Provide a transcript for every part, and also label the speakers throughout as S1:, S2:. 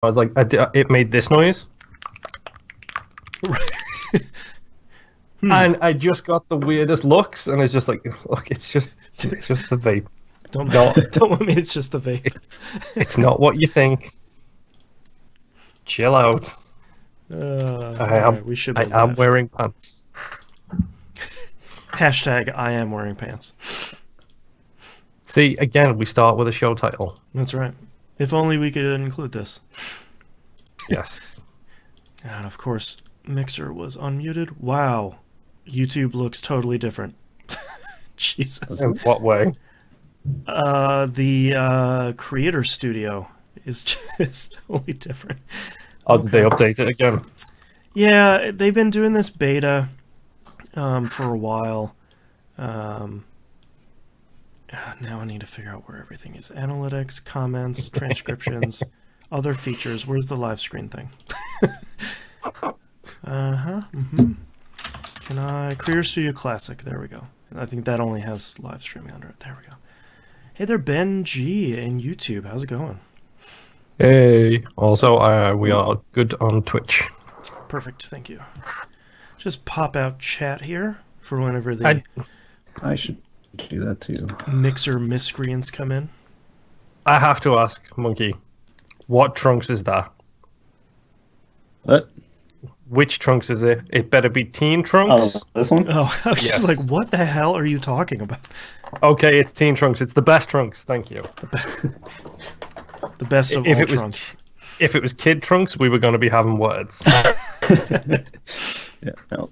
S1: I was like, it made this noise. And I just got the weirdest looks, and it's just like, look, it's just the vape.
S2: Don't let me. It's just the vape.
S1: It's not what you think. Chill out.
S2: We should.
S1: I am wearing pants.
S2: Hashtag I am wearing pants.
S1: See, again, we start with a show title.
S2: That's right. If only we could include this.
S1: Yes.
S2: And of course, Mixer was unmuted. Wow. YouTube looks totally different. Jesus.
S1: In what way?
S2: The creator studio is just totally different.
S1: Oh, okay. Did they update it again?
S2: Yeah, they've been doing this beta for a while. Now I need to figure out where everything is. Analytics, comments, transcriptions, other features. Where's the live screen thing? Can I... Creator Studio Classic. There we go. I think that only has live streaming under it. There we go. Hey there, Ben G in YouTube. How's it going?
S1: Hey. Also, we are good on Twitch.
S2: Perfect. Thank you. Just pop out chat here for whenever the...
S3: I should do that too.
S2: Mixer miscreants come in.
S1: I have to ask, Monkey, what Trunks is that?
S3: What?
S1: Which Trunks is it? It better be Teen Trunks.
S3: Oh, this one?
S2: Oh, I was just like, what the hell are you talking about?
S1: Okay, it's Teen Trunks. It's the best Trunks. Thank you.
S2: The best of all Trunks.
S1: If it was Kid Trunks, we were going to be having words.
S3: Yeah, no.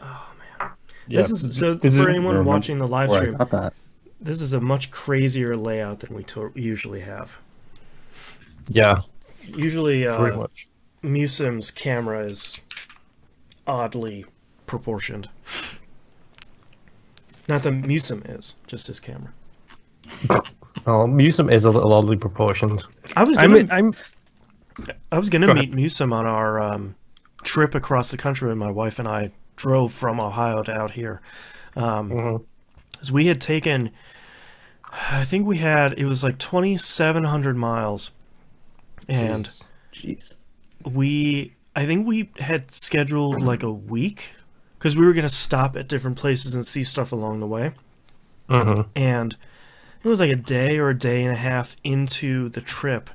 S2: Oh, man.
S1: Yeah.
S2: For anyone watching the live stream,
S3: that.
S2: This is a much crazier layout than we usually have.
S1: Yeah.
S2: Usually,
S1: pretty much.
S2: Musim's camera is oddly proportioned. Not that Musim is, just his camera.
S1: Oh, Musim is a little oddly proportioned.
S2: I was gonna meet Musim on our trip across the country when my wife and I drove from Ohio to out here. Because we had taken, I think it was like 2,700 miles. And
S3: Jeez.
S2: I think we had scheduled like a week because we were going to stop at different places and see stuff along the way. And it was like a day or a day and a half into the trip.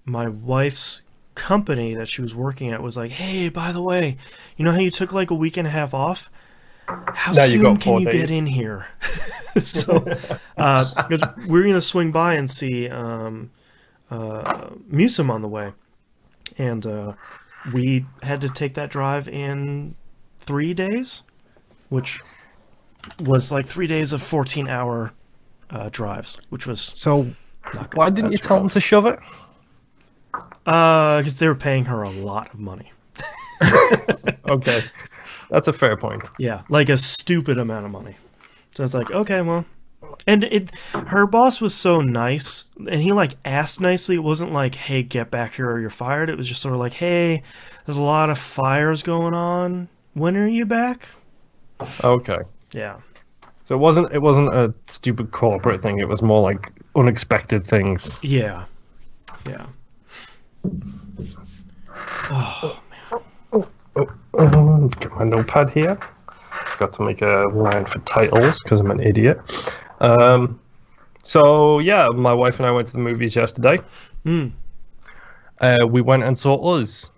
S2: My wife's company that she was working at was like, hey, by the way, you know how you took like a week and a half off? How soon can you get in here? So we're going to swing by and see Musim on the way, and we had to take that drive in 3 days, which was like 3 days of 14-hour drives, which was
S1: so. Why didn't you tell them to shove it?
S2: Because they were paying her a lot of money.
S1: Okay, that's a fair point.
S2: Yeah, like a stupid amount of money. So it's like, okay, well. And her boss was so nice, and he like asked nicely. It wasn't like, hey, get back here or you're fired. It was just sort of like, hey, there's a lot of fires going on. When are you back?
S1: Okay.
S2: Yeah.
S1: So it wasn't a stupid corporate thing. It was more like unexpected things.
S2: Yeah. Yeah. Oh,
S1: man. Get my notepad here. Forgot to make a line for titles because I'm an idiot. So yeah, my wife and I went to the movies yesterday. We went and saw Us.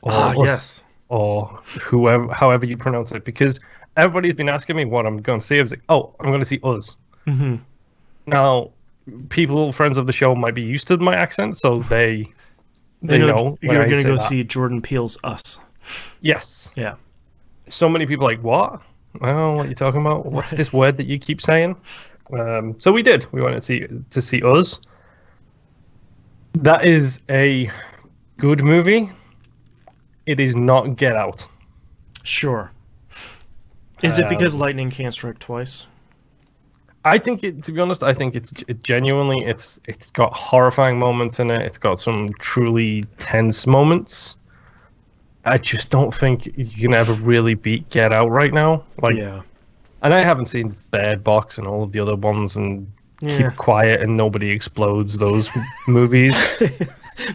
S1: Or Us,
S2: yes.
S1: Or however you pronounce it, because everybody's been asking me what I'm going to see. I was like, oh, I'm going to see Us. Now, friends of the show might be used to my accent, so they know
S2: you're going to go see Jordan Peele's Us.
S1: Yes.
S2: Yeah.
S1: So many people are like, what? Well, what are you talking about? What's this word that you keep saying? So we did. We went to see Us. That is a good movie. It is not Get Out.
S2: Sure. Is it because lightning can't strike twice?
S1: I think to be honest, I think it's genuinely it's got horrifying moments in it. It's got some truly tense moments. I just don't think you can ever really beat Get Out right now. Like,
S2: yeah.
S1: And I haven't seen Bird Box and all of the other ones, and
S2: Yeah.
S1: Keep Quiet and Nobody Explodes, those movies.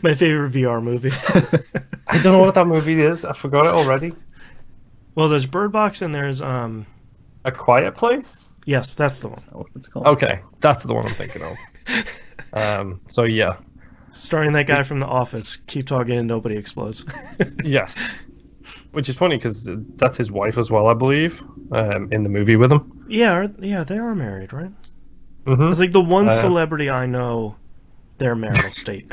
S2: My favorite VR movie.
S1: I don't know what that movie is. I forgot it already.
S2: Well, there's Bird Box and there's
S1: A Quiet Place?
S2: yes, that's the one.
S3: Is that what it's called?
S1: Okay, that's the one I'm thinking of. So yeah.
S2: Starring that guy from The Office. Keep talking and nobody explodes.
S1: Yes. Which is funny because that's his wife as well, I believe, in the movie with him.
S2: Yeah, they are married, right?
S1: Mm-hmm.
S2: It's like the one celebrity I know their marital state.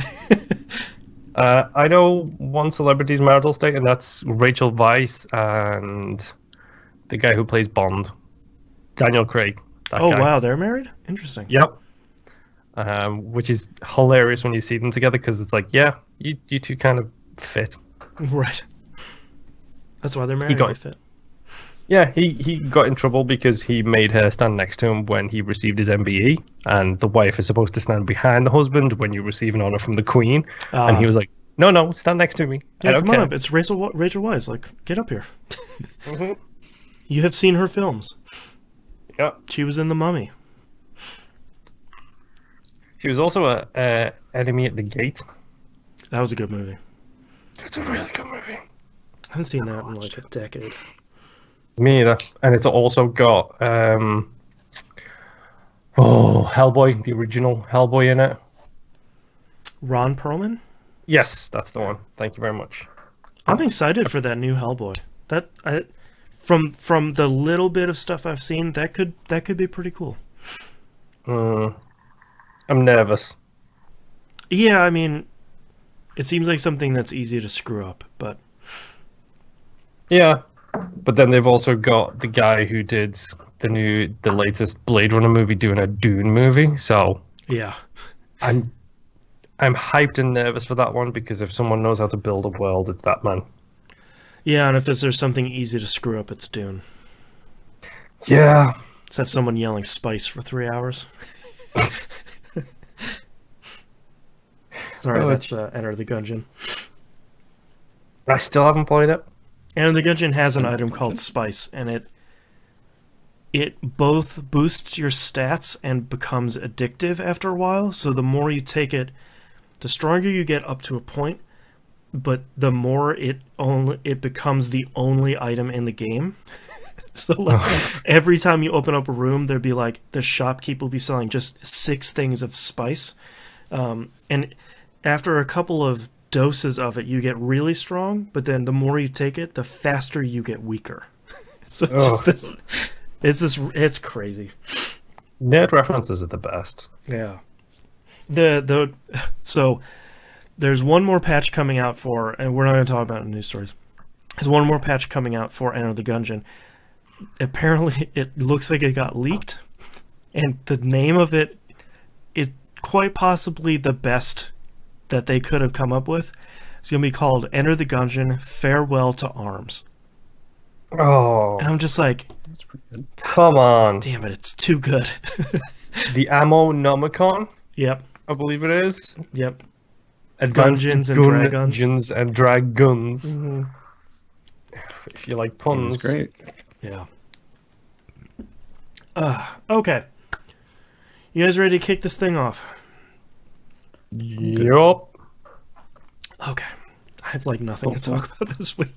S1: I know one celebrity's marital state, and that's Rachel Weisz and the guy who plays Bond, Daniel Craig.
S2: Oh,
S1: Guy.
S2: wow, they're married? Interesting.
S1: Yep. Which is hilarious when you see them together because it's like, yeah, you two kind of fit.
S2: Right. That's why they're married.
S1: got-
S2: They fit.
S1: Yeah, he got in trouble because he made her stand next to him when he received his MBE, and the wife is supposed to stand behind the husband when you receive an honor from the Queen, and he was like, "No, stand next to me. I
S2: Yeah,
S1: don't
S2: come
S1: care."
S2: on up. It's Rachel Weisz. Like, get up here.
S1: Mm-hmm.
S2: You have seen her films.
S1: Yeah,
S2: She was in The Mummy.
S1: she was also a Enemy at the Gate.
S2: That was a good movie.
S1: It's a really good movie.
S2: I haven't seen that in like a decade.
S1: Me either. And it's also got Hellboy, the original Hellboy in it.
S2: Ron Perlman?
S1: Yes, that's the one. Thank you very much.
S2: I'm excited for that new Hellboy. From the little bit of stuff I've seen, that could be pretty cool.
S1: I'm nervous.
S2: Yeah, I mean, it seems like something that's easy to screw up, but
S1: Yeah, but then they've also got the guy who did the latest Blade Runner movie doing a Dune movie. So
S2: yeah.
S1: I'm hyped and nervous for that one because if someone knows how to build a world, it's that man.
S2: Yeah, and if there's something easy to screw up, it's Dune.
S1: Yeah.
S2: Let's have someone yelling spice for 3 hours. Sorry, that's Enter the Gungeon.
S1: I still haven't played it.
S2: Enter the Gungeon has an item called spice, and it both boosts your stats and becomes addictive after a while. So the more you take it, the stronger you get up to a point, but the more it becomes the only item in the game. So like, every time you open up a room, there'd be like the shopkeep will be selling just 6 things of spice, and after a couple of doses of it, you get really strong. But then the more you take it, the faster you get weaker. So it's crazy.
S1: Nerd references are the best.
S2: Yeah. So there's one more patch coming out for, and we're not going to talk about it in news stories. There's one more patch coming out for Enter the Gungeon. Apparently, it looks like it got leaked, and the name of it is quite possibly the best that they could have come up with. It's going to be called Enter the Gungeon Farewell to Arms.
S1: Oh,
S2: And I'm just like,
S3: That's pretty good.
S1: come on.
S2: damn it, it's too good.
S1: The Ammo Nomicon,
S2: Yep,
S1: I believe it is.
S2: yep.
S1: Advanced
S2: Dungeons and Dragons.
S1: Dungeons and Dragons.
S2: Mm-hmm.
S1: If you like
S3: That's
S1: puns.
S3: great.
S2: Yeah. Okay. You guys ready to kick this thing off?
S1: Yup.
S2: Okay. I have like nothing to talk about this week.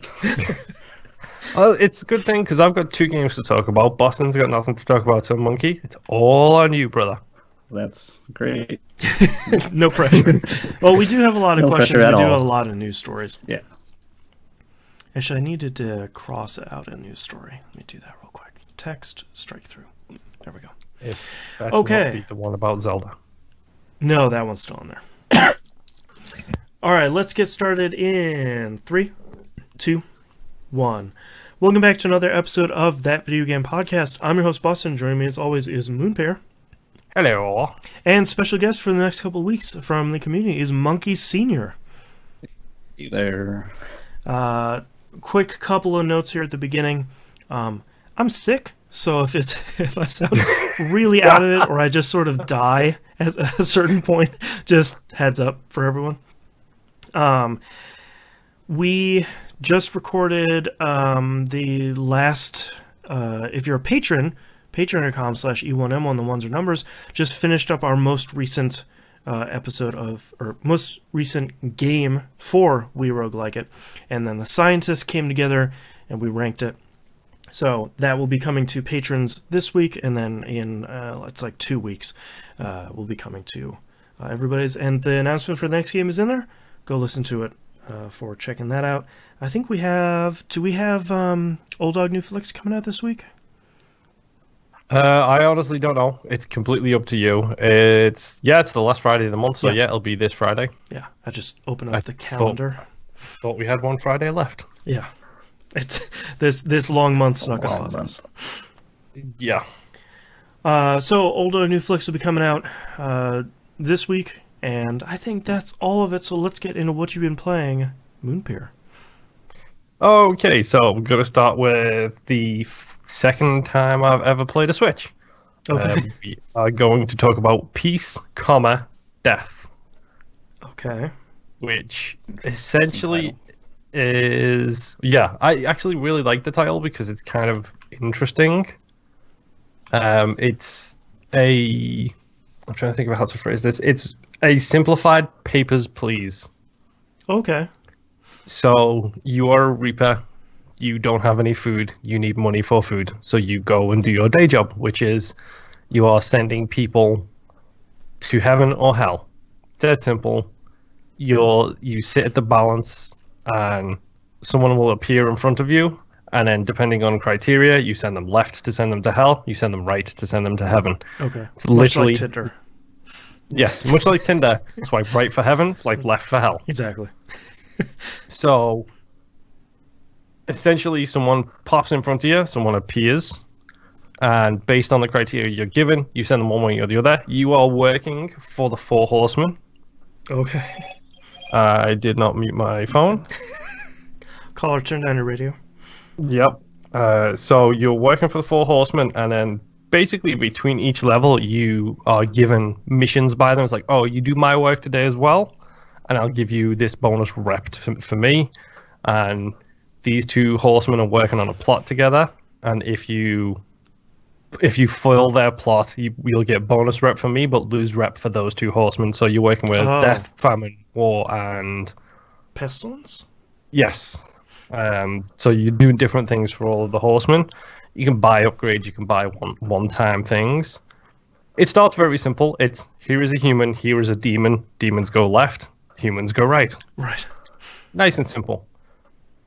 S1: Well, it's a good thing because I've got 2 games to talk about. Boston's got nothing to talk about, so Monkey, it's all on you, brother.
S3: That's great.
S2: No pressure. Well, we do have a lot of
S3: No
S2: questions.
S3: pressure
S2: We
S3: at
S2: do
S3: all.
S2: have a lot of news stories.
S3: Yeah.
S2: Actually, I needed to cross out a news story. Let me do that real quick. Text, strike through. There we go.
S1: If that
S2: Okay.
S1: should not be the one about Zelda.
S2: No, that one's still on there. All right, let's get started in 3, 2, 1. Welcome back to another episode of That Video Game Podcast. I'm your host, Boston. Joining me, as always, is Moonpair.
S1: Hello.
S2: And special guest for the next couple of weeks from the community is Monkey Senior.
S3: You there.
S2: Quick couple of notes here at the beginning. I'm sick, so if I sound really out of it or I just sort of die at a certain point, just heads up for everyone. We just recorded the last, if you're a patron, patreon.com/E1M1, the ones or numbers. Just finished up our most recent most recent game for We Roguelike It, and then the scientists came together and we ranked it. So that will be coming to patrons this week, and then in it's like 2 weeks will be coming to everybody's. And the announcement for the next game is in there. Go listen to it for checking that out. I think we have. Do we have Old Dog New Flicks coming out this week?
S1: I honestly don't know. It's completely up to you. It's the last Friday of the month, so yeah it'll be this Friday.
S2: Yeah, I just opened up the calendar.
S1: Thought we had one Friday left.
S2: Yeah, it's this long month's not gonna last us.
S1: Yeah.
S2: So Old New Flicks will be coming out this week, and I think that's all of it. So let's get into what you've been playing, Moonpier.
S1: Okay, so we're gonna start with the second time I've ever played a Switch.
S2: Okay.
S1: We are going to talk about Peace, Death.
S2: Okay.
S1: Which essentially is... Yeah, I actually really like the title because it's kind of interesting. It's a... I'm trying to think of how to phrase this. It's a simplified Papers, Please.
S2: Okay.
S1: So, you are a Reaper. You don't have any food, you need money for food, so you go and do your day job, which is you are sending people to heaven or hell. Dead simple. You sit at the balance, and someone will appear in front of you, and then depending on criteria, you send them left to send them to hell, you send them right to send them to heaven.
S2: Okay.
S1: It's literally
S2: much like Tinder.
S1: Yes, much like Tinder. Swipe right for heaven, swipe left for hell.
S2: Exactly.
S1: So... essentially, someone pops in front of you, someone appears, and based on the criteria you're given, you send them one way or the other. You are working for the Four Horsemen.
S2: Okay.
S1: I did not mute my phone.
S2: Caller, turn down your radio.
S1: Yep. So you're working for the Four Horsemen, and then basically between each level, you are given missions by them. It's like, oh, you do my work today as well, and I'll give you this bonus rep for me. And these two horsemen are working on a plot together, and if you foil their plot, you'll get bonus rep for me, but lose rep for those two horsemen. So you're working with death, famine, war, and
S2: pestilence.
S1: Yes. So you're doing different things for all of the horsemen. You can buy upgrades. You can buy one-time things. It starts very simple. It's here is a human, here is a demon. Demons go left, humans go right.
S2: Right.
S1: Nice and simple.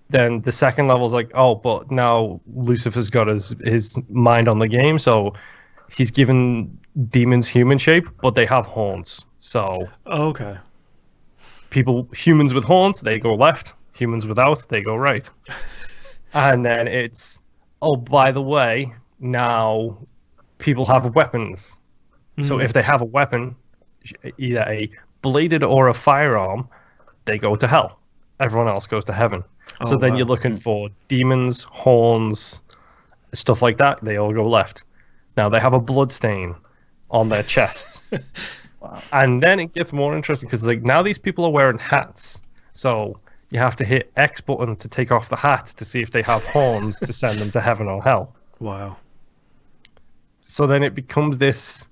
S1: Then the second level is like, oh, but now Lucifer's got his mind on the game, so he's given demons human shape, but they have horns. So
S2: okay,
S1: humans with horns, they go left. Humans without, they go right. And then it's, oh, by the way, now people have weapons. Mm-hmm. So if they have a weapon, either a bladed or a firearm, they go to hell. Everyone else goes to heaven. So then you're looking for demons, horns, stuff like that. They all go left. Now they have a blood stain on their chests. Wow. And then it gets more interesting because like now these people are wearing hats. So you have to hit X button to take off the hat to see if they have horns to send them to heaven or hell.
S2: Wow.
S1: So then it becomes this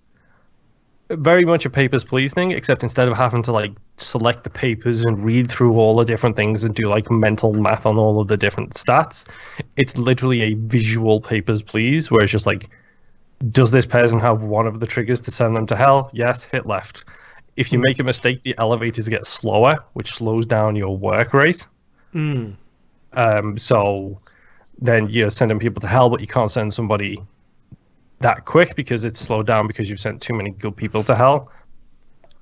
S1: very much a Papers, Please thing, except instead of having to like select the papers and read through all the different things and do like mental math on all of the different stats, it's literally a visual Papers, Please, where it's just like, does this person have one of the triggers to send them to hell? Yes, hit left. If you make a mistake, the elevators get slower, which slows down your work rate.
S2: Mm.
S1: So then you're sending people to hell, but you can't send somebody that quick because it's slowed down because you've sent too many good people to hell.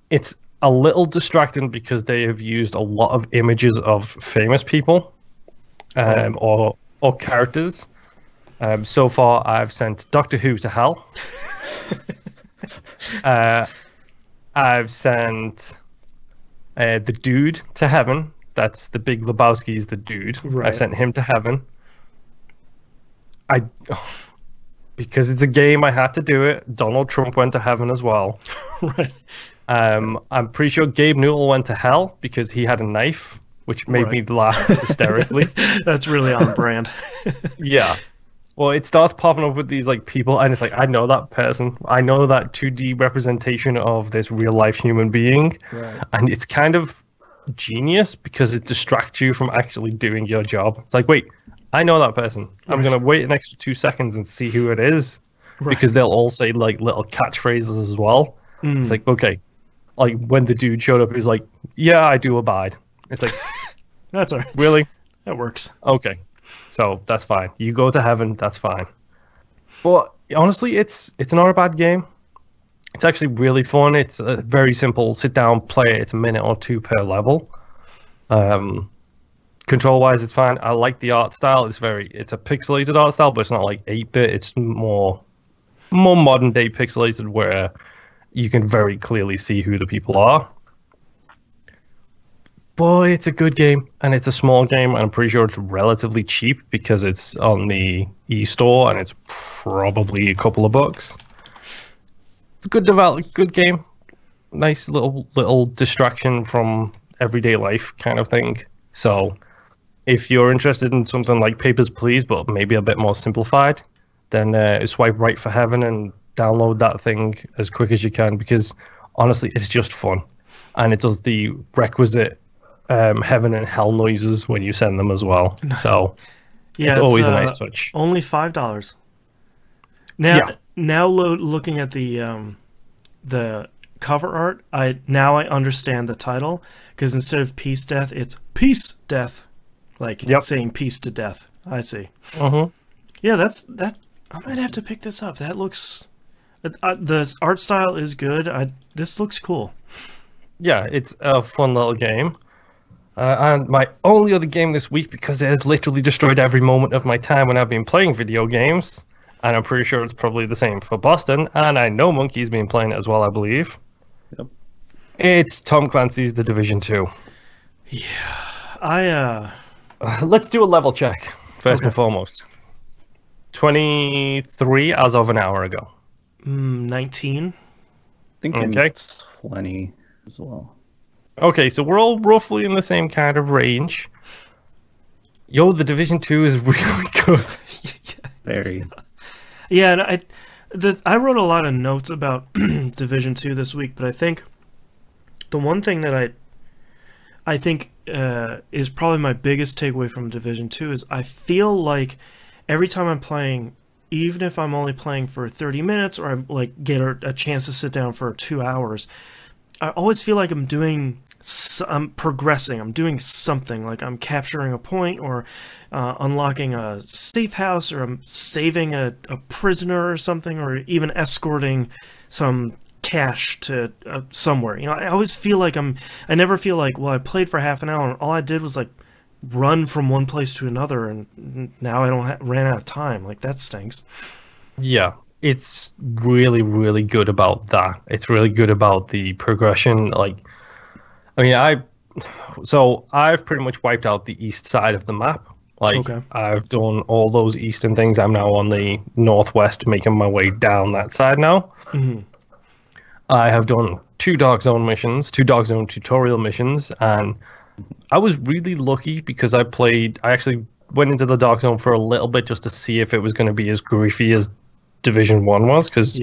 S1: It's a little distracting because they have used a lot of images of famous people or characters. So far, I've sent Doctor Who to hell. I've sent the Dude to heaven. That's the Big Lebowski's the Dude.
S2: Right.
S1: I sent him to heaven. Because it's a game, I had to do it. Donald Trump went to heaven as well.
S2: Right.
S1: I'm pretty sure Gabe Newell went to hell because he had a knife, which made me laugh hysterically.
S2: That's really on brand.
S1: Yeah. Well, it starts popping up with these like people, and it's like, I know that person. I know that 2D representation of this real life human being,
S2: Right.
S1: and it's kind of genius because it distracts you from actually doing your job. It's like, wait, I know that person. I'm gonna wait an extra 2 seconds and see who it is, because they'll all say like little catchphrases as well. It's like, okay, like when the dude showed up, he was like, "Yeah, I do abide." It's like,
S2: That's all right.
S1: really?
S2: That works.
S1: Okay, so that's fine. You go to heaven, that's fine. But honestly, it's not a bad game. It's actually really fun. It's a very simple sit down, play it. It's a minute or two per level. Control wise, it's fine. I like the art style. It's a pixelated art style, but it's not like 8-bit. It's more modern day pixelated, where you can very clearly see who the people are. But it's a good game, and it's a small game, and I'm pretty sure it's relatively cheap because it's on the e-store, and it's probably a couple of bucks. It's a good game. Nice little distraction from everyday life kind of thing. So if you're interested in something like Papers, Please, but maybe a bit more simplified, then swipe right for heaven and download that thing as quick as you can, because honestly, it's just fun. And it does the requisite heaven and hell noises when you send them as well.
S2: Nice.
S1: So
S2: yeah,
S1: it's always a nice touch.
S2: Only $5. Now looking at the cover art, I understand the title, because instead of Peace Death, it's Peace Death, like saying peace to death. I see. Yeah, that. I might have to pick this up. That looks. The art style is good. This looks cool.
S1: Yeah, it's a fun little game. And my only other game this week, because it has literally destroyed every moment of my time when I've been playing video games, and I'm pretty sure it's probably the same for Boston, and I know Monkey's been playing it as well, I believe.
S3: Yep.
S1: It's Tom Clancy's The Division 2.
S2: Yeah,
S1: let's do a level check, first and foremost. 23 as of an hour ago.
S2: 19.
S3: I think I'm 20 as well.
S1: Okay, so we're all roughly in the same kind of range. Yo, The Division 2 is really good.
S3: Very.
S2: Yeah, and I wrote a lot of notes about Division 2 this week, but I think the one thing that I think is probably my biggest takeaway from Division 2 is I feel like every time I'm playing, even if I'm only playing for 30 minutes or I like get a chance to sit down for 2 hours, I always feel like I'm progressing. I'm doing something, like I'm capturing a point or unlocking a safe house, or I'm saving a prisoner or something, or even escorting some cash to somewhere. You know, I always feel like I never feel like, well, I played for half an hour and all I did was like run from one place to another, and now I ran out of time. Like, that stinks. Yeah.
S1: It's really, really good about that. It's really good about the progression. Like, I mean, I've pretty much wiped out the east side of the map. Like, I've done all those eastern things. I'm now on the northwest, making my way down that side now. I have done 2 Dark Zone missions, 2 Dark Zone tutorial missions, and I was really lucky because I actually went into the Dark Zone for a little bit just to see if it was going to be as goofy as Division 1 was, because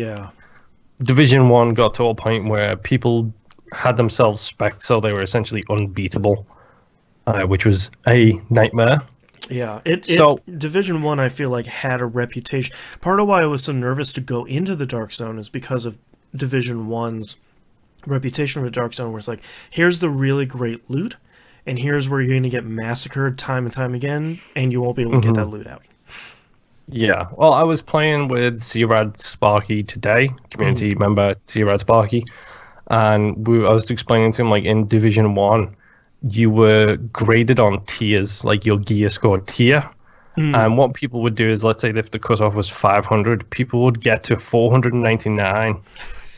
S1: Division 1 got to a point where people had themselves spec'd, so they were essentially unbeatable, which was a nightmare.
S2: Yeah, Division 1, I feel like, had a reputation. Part of why I was so nervous to go into the Dark Zone is because of Division 1's reputation for the Dark Zone, where it's like, here's the really great loot, and here's where you're going to get massacred time and time again, and you won't be able to get that loot out.
S1: Yeah, well, I was playing with Searad Sparky today, community member Searad Sparky, and I was explaining to him, like, in Division 1, you were graded on tiers, like your gear scored tier. And what people would do is, let's say if the cutoff was 500, people would get to 499,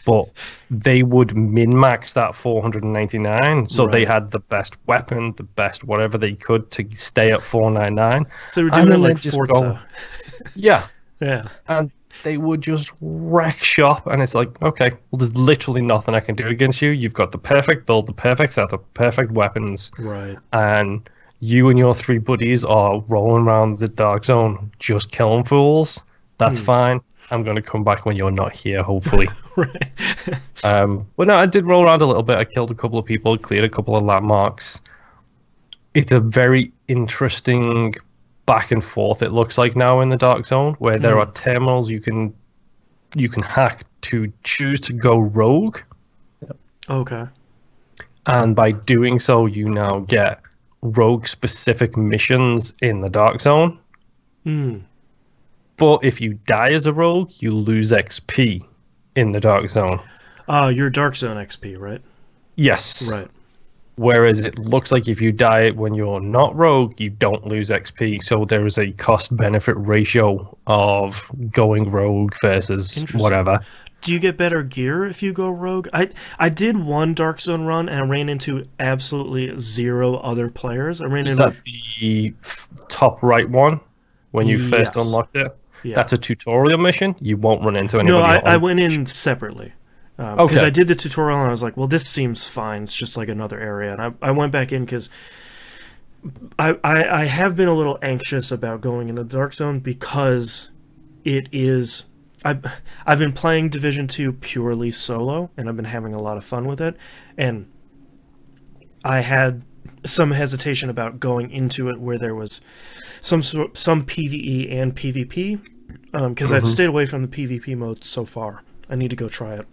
S1: but they would min-max that 499, so they had the best weapon, the best whatever they could to stay at 499.
S2: So we're doing it like Forza.
S1: Yeah.
S2: Yeah.
S1: And they would just wreck shop, and it's like, okay, well, there's literally nothing I can do against you. You've got the perfect build, the perfect setup, perfect weapons.
S2: Right.
S1: And you and your 3 buddies are rolling around the dark zone just killing fools, that's fine. I'm going to come back when you're not here, hopefully.
S2: Right.
S1: But no, I did roll around a little bit. I killed a couple of people, cleared a couple of landmarks. It's a very interesting back and forth, it looks like now in the dark zone, where there are terminals you can hack to choose to go rogue.
S2: Okay.
S1: And by doing so, you now get rogue-specific missions in the dark zone. But if you die as a rogue, you lose XP in the dark zone.
S2: Your dark zone XP, right?
S1: Yes.
S2: Right.
S1: Whereas it looks like if you die when you're not rogue, you don't lose XP. So there is a cost-benefit ratio of going rogue versus whatever.
S2: Do you get better gear if you go rogue? I did one Dark Zone run and I ran into absolutely 0 other players.
S1: Is that the top right one when you first unlocked it?
S2: Yeah.
S1: That's a tutorial mission. You won't run into anybody.
S2: No, I went in separately. Because I did the tutorial and I was like, well, this seems fine. It's just like another area. And I went back in because I have been a little anxious about going into the Dark Zone because it is... I've been playing Division 2 purely solo, and I've been having a lot of fun with it. And I had some hesitation about going into it where there was some PvE and PvP, because I've stayed away from the PvP mode so far. I need to go try it.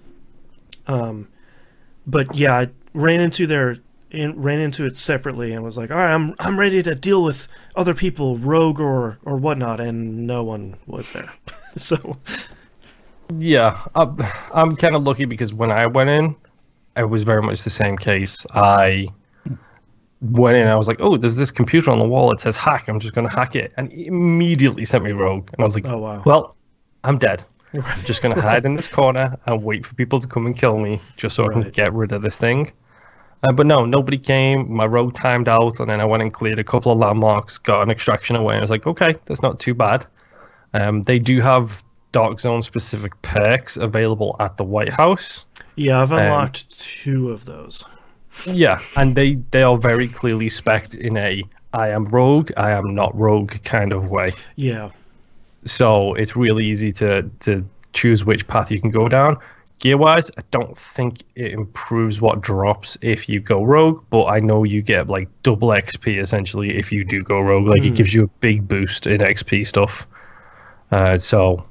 S2: But yeah, I ran into it separately and was like, all right, I'm ready to deal with other people, rogue or whatnot, and no one was there. So
S1: yeah, I'm kind of lucky because when I went in, it was very much the same case. I went in, I was like, oh, there's this computer on the wall. It says hack. I'm just going to hack it. And it immediately sent me rogue. And I was like, oh, wow. Well, I'm dead. I'm just going to hide in this corner and wait for people to come and kill me just so I can get rid of this thing. But no, nobody came. My rogue timed out, and then I went and cleared a couple of landmarks, got an extraction away, and I was like, okay, that's not too bad. They do have Dark Zone specific perks available at the White House.
S2: Yeah, I've unlocked 2 of those.
S1: Yeah, and they are very clearly spec'd in a I am rogue, I am not rogue kind of way.
S2: Yeah.
S1: So it's really easy to choose which path you can go down. Gear-wise, I don't think it improves what drops if you go rogue, but I know you get like double XP essentially if you do go rogue. Like it gives you a big boost in XP stuff. So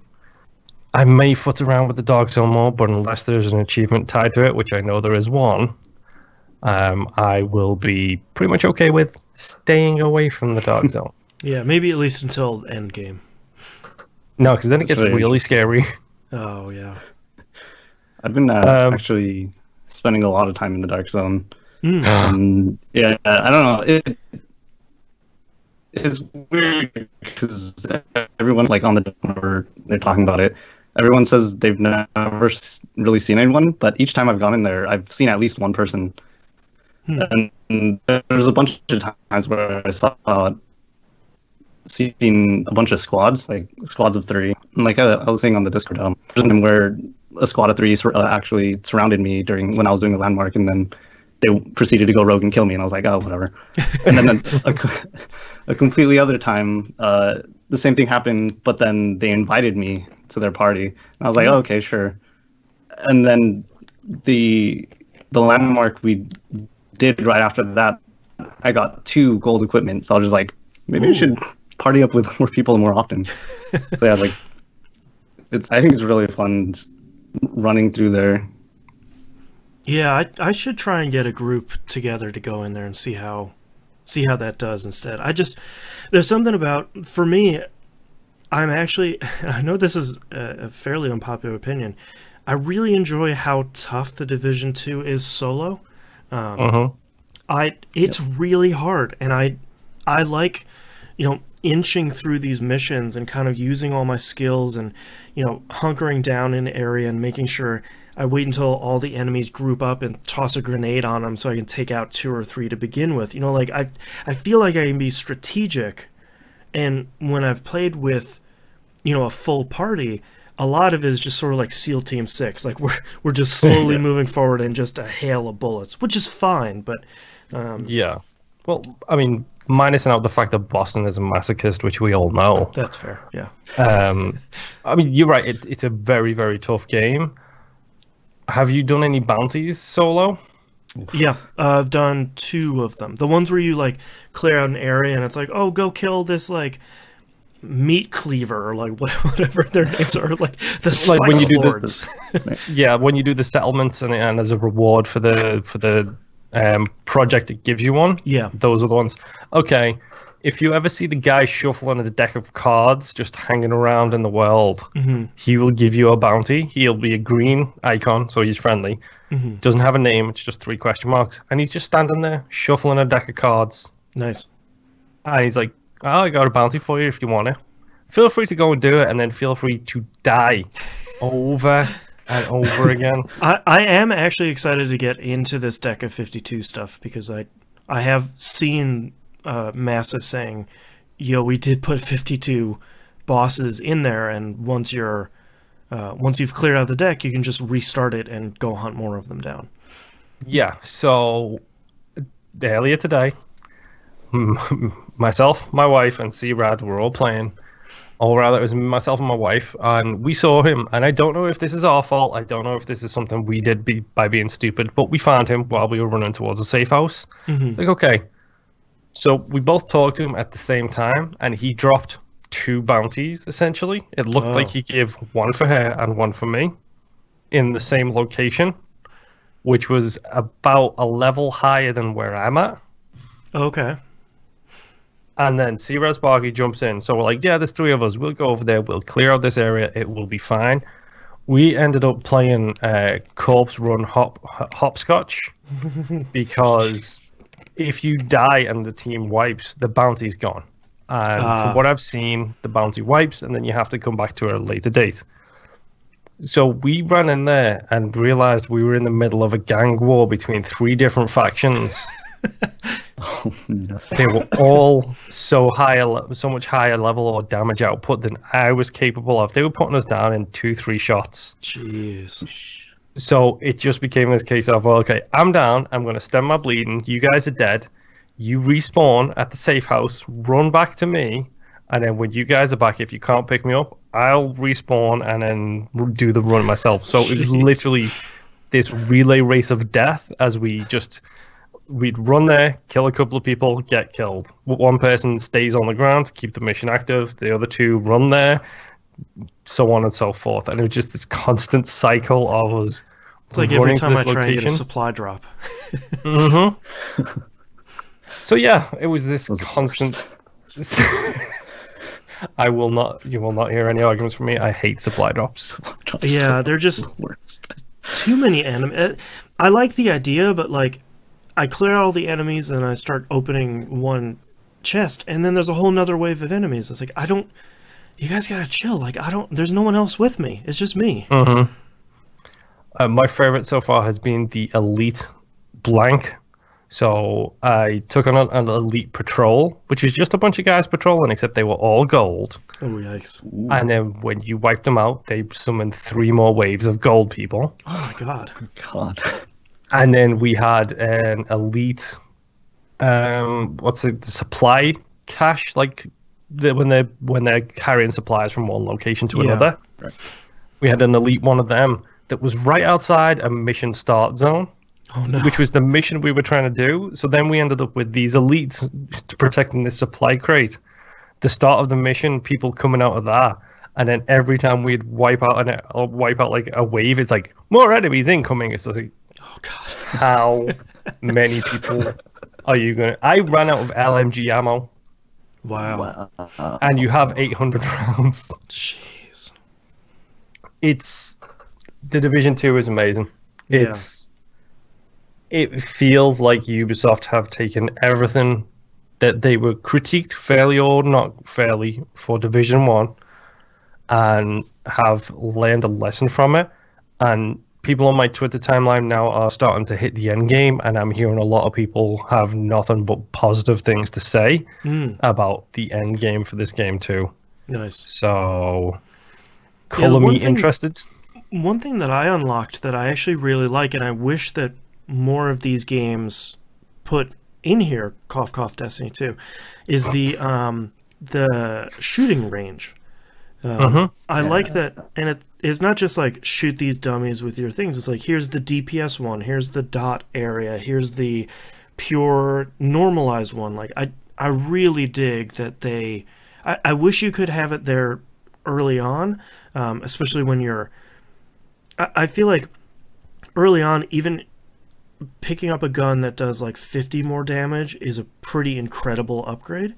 S1: I may foot around with the Dark Zone more, but unless there's an achievement tied to it, which I know there is one, I will be pretty much okay with staying away from the Dark Zone.
S2: Yeah, maybe at least until endgame.
S1: No, because then it gets really scary.
S2: Oh, yeah.
S3: I've been actually spending a lot of time in the Dark Zone. Yeah, I don't know. It's weird because everyone, like on the where they're talking about it, everyone says they've never really seen anyone, but each time I've gone in there, I've seen at least one person. And there's a bunch of times where I saw seeing a bunch of squads, like squads of 3. And like I was saying on the Discord, where a squad of 3 actually surrounded me when I was doing the landmark, and then they proceeded to go rogue and kill me, and I was like, oh, whatever. And then a completely other time, the same thing happened, but then they invited me to their party, and I was like, oh, okay, sure. And then the landmark we did right after that, I got 2 gold equipment, so I was just like, maybe I should party up with more people more often. So yeah, like I think it's really fun just running through there.
S2: Yeah, I should try and get a group together to go in there and see how that does instead. There's something about, for me, I'm actually, I know this is a fairly unpopular opinion, I really enjoy how tough the Division 2 is solo. It's really hard, and I like, inching through these missions and kind of using all my skills and, hunkering down in an area and making sure I wait until all the enemies group up and toss a grenade on them so I can take out 2 or 3 to begin with. Like I feel like I can be strategic, and when I've played with, a full party, a lot of it is just sort of like SEAL Team 6. Like we're just slowly moving forward in just a hail of bullets, which is fine, but
S1: yeah. Well, I mean, minusing out the fact that Boston is a masochist, which we all know.
S2: That's fair. Yeah.
S1: I mean, you're right. It's a very, very tough game. Have you done any bounties solo?
S2: Yeah, I've done 2 of them. The ones where you like clear out an area and it's like, oh, go kill this like meat cleaver or like whatever their names are, like the Spice
S1: like when you do
S2: Lords.
S1: Yeah, when you do the settlements and as a reward for the project it gives you one.
S2: Yeah,
S1: those are the ones. Okay, if you ever see the guy shuffling a deck of cards just hanging around in the world, he will give you a bounty. He'll be a green icon, so he's friendly. Doesn't have a name, it's just 3 question marks. And he's just standing there, shuffling a deck of cards.
S2: Nice.
S1: And he's like, oh, I got a bounty for you if you want it. Feel free to go and do it, and then feel free to die over and over again.
S2: I am actually excited to get into this deck of 52 stuff, because I have seen Massive saying, yo, we did put 52 bosses in there, and once you've cleared out the deck, you can just restart it and go hunt more of them down. Yeah,
S1: so earlier today, myself, my wife, and C-Rad were all playing. Or rather, it was myself and my wife, and we saw him. And I don't know if this is our fault. I don't know if this is something we did by being stupid, but we found him while we were running towards a safe house. Like, okay. So we both talked to him at the same time, and he dropped 2 bounties, essentially. It looked like he gave 1 for her and 1 for me in the same location, which was about a level higher than where I'm at.
S2: Okay.
S1: And then C-Res Sparky jumps in. So we're like, yeah, there's 3 of us. We'll go over there. We'll clear out this area. It will be fine. We ended up playing Corpse Run Hopscotch because if you die and the team wipes, the bounty's gone. And from what I've seen, the bounty wipes, and then you have to come back to a later date. So we ran in there and realized we were in the middle of a gang war between 3 different factions.
S3: Oh, no.
S1: They were all so much higher level or damage output than I was capable of. They were putting us down in 2-3 shots.
S2: Jeez.
S1: So it just became this case of, well, okay, I'm down. I'm going to stem my bleeding. You guys are dead. You respawn at the safe house. Run back to me. And then when you guys are back, if you can't pick me up, I'll respawn and then do the run myself. So it was literally this relay race of death as we'd run there, kill a couple of people, get killed. 1 person stays on the ground to keep the mission active. The other 2 run there, so on and so forth. And it was just this constant cycle of us.
S2: It's like every time I try and get a supply drop.
S1: So yeah, it was this constant. You will not hear any arguments from me. I hate supply drops.
S2: Yeah, they're just too many enemies. I like the idea, but like, I clear out all the enemies and I start opening 1 chest, and then there's a whole nother wave of enemies. It's like, you guys gotta chill. Like, there's no one else with me. It's just me.
S1: My favorite so far has been the elite blank. So I took on an elite patrol, which was just a bunch of guys patrolling, except they were all gold.
S2: Oh, yikes.
S3: Ooh.
S1: And then when you wiped them out, they summoned 3 more waves of gold people.
S2: Oh my god.
S1: And then we had an elite, the supply cache, like when they're carrying supplies from one location to another.
S3: Right.
S1: We had an elite one of them that was right outside a mission start zone.
S2: Oh, no.
S1: Which was the mission we were trying to do. So then we ended up with these elites protecting this supply crate. The start of the mission, people coming out of that, and then every time we'd wipe out like a wave, it's like more enemies incoming. It's like,
S2: oh god,
S1: how many people are you gonna? I ran out of LMG ammo.
S2: Wow.
S1: And you have 800 rounds.
S2: Jeez.
S1: It's the Division 2 is amazing. It feels like Ubisoft have taken everything that they were critiqued fairly or not fairly for Division 1 and have learned a lesson from it. And people on my Twitter timeline now are starting to hit the end game, and I'm hearing a lot of people have nothing but positive things to say about the end game for this game too.
S2: Nice.
S1: So, color me interested.
S2: One thing that I unlocked that I actually really like, and I wish that more of these games put in here, cough cough Destiny 2, is the shooting range. I like that, and it is not just like shoot these dummies with your things. It's like, here's the DPS one, here's the dot area, here's the pure normalized one. Like I really dig that they. I wish you could have it there early on, especially when you're. I feel like early on, even picking up a gun that does like 50 more damage is a pretty incredible upgrade.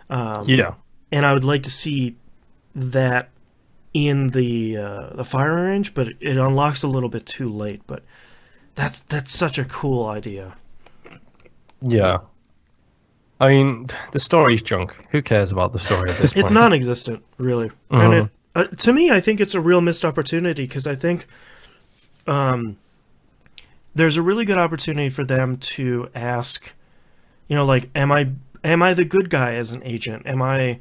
S1: Yeah,
S2: and I would like to see that in the firing range, but it unlocks a little bit too late. But that's such a cool idea.
S1: Yeah. I mean, the story's junk. Who cares about the story at this point?
S2: It's non-existent, really. And to me, I think it's a real missed opportunity, because I think there's a really good opportunity for them to ask, like, am I the good guy as an agent? Am I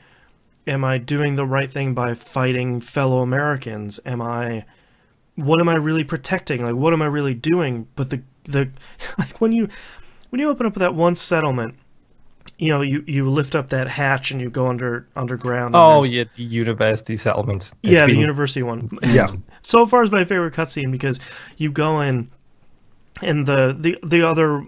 S2: doing the right thing by fighting fellow Americans? What am I really protecting? Like, what am I really doing? But the like when you open up that one settlement, you lift up that hatch and you go underground.
S1: Oh yeah, the university settlement.
S2: The university one.
S1: Yeah.
S2: So far is my favorite cutscene, because you go in, and the other,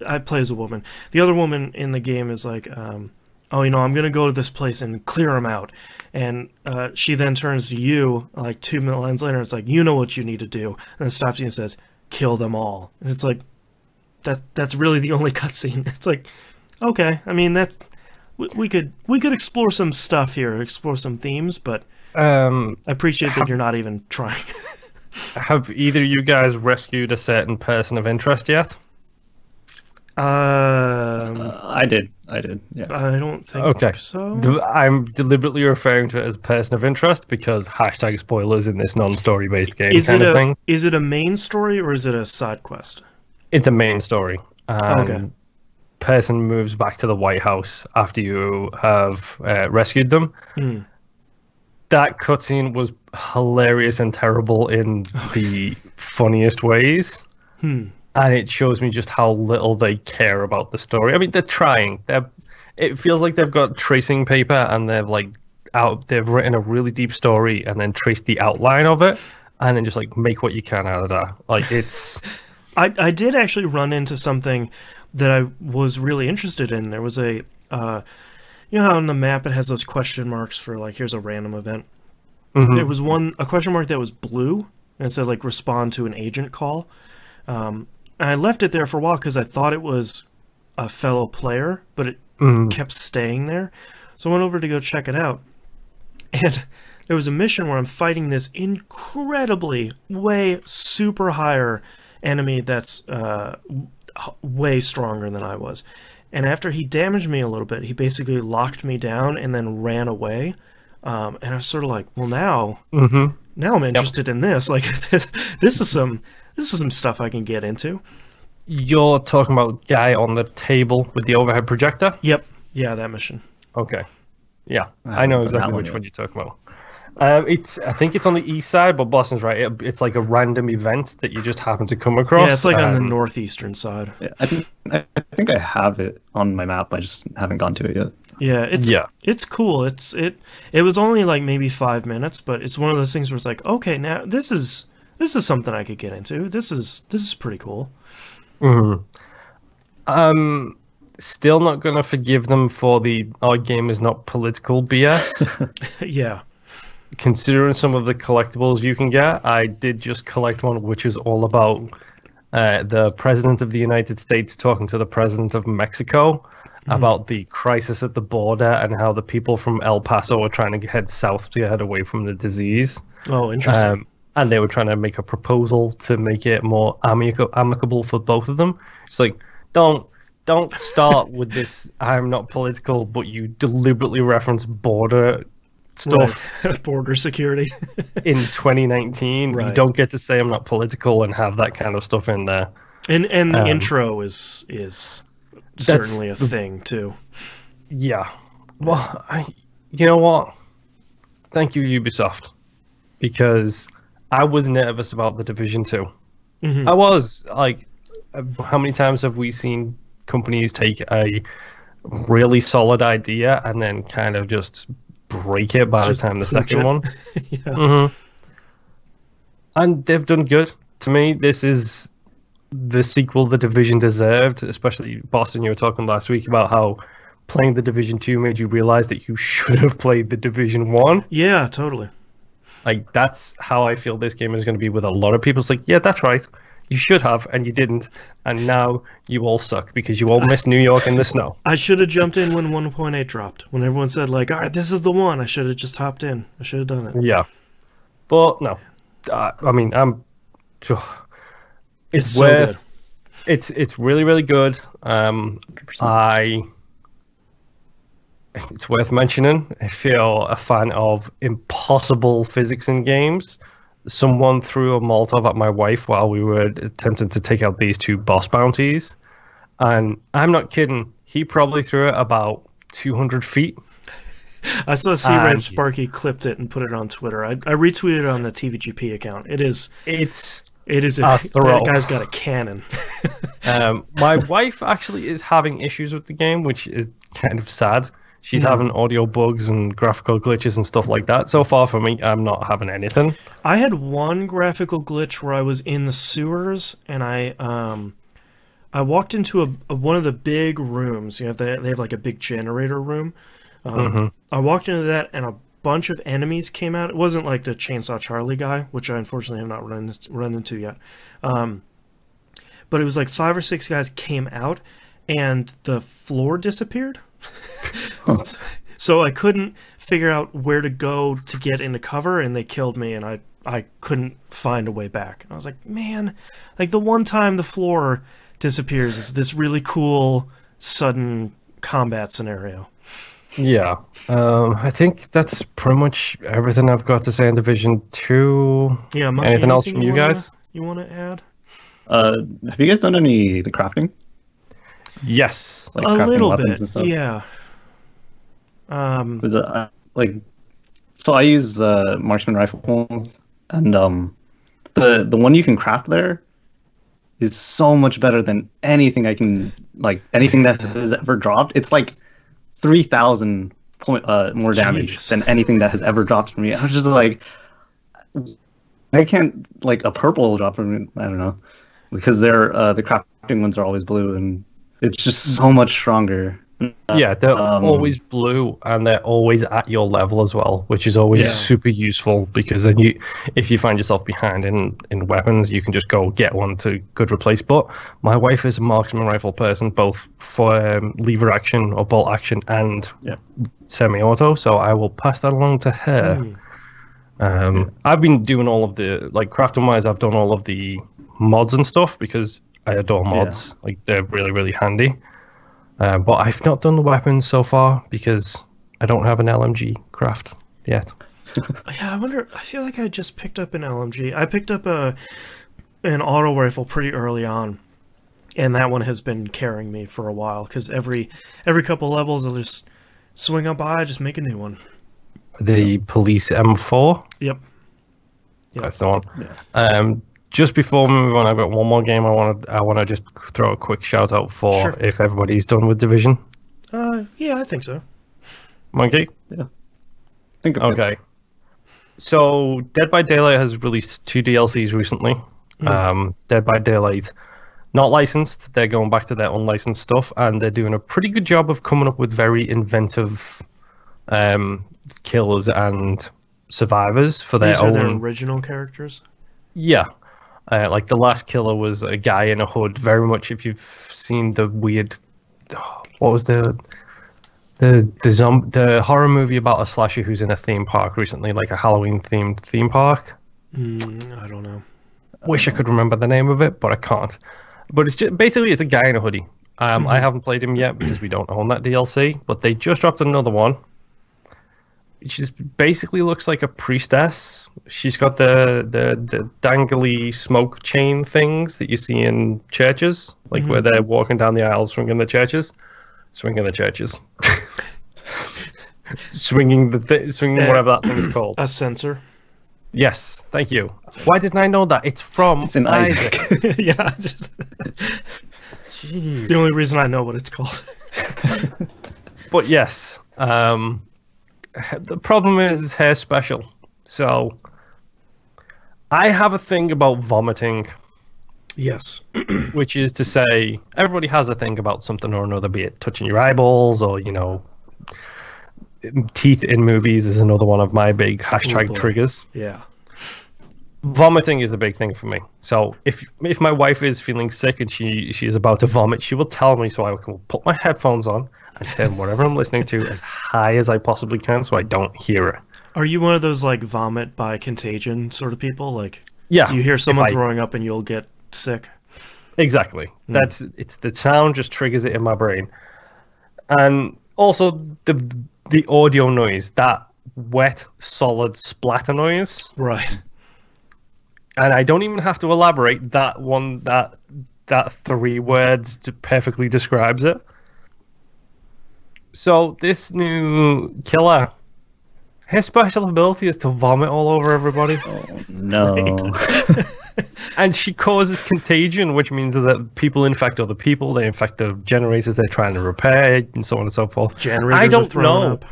S2: I play as a woman. The other woman in the game is like, I'm going to go to this place and clear them out. And she then turns to you, like 2 lines later, and it's like, you know what you need to do. And then stops you and says, kill them all. And it's like, that's really the only cutscene. It's like, okay, I mean, we could explore some stuff here, explore some themes, but I appreciate that you're not even trying.
S1: Have either of you guys rescued a certain person of interest yet?
S3: I did. Yeah.
S2: I don't think so.
S1: I'm deliberately referring to it as person of interest because # spoilers in this non-story based game
S2: of
S1: thing.
S2: Is it a main story or is it a side quest?
S1: It's a main story.
S2: Okay.
S1: Person moves back to the White House after you have rescued them. That cutscene was hilarious and terrible in the funniest ways. And it shows me just how little they care about the story. I mean, they're trying. It feels like they've got tracing paper and they've written a really deep story and then traced the outline of it and then just like make what you can out of that. Like it's.
S2: I did actually run into something that I was really interested in. There was a, how on the map it has those question marks for like, here's a random event. There was a question mark that was blue and it said like respond to an agent call. And I left it there for a while because I thought it was a fellow player, but it kept staying there. So I went over to go check it out. And there was a mission where I'm fighting this incredibly, way super higher enemy that's way stronger than I was. And after he damaged me a little bit, he basically locked me down and then ran away. And I was sort of like, well, now I'm interested in this. Like, this is some stuff I can get into.
S1: You're talking about guy on the table with the overhead projector?
S2: Yep. Yeah, that mission.
S1: Okay. Yeah, I know exactly which one you're talking about. I think it's on the east side, but Boston's right. It's like a random event that you just happen to come across.
S2: Yeah, it's like on the northeastern side.
S3: Yeah, I think I have it on my map. I just haven't gone to it yet.
S2: Yeah, it's cool. It was only like maybe 5 minutes, but it's one of those things where it's like, okay, now this is something I could get into. This is pretty cool.
S1: Still not gonna forgive them for the our game is not political BS.
S2: Yeah.
S1: Considering some of the collectibles you can get, I did just collect one which is all about the President of the United States talking to the President of Mexico about the crisis at the border and how the people from El Paso are trying to head south to head away from the disease.
S2: Oh, interesting.
S1: And they were trying to make a proposal to make it more amicable for both of them. It's like, don't start with this I'm not political, but you deliberately reference border stuff.
S2: Right. Border security.
S1: In 2019,
S2: right.
S1: You don't get to say I'm not political and have that kind of stuff in there.
S2: And the intro is certainly a thing too.
S1: Yeah. Well, you know what? Thank you, Ubisoft, because I was nervous about the Division 2. I was like, how many times have we seen companies take a really solid idea and then kind of just break it by the time the second one.
S2: Yeah.
S1: Mm-hmm. And they've done good. To me, this is the sequel The Division deserved, especially Boston. You were talking last week about how playing The Division 2 made you realize that you should have played The Division 1.
S2: Yeah, totally.
S1: Like, that's how I feel this game is going to be with a lot of people. It's like, yeah, that's right. You should have, and you didn't. And now you all suck because you all missed New York in the snow.
S2: I should have jumped in when 1.8 dropped. When everyone said, like, all right, this is the one. I should have just hopped in. I should have done it.
S1: Yeah. But, no. I mean,
S2: It's so good.
S1: It's really, really good. It's worth mentioning, if you're a fan of impossible physics in games, someone threw a Molotov at my wife while we were attempting to take out these 2 boss bounties. And I'm not kidding, he probably threw it about 200 feet.
S2: I saw C-Red Sparky clipped it and put it on Twitter. I retweeted it on the TVGP account. It is a that guy's got a cannon.
S1: My wife actually is having issues with the game, which is kind of sad. She's having audio bugs and graphical glitches and stuff like that. So far for me, I'm not having anything.
S2: I had one graphical glitch where I was in the sewers and I walked into one of the big rooms. You know, they have like a big generator room. I walked into that and a bunch of enemies came out. It wasn't like the Chainsaw Charlie guy, which I unfortunately have not run into yet. But it was like 5 or 6 guys came out and the floor disappeared. So I couldn't figure out where to go to get into cover, and they killed me, and I couldn't find a way back. And I was like, man, like the one time the floor disappears is this really cool sudden combat scenario.
S1: Yeah, I think that's pretty much everything I've got to say in Division 2.
S2: Yeah,
S1: anything else from you guys?
S2: You want to add?
S3: Have you guys done the crafting?
S1: Yes,
S3: like
S2: a little bit.
S3: And stuff?
S2: Yeah.
S3: So I use marksman rifles, and the one you can craft there is so much better than anything anything that has ever dropped. It's like 3,000 more damage than anything that has ever dropped from me. I was just like, I can't, like, a purple drop from me. I don't know, because they're the crafting ones are always blue, and it's just so much stronger.
S1: Yeah, they're always blue, and they're always at your level as well, which is always super useful, because then if you find yourself behind in weapons, you can just go get one to good replace. But my wife is a marksman rifle person, both for lever action or bolt action and semi-auto, so I will pass that along to her. I've been doing all of the, like, crafting wise, I've done all of the mods and stuff because I adore mods. Like, they're really, really handy. But I've not done the weapons so far because I don't have an LMG craft yet.
S2: Yeah, I feel like I just picked up an LMG. I picked up an auto rifle pretty early on, and that one has been carrying me for a while because every couple levels I'll just swing up by, just make a new one.
S1: The Police M4?
S2: Yep.
S1: That's the one. Yeah. Just before we move on, I've got one more game I want to just throw a quick shout out for if everybody's done with Division.
S2: Yeah, I think so.
S1: Monkey?
S3: Yeah. Think of
S1: okay. So Dead by Daylight has released 2 DLCs recently. Dead by Daylight, not licensed. They're going back to their unlicensed stuff, and they're doing a pretty good job of coming up with very inventive killers and survivors for their own.
S2: These are their original characters?
S1: Yeah. Like the last killer was a guy in a hood. Very much, if you've seen the weird, what was the horror movie about a slasher who's in a theme park recently, like a Halloween themed theme park.
S2: I don't know.
S1: Wish I could remember the name of it, but I can't. But it's just basically it's a guy in a hoodie. I haven't played him yet because we don't own that DLC, but they just dropped another one. She basically looks like a priestess. She's got the dangly smoke chain things that you see in churches, like where they're walking down the aisles swinging the churches. Swinging whatever that thing is called.
S2: A sensor.
S1: Yes, thank you. Why didn't I know that? It's in
S3: Isaac.
S2: Yeah. It's the only reason I know what it's called.
S1: But yes, the problem is hair special. So I have a thing about vomiting.
S2: Yes.
S1: Which is to say, everybody has a thing about something or another, be it touching your eyeballs or, you know, teeth in movies is another one of my big hashtag triggers.
S2: Yeah.
S1: Vomiting is a big thing for me. So if my wife is feeling sick and she is about to vomit, she will tell me so I can put my headphones on and turn whatever I'm listening to as high as I possibly can so I don't hear it.
S2: Are you one of those like vomit by contagion sort of people? Like,
S1: yeah,
S2: you hear someone throwing up and you'll get sick?
S1: Exactly. It's the sound just triggers it in my brain. And also the audio noise, that wet, solid splatter noise.
S2: Right.
S1: And I don't even have to elaborate. That 3 words perfectly describes it. So this new killer, his special ability is to vomit all over everybody.
S3: Oh, no.
S1: And she causes contagion, which means that people infect other people. They infect the generators they're trying to repair, and so on and so forth.
S2: Generators are throwing up.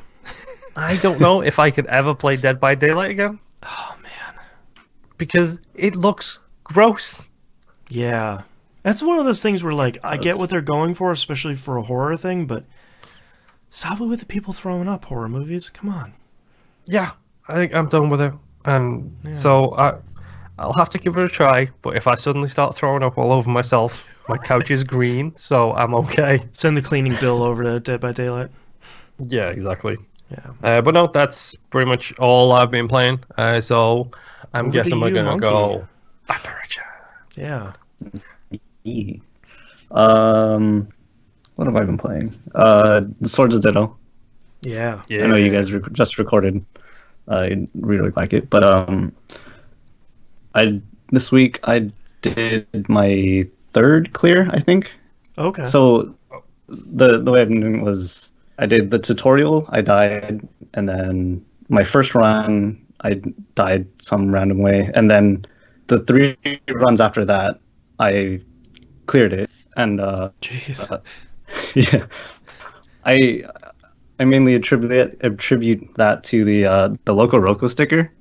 S1: I don't know if I could ever play Dead by Daylight again.
S2: Oh, man.
S1: Because it looks gross.
S2: Yeah. That's one of those things where, like, I get what they're going for, especially for a horror thing, but stop it with the people throwing up, horror movies. Come on.
S1: Yeah, I think I'm done with it. And so I'll have to give it a try, but if I suddenly start throwing up all over myself, my couch is green, so I'm okay.
S2: Send the cleaning bill over to Dead by Daylight.
S1: Yeah, exactly.
S2: Yeah.
S1: But no, that's pretty much all I've been playing. So I'm guessing we're going to go that direction.
S2: Yeah.
S3: What have I been playing? The Swords of Ditto.
S2: Yeah.
S3: I know you guys just recorded. I really like it, but this week I did my 3rd clear, I think.
S2: Okay.
S3: So the way I've been doing was I did the tutorial, I died, and then my first run I died some random way, and then the 3 runs after that I cleared it, and
S2: jeez.
S3: Yeah, I mainly attribute that to the Loco Roco sticker.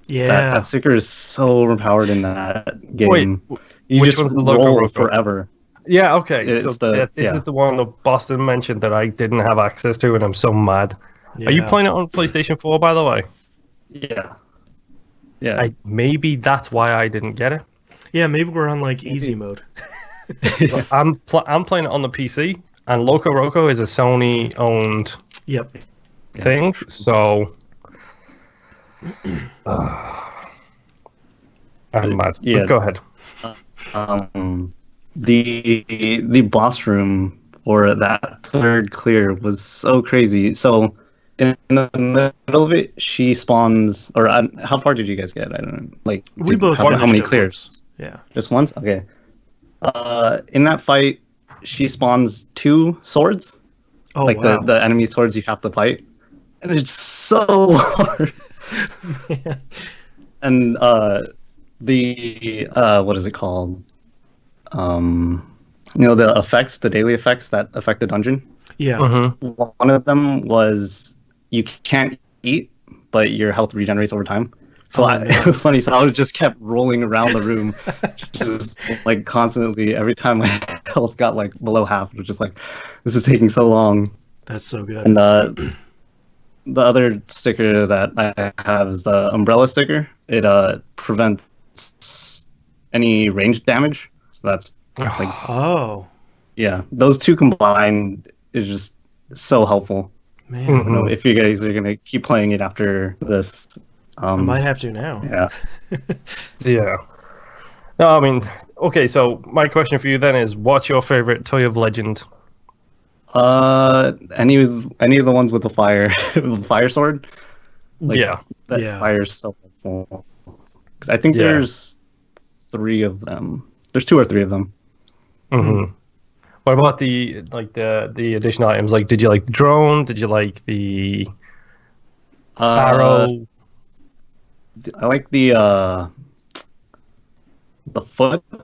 S2: Yeah,
S3: that sticker is so overpowered in that game.
S1: Wait,
S3: you just
S1: one's the
S3: roll
S1: Loco Roco?
S3: forever.
S1: Yeah, okay.
S3: It's
S1: This is the one that Boston mentioned that I didn't have access to, and I'm so mad. Yeah. Are you playing it on PlayStation 4, by the way?
S3: Yeah.
S1: Maybe that's why I didn't get it.
S2: Yeah, maybe we're on like easy mode.
S1: I'm playing it on the PC, and Loco Roco is a Sony-owned thing, so I'm mad.
S3: Yeah.
S1: But go ahead.
S3: The boss room for that 3rd clear was so crazy. So in the middle of it, she spawns. Or how far did you guys get? I don't know. Like
S2: we both.
S3: How many clears?
S2: Yeah,
S3: just once. Okay. In that fight, she spawns 2 swords.
S2: Oh,
S3: like
S2: wow.
S3: the enemy swords you have to fight, and it's so hard.
S2: Man.
S3: And the what is it called? The effects, the daily effects that affect the dungeon.
S2: Yeah.
S1: Mm-hmm.
S3: One of them was you can't eat, but your health regenerates over time. So it was funny. So I just kept rolling around the room, just like constantly. Every time my health got like below half, it was just like, this is taking so long.
S2: That's so good.
S3: And the other sticker that I have is the umbrella sticker. It prevents any range damage. So that's like yeah. Those 2 combined is just so helpful.
S2: Man,
S3: you know, if you guys are gonna keep playing it after this.
S2: I might have to now.
S3: Yeah.
S1: Yeah. No, I mean, okay, so my question for you then is, what's your favorite Toy of Legend?
S3: Any of the ones with the fire sword. Like, that fire's so helpful. I think there's 3 of them. There's 2 or 3 of them.
S1: Mm-hmm. What about the additional items? Like, did you like the drone? Did you like the arrow?
S3: I like the foot. I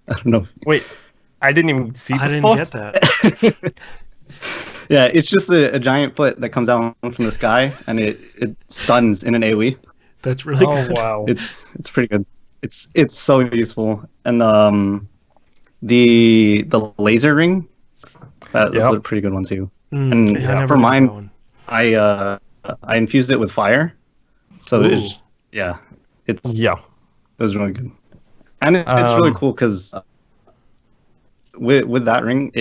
S3: don't know.
S1: Wait, I didn't even see the
S2: I didn't
S1: foot.
S2: get that.
S3: Yeah, it's just a giant foot that comes out from the sky, and it stuns in an AoE.
S2: That's really
S1: Oh
S2: good.
S1: wow.
S3: It's pretty good. It's so useful. And the laser ring, that's
S1: Yep.
S3: a pretty good one too.
S2: Mm,
S3: And
S2: yeah, I never
S3: for
S2: got
S3: mine,
S2: that one.
S3: I infused it with fire, so
S2: Ooh.
S3: it
S1: Yeah.
S3: was really good. And it's really cool because with that ring,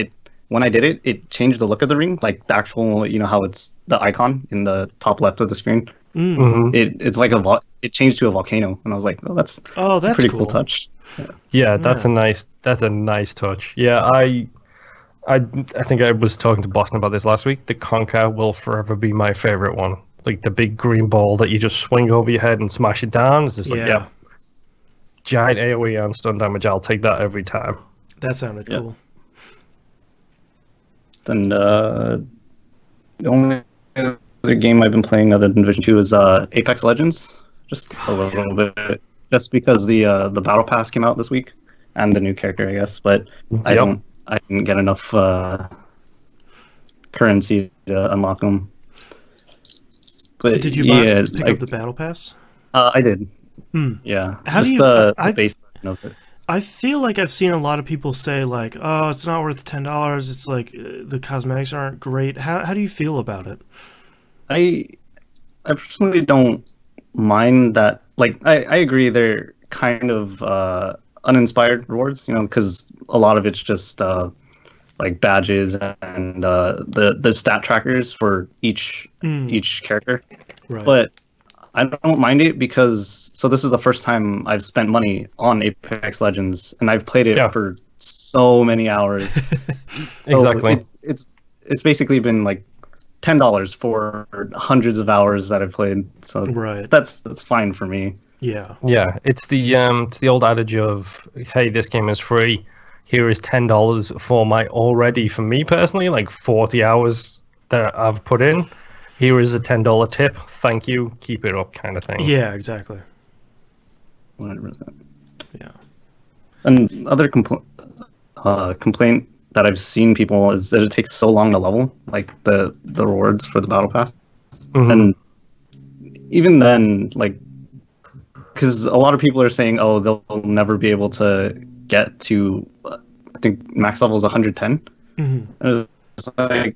S3: when I did it, it changed the look of the ring, like the actual, how it's the icon in the top left of the screen.
S1: Mhm.
S3: It's like it changed to a volcano, and I was like, oh, that's a pretty cool touch.
S1: Yeah, that's a nice touch. Yeah, I think I was talking to Boston about this last week. The Conker will forever be my favorite one. Like the big green ball that you just swing over your head and smash it down. It's just like, yeah, giant AoE and stun damage. I'll take that every time.
S2: That sounded cool.
S3: Then the only other game I've been playing other than Division 2 is Apex Legends. Just a little bit, just because the Battle Pass came out this week and the new character, I guess. But I didn't get enough currency to unlock them. But
S2: did you pick up the Battle Pass?
S3: I did. Yeah.
S2: How
S3: just
S2: do you?
S3: the base version of it.
S2: I feel like I've seen a lot of people say like, "Oh, it's not worth $10. It's like the cosmetics aren't great." How do you feel about it?
S3: I personally don't mind that. Like, I agree they're kind of uninspired rewards, because a lot of it's just like badges and the stat trackers for each character.
S2: Right.
S3: But I don't mind it because this is the first time I've spent money on Apex Legends, and I've played it for so many hours.
S1: Exactly.
S3: It's basically been like $10 for hundreds of hours that I've played. So that's fine for me.
S2: Yeah.
S1: Yeah, it's the old adage of, hey, this game is free. Here is $10 for for me personally, like 40 hours that I've put in. Here is a $10 tip. Thank you. Keep it up, kind of thing.
S2: Yeah, exactly.
S3: 100%.
S2: Yeah.
S3: And other complaint that I've seen people is that it takes so long to level, like the rewards for the Battle Pass. And even then, like, because a lot of people are saying, oh, they'll never be able to get to, I think max level is 110. And it's like,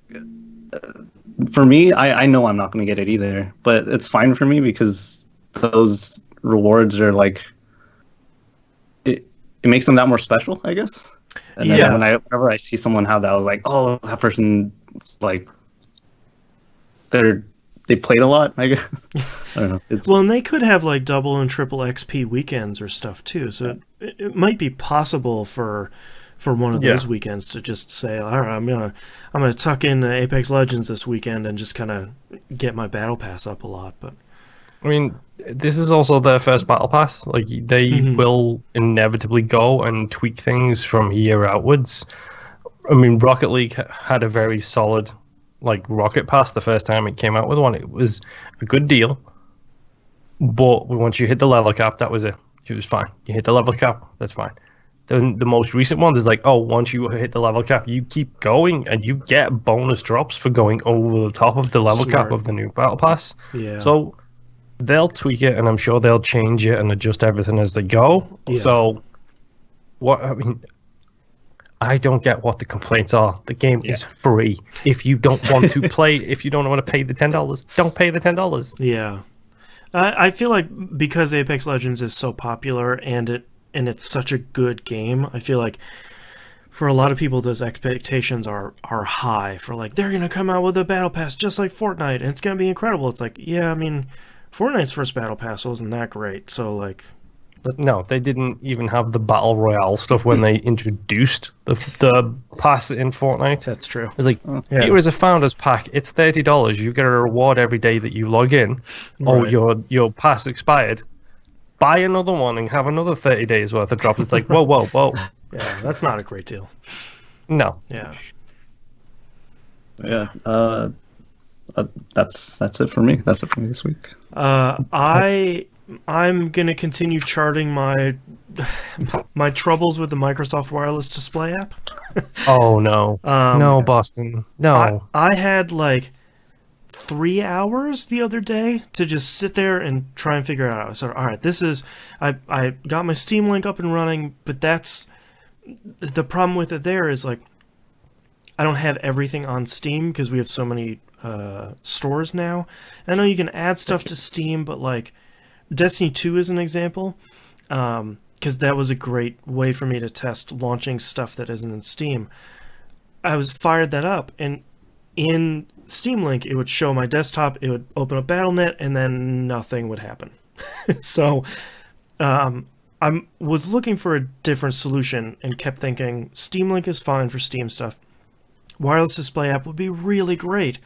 S3: for me, I know I'm not going to get it either, but it's fine for me because those rewards are like, it makes them that more special, I guess. And then whenever I see someone have that, I was like, oh, that person, like, they played a lot, I guess. I don't know.
S2: Well, and they could have like double and triple XP weekends or stuff too, so it might be possible for one of those weekends to just say, all right, I'm gonna tuck in Apex Legends this weekend and just kind of get my Battle Pass up a lot. But
S1: I mean, this is also their first Battle Pass. Like, they will inevitably go and tweak things from here outwards. I mean, Rocket League had a very solid, like, Rocket Pass the first time it came out with one. It was a good deal, but once you hit the level cap, that was it. It was fine. You hit the level cap, that's fine. Then the most recent one is like, oh, once you hit the level cap, you keep going, and you get bonus drops for going over the top of the level cap of the new Battle Pass.
S2: Yeah.
S1: So they'll tweak it, and I'm sure they'll change it and adjust everything as they go.
S2: Yeah.
S1: So, I don't get what the complaints are. The game is free. If you don't want to play, if you don't want to pay the $10, don't pay the $10.
S2: Yeah. I feel like because Apex Legends is so popular and it's such a good game, I feel like for a lot of people those expectations are high for like, they're going to come out with a Battle Pass just like Fortnite and it's going to be incredible. It's like, yeah, I mean, Fortnite's first Battle Pass wasn't that great, so like...
S1: No, they didn't even have the Battle Royale stuff when they introduced the pass in Fortnite.
S2: That's true.
S1: It's like, here is a Founders Pack. It's $30. You get a reward every day that you log in. Right. Oh, your pass expired. Buy another one and have another 30 days worth of drops. It's like, whoa.
S2: Yeah, that's not a great deal.
S1: No.
S2: Yeah.
S3: Yeah. That's it for me. That's it for me this week.
S2: I'm gonna continue charting my my troubles with the Microsoft Wireless Display app.
S1: Oh no, no, Boston, no.
S2: I had like 3 hours the other day to just sit there and try and figure it out. I said, all right, this is I got my Steam Link up and running, but that's the problem with it. There is like I don't have everything on Steam because we have so many stores now. I know you can add stuff to Steam, but like Destiny 2 is an example, because that was a great way for me to test launching stuff that isn't in Steam. I fired that up, and in Steam Link, it would show my desktop, it would open up Battle.net, and then nothing would happen. So I was looking for a different solution and kept thinking, Steam Link is fine for Steam stuff. Wireless display app would be really great.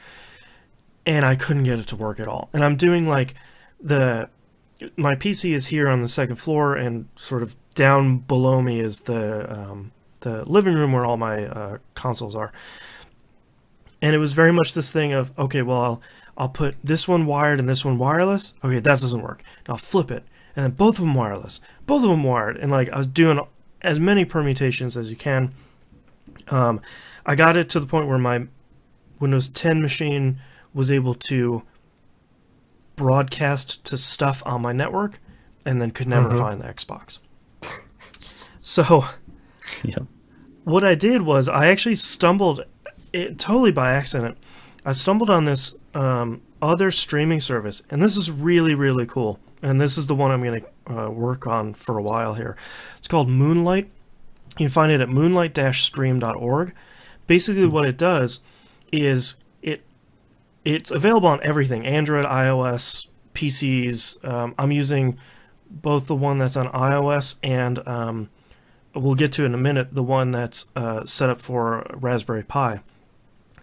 S2: And I couldn't get it to work at all. And I'm doing like my PC is here on the second floor, and sort of down below me is the living room where all my consoles are. And it was very much this thing of, okay, well, I'll put this one wired and this one wireless. Okay, that doesn't work. And I'll flip it. And then both of them wireless. Both of them wired. And like I was doing as many permutations as you can. I got it to the point where my Windows 10 machine was able to broadcast to stuff on my network, and then could never find the Xbox. So what I did was I actually stumbled, totally by accident, I stumbled on this other streaming service, and this is really, really cool. And this is the one I'm going to work on for a while here. It's called Moonlight. You can find it at moonlight-stream.org. Basically what it does is it's available on everything, Android, iOS, PCs. I'm using both the one that's on iOS and we'll get to in a minute the one that's set up for Raspberry Pi.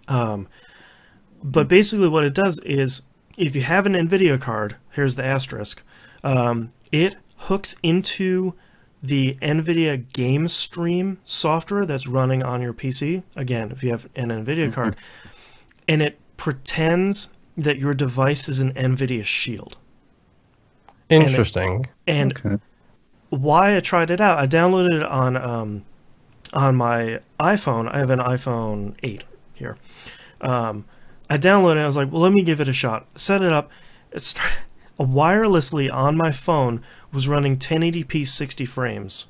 S2: But basically what it does is if you have an NVIDIA card, here's the asterisk, it hooks into the NVIDIA Game Stream software that's running on your PC. Again, if you have an NVIDIA card, and it pretends that your device is an NVIDIA Shield.
S1: Interesting.
S2: And why I tried it out, I downloaded it on my iPhone. I have an iPhone 8 here. I downloaded it. I was like, well, let me give it a shot. Set it up. Wirelessly on my phone was running 1080p 60 frames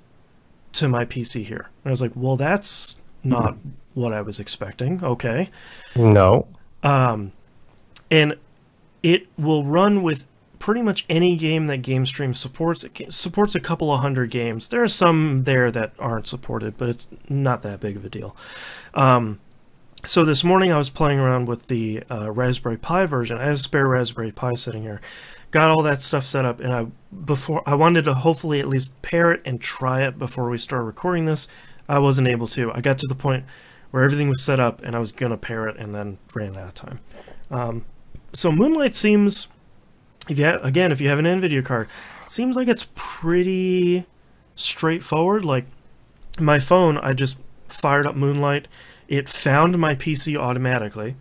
S2: to my PC here. And I was like, well, that's not what I was expecting. Okay.
S1: No.
S2: And it will run with pretty much any game that GameStream supports. It supports a couple of hundred games. There are some there that aren't supported, but it's not that big of a deal. So this morning I was playing around with the Raspberry Pi version. I have a spare Raspberry Pi sitting here. Got all that stuff set up, and I wanted to hopefully at least pair it and try it before we start recording this. I wasn't able to. I got to the point where everything was set up, and I was going to pair it, and then ran out of time. So Moonlight seems, if you have an NVIDIA card, seems like it's pretty straightforward. Like my phone, I just fired up Moonlight. It found my PC automatically,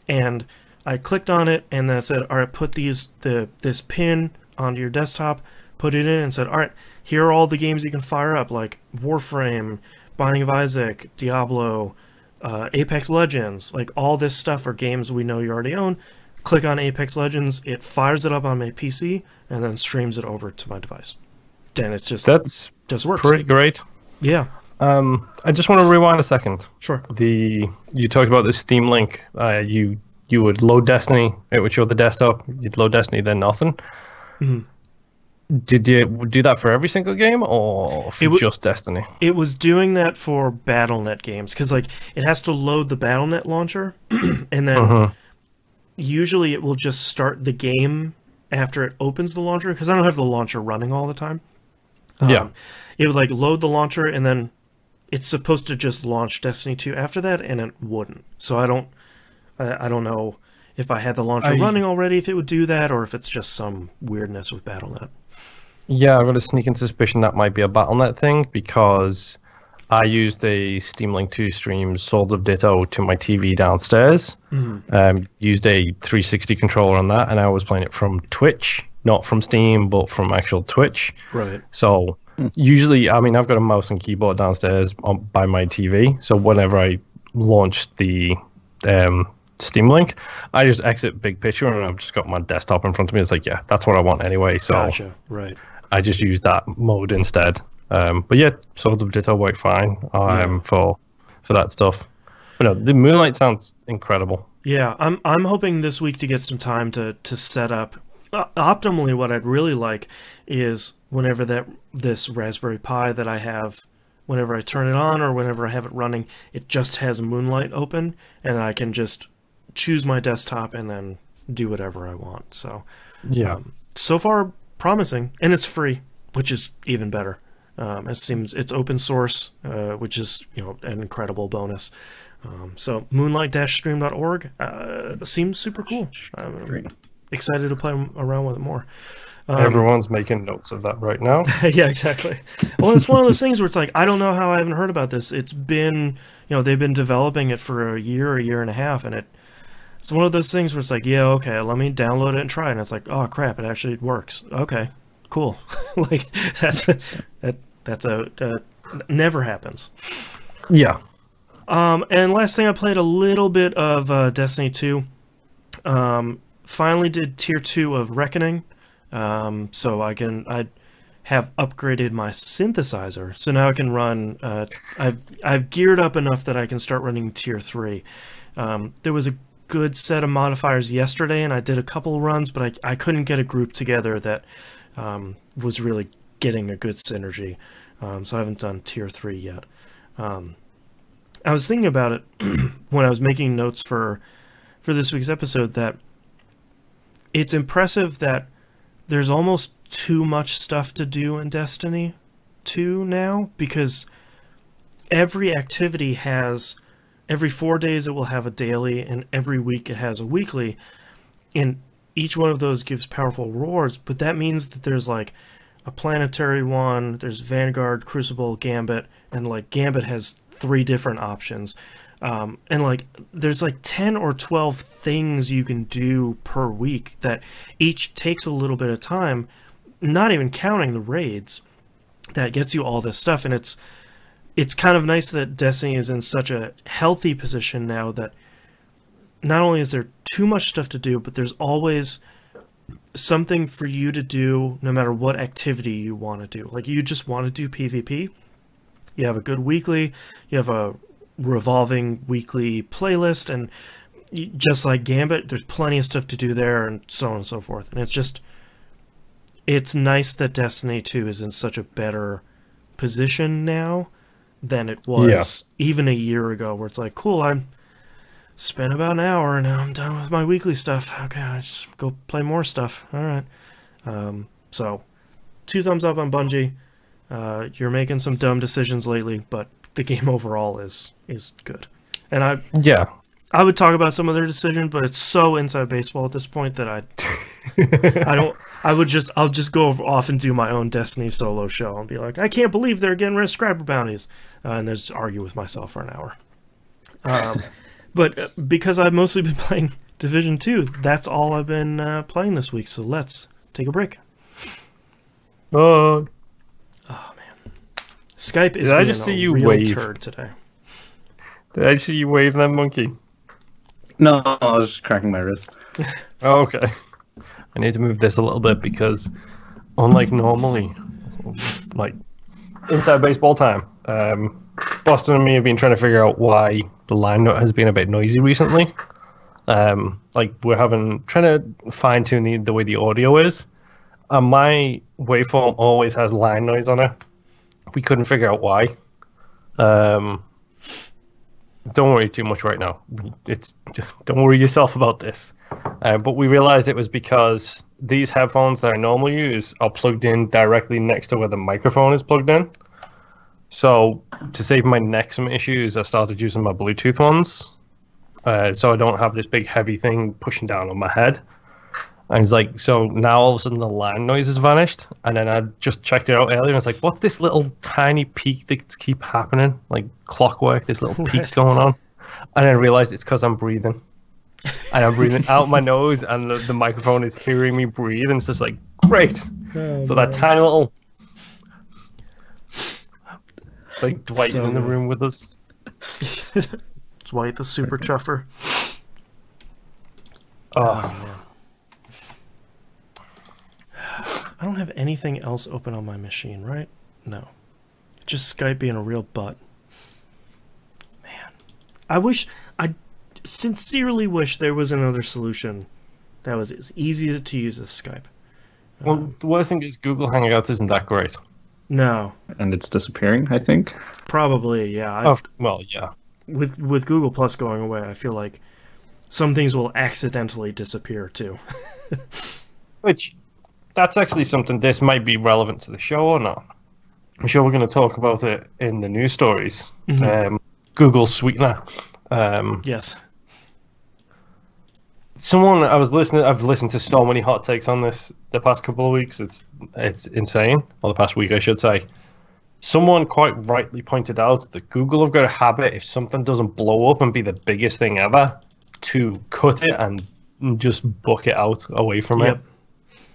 S2: and I clicked on it, and then it said, all right, put this pin onto your desktop, put it in, and said, all right, here are all the games you can fire up, like Warframe, Binding of Isaac, Diablo, Apex Legends. Like, all this stuff are games we know you already own. Click on Apex Legends, it fires it up on my PC, and then streams it over to my device. And it's just, works.
S1: Pretty great.
S2: Yeah.
S1: I just want to rewind a second.
S2: Sure.
S1: You talked about the Steam Link. You would load Destiny, it would show the desktop, you'd load Destiny, then nothing. Did you do that for every single game, or for just Destiny? It
S2: was doing that for Battle.net games, because like it has to load the Battle.net launcher, and then usually it will just start the game after it opens the launcher, because I don't have the launcher running all the time. It would like load the launcher, and then it's supposed to just launch Destiny 2 after that, and it wouldn't. So I don't know if I had the launcher running already, if it would do that, or if it's just some weirdness with Battle.net. Yeah,
S1: I've got a sneaking suspicion that might be a Battle.net thing, because I used a Steam Link 2 stream Swords of Ditto to my TV downstairs. Used a 360 controller on that, and I was playing it from Twitch not from Steam, but from actual Twitch.
S2: Right.
S1: So usually, I mean, I've got a mouse and keyboard downstairs by my TV. So whenever I launch the Steam link, I just exit big picture and I've just got my desktop in front of me. It's like, yeah, that's what I want anyway. So
S2: Gotcha. Right.
S1: I just use that mode instead. But yeah, Swords of Ditto work fine for that stuff. But no, the Moonlight sounds incredible.
S2: Yeah, I'm hoping this week to get some time to set up. Optimally, what I'd really like is whenever this Raspberry Pi that I have, whenever I turn it on or whenever I have it running, it just has Moonlight open, and I can just choose my desktop and then do whatever I want. So
S1: yeah,
S2: so far promising, and it's free, which is even better. It seems it's open source, which is an incredible bonus. So moonlight-stream.org seems super cool. I'm excited to play around with it more.
S1: Everyone's making notes of that right now.
S2: Yeah, exactly. Well, it's one of those things where it's like, I don't know how I haven't heard about this. It's been, they've been developing it for a year and a half, and it's one of those things where it's like, yeah, okay, let me download it and try it. And it's like, oh crap, it actually works. Okay, cool. Like that's never happens.
S1: Yeah.
S2: And last thing, I played a little bit of Destiny 2. Finally did Tier 2 of Reckoning. So I have upgraded my synthesizer. So now I can run, I've geared up enough that I can start running Tier 3. There was a good set of modifiers yesterday, and I did a couple runs, but I couldn't get a group together that was really getting a good synergy. So I haven't done Tier 3 yet. I was thinking about it when I was making notes for this week's episode, that it's impressive that there's almost too much stuff to do in Destiny 2 now, because every activity has, every 4 days it will have a daily, and every week it has a weekly, and each one of those gives powerful rewards, but that means that there's like a planetary one, there's Vanguard, Crucible, Gambit, and like Gambit has 3 different options. And like there's like 10 or 12 things you can do per week that each takes a little bit of time, not even counting the raids, that gets you all this stuff. And it's kind of nice that Destiny is in such a healthy position now that not only is there too much stuff to do, but there's always something for you to do no matter what activity you want to do. Like, you just want to do PvP, you have a good weekly, you have a revolving weekly playlist, and just like Gambit, there's plenty of stuff to do there, and so on and so forth. And it's nice that Destiny 2 is in such a better position now than it was even a year ago, where it's like, cool, I spent about an hour and now I'm done with my weekly stuff. Okay, I just go play more stuff. All right. So 2 thumbs up on Bungie. You're making some dumb decisions lately, but the game overall is good. And I would talk about some of their decisions, but it's so inside baseball at this point that I'll just go off and do my own Destiny solo show and be like, I can't believe they're getting rid of subscriber bounties, and just argue with myself for an hour. But because I've mostly been playing Division 2, that's all I've been playing this week. So let's take a break. Oh man, Skype is being a real turd today.
S1: Did I see you wave that monkey?
S3: No, I was just cracking my wrist.
S1: Oh, okay. I need to move this a little bit because, unlike normally, like inside baseball time, Boston and me have been trying to figure out why the line note has been a bit noisy recently. Like we're trying to fine tune the way the audio is. My waveform always has line noise on it. We couldn't figure out why. Don't worry too much right now. Don't worry yourself about this. But we realized it was because these headphones that I normally use are plugged in directly next to where the microphone is plugged in. So to save my neck some issues, I started using my Bluetooth ones. So I don't have this big heavy thing pushing down on my head. And it's like, so now all of a sudden the line noise has vanished. And then I just checked it out earlier and it's like, what's this little tiny peak that keep happening? Like clockwork, this little peak going on. And I realized it's because I'm breathing. And I'm breathing out my nose and the microphone is hearing me breathe. And it's just like, Great.
S2: Oh,
S1: So that
S2: man.
S1: tiny little... Like Dwight is
S2: So
S1: in the
S2: good.
S1: room with us.
S2: Dwight the super chuffer.
S1: Oh,
S2: Man. I don't have anything else open on my machine, right? No. Just Skype being a real butt. Man. I sincerely wish there was another solution that was as easy to use as Skype.
S1: well, the worst thing is Google Hangouts isn't that great.
S2: No.
S3: And it's disappearing, I think.
S2: Probably, yeah.
S1: Well, yeah.
S2: With Google Plus going away, I feel like some things will accidentally disappear too.
S1: Which, that's actually something, this might be relevant to the show or not. I'm sure we're going to talk about it in the news stories. Google Sweetener.
S2: Yes.
S1: I've listened to so many hot takes on this the past couple of weeks. It's insane. Or the past week, I should say. Someone quite rightly pointed out that Google have got a habit, if something doesn't blow up and be the biggest thing ever, to cut it and just book it out away from it.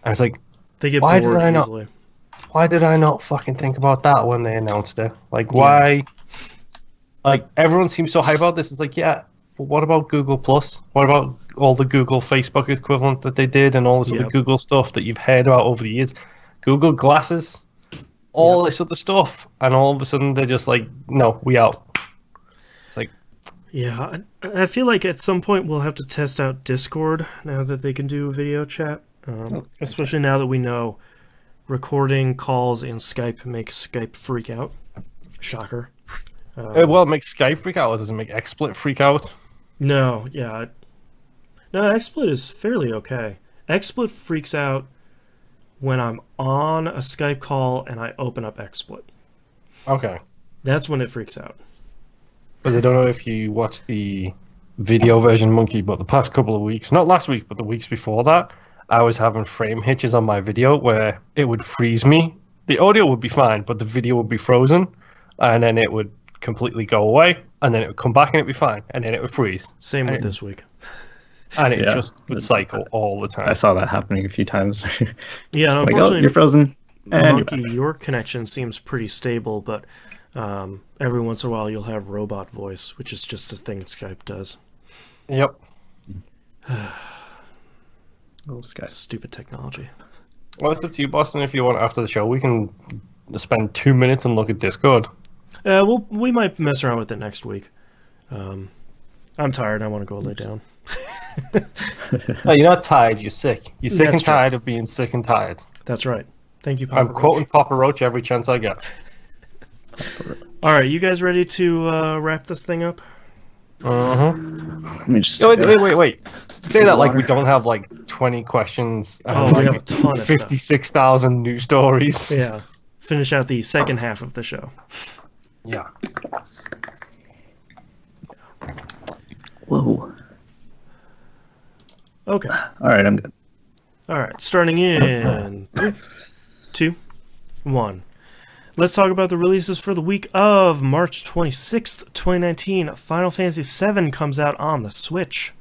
S1: And it's like,
S2: They get
S1: why
S2: bored
S1: did I
S2: easily.
S1: why did I not fucking think about that when they announced it? Like, why? Like, everyone seems so hype about this. It's like, yeah, but what about Google Plus? What about all the Google Facebook equivalent that they did and all this other Google stuff that you've heard about over the years? Google Glasses, all this other stuff. And all of a sudden, they're just like, no, we out. It's like...
S2: Yeah, I feel like at some point we'll have to test out Discord now that they can do video chat. Especially now that we know recording calls in Skype makes Skype freak out. Shocker.
S1: well, it makes Skype freak out. Or does it make XSplit freak out?
S2: No, yeah. No, XSplit is fairly okay. XSplit freaks out when I'm on a Skype call and I open up XSplit.
S1: Okay.
S2: That's when it freaks out.
S1: Because I don't know if you watched the video version Monkey, but the past couple of weeks, not last week, but the weeks before that, I was having frame hitches on my video where it would freeze me. The audio would be fine, but the video would be frozen, and then it would completely go away, and then it would come back and it'd be fine, and then it would freeze.
S2: Same with this week.
S1: And it just would cycle all the time.
S3: I saw that happening a few times.
S2: Yeah, and
S3: Like, oh,
S2: unfortunately,
S3: you're frozen. And
S2: Monkey, your connection seems pretty stable, but every once in a while you'll have robot voice, which is just a thing Skype does.
S1: Yep.
S3: Oh, Sky.
S2: Stupid technology.
S1: Well, it's up to you, Boston. If you want, after the show, we can spend 2 minutes and look at Discord.
S2: We might mess around with it next week. I'm tired. I want to go lay down.
S1: No, you're not tired. You're sick. You're sick
S2: That's
S1: and tired of being sick and tired.
S2: That's right. Thank you, Papa
S1: I'm
S2: Roach.
S1: quoting Papa Roach every chance I get.
S2: All right, you guys ready to wrap this thing up?
S3: Let me just.
S1: Wait. Say that like we don't have like 20 questions and
S2: we have a
S1: like
S2: ton of stuff.
S1: 56,000 news stories.
S2: Yeah. Finish out the second half of the show.
S1: Yeah.
S3: Whoa.
S2: Okay.
S3: All right, I'm good.
S2: All right, starting in 3, 2, 1. Let's talk about the releases for the week of March 26th, 2019. Final Fantasy VII comes out on the Switch.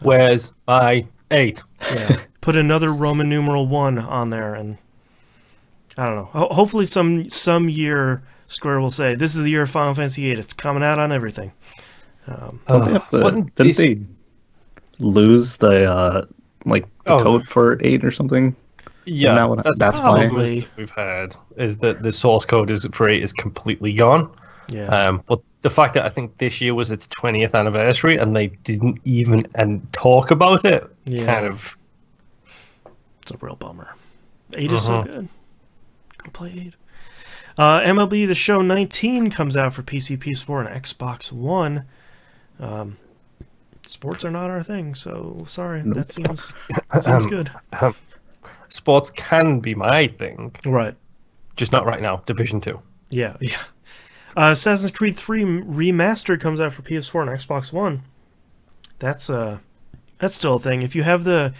S1: Where's my 8?
S2: Yeah. Put another Roman numeral 1 on there, and I don't know. Hopefully some year Square will say, this is the year of Final Fantasy VIII. It's coming out on everything.
S3: Didn't they lose the code for 8 or something?
S1: Yeah,
S3: that's
S2: probably
S3: why
S1: we've had is that the source code for 8 is completely gone.
S2: Yeah.
S1: But the fact that I think this year was its 20th anniversary and they didn't even talk about it, kind of.
S2: It's a real bummer. 8 is so good. Go play 8. MLB The Show 19 comes out for PC, PS4, and Xbox One. Sports are not our thing, so sorry.
S3: Nope.
S2: That seems good.
S1: Sports can be my thing.
S2: Right.
S1: Just not right now. Division 2.
S2: Yeah. Assassin's Creed 3 Remastered comes out for PS4 and Xbox One. That's still a thing. If you have let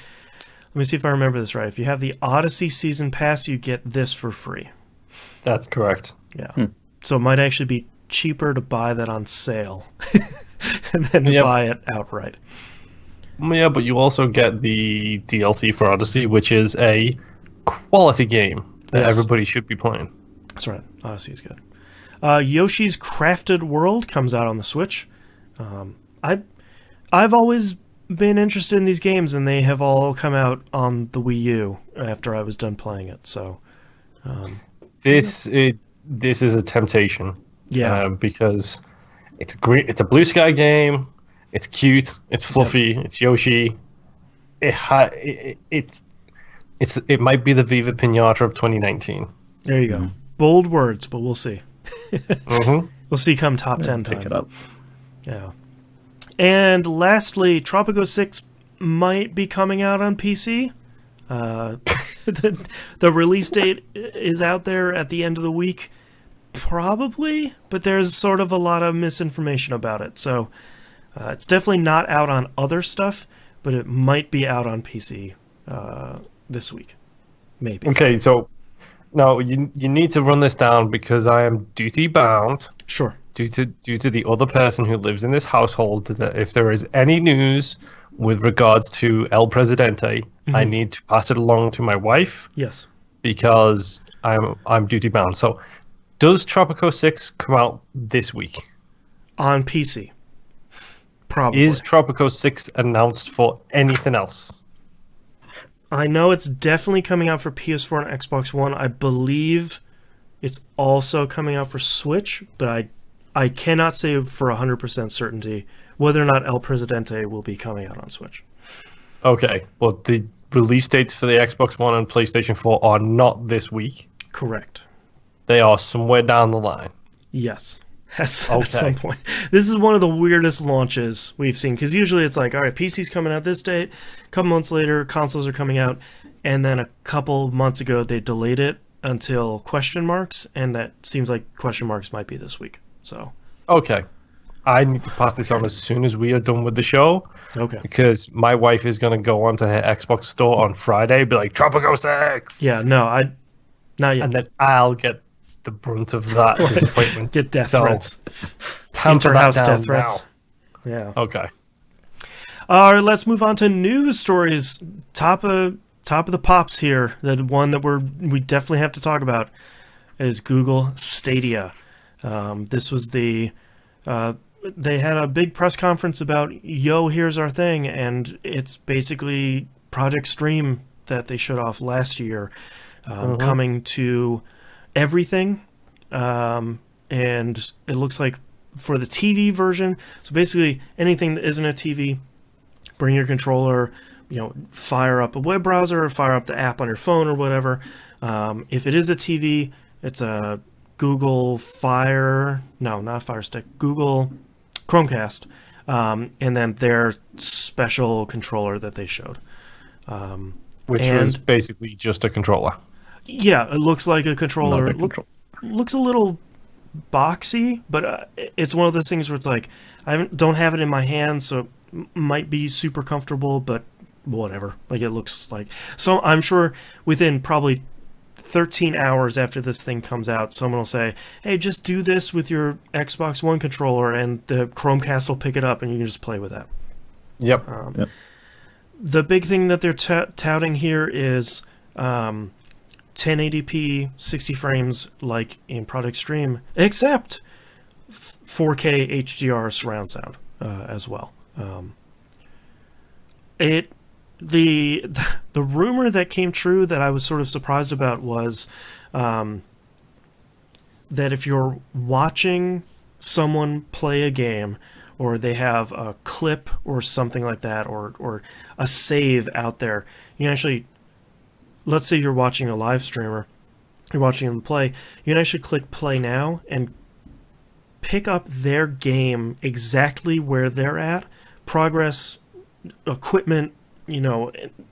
S2: me see if I remember this right. If you have the Odyssey Season Pass, you get this for free.
S1: That's correct.
S2: Yeah. So it might actually be cheaper to buy that on sale than to buy it outright.
S1: Yeah, but you also get the DLC for Odyssey, which is a quality game that
S2: Yes.
S1: everybody should be playing.
S2: That's right. Odyssey is good. Yoshi's Crafted World comes out on the Switch. I've always been interested in these games, and they have all come out on the Wii U after I was done playing it. So
S1: This is a temptation.
S2: Yeah.
S1: Because it's a Blue Sky game. It's cute. It's fluffy. It's Yoshi. It might be the Viva Pinata of 2019.
S2: There you go. Bold words, but we'll see.
S1: Mm-hmm.
S2: We'll see come top 10 time.
S3: Pick it up.
S2: Yeah. And lastly, Tropico 6 might be coming out on PC. The release date is out there at the end of the week. Probably, but there's sort of a lot of misinformation about it. So it's definitely not out on other stuff, but it might be out on PC this week. Maybe.
S1: Okay, so now you need to run this down because I am duty bound.
S2: Sure.
S1: Due to the other person who lives in this household, that if there is any news with regards to El Presidente, I need to pass it along to my wife.
S2: Yes.
S1: Because I'm duty bound. So, does Tropico 6 come out this week?
S2: On PC. Probably.
S1: Is Tropico 6 announced for anything else?
S2: I know it's definitely coming out for PS4 and Xbox One. I believe it's also coming out for Switch, but I cannot say for 100% certainty whether or not El Presidente will be coming out on Switch.
S1: Okay, well, the release dates for the Xbox One and PlayStation 4 are not this week.
S2: Correct.
S1: They are somewhere down the line.
S2: Yes. At some point. This is one of the weirdest launches we've seen, because usually it's like, all right, PC's coming out this date, a couple months later, consoles are coming out, and then a couple months ago they delayed it until question marks, and that seems like question marks might be this week. So
S1: Okay. I need to pass this on as soon as we are done with the show.
S2: Okay.
S1: Because my wife is going to go onto her Xbox store on Friday, be like, Tropico 6!
S2: Yeah, no, not yet.
S1: And then I'll get the brunt of that disappointment.
S2: Get death threats.
S1: Tamper
S2: Inter-house
S1: that down
S2: death threats.
S1: now.
S2: Yeah.
S1: Okay.
S2: All right, let's move on to news stories. Top of the pops here. The one that we definitely have to talk about is Google Stadia. This was they had a big press conference about, here's our thing, and it's basically Project Stream that they showed off last year, coming to everything, and it looks like for the TV version, so basically anything that isn't a TV, bring your controller, fire up a web browser or fire up the app on your phone or whatever. If it is a TV, it's a Google not Fire Stick, Google Chromecast, and then their special controller that they showed.
S1: Which was basically just a controller.
S2: Yeah, it looks like a controller. Looks a little boxy, but it's one of those things where it's like, I don't have it in my hand, so it might be super comfortable, but whatever. Like, it looks like... So I'm sure within probably 13 hours after this thing comes out, someone will say, hey, just do this with your Xbox One controller, and the Chromecast will pick it up, and you can just play with that.
S1: Yep.
S2: The big thing that they're touting here is 1080p, 60 frames like in Project Stream, except 4K HDR surround sound as well. The rumor that came true that I was sort of surprised about was that if you're watching someone play a game, or they have a clip or something like that, or a save out there, you can actually, let's say you're watching a live streamer, you're watching them play, you can actually click play now and pick up their game exactly where they're at, progress, equipment,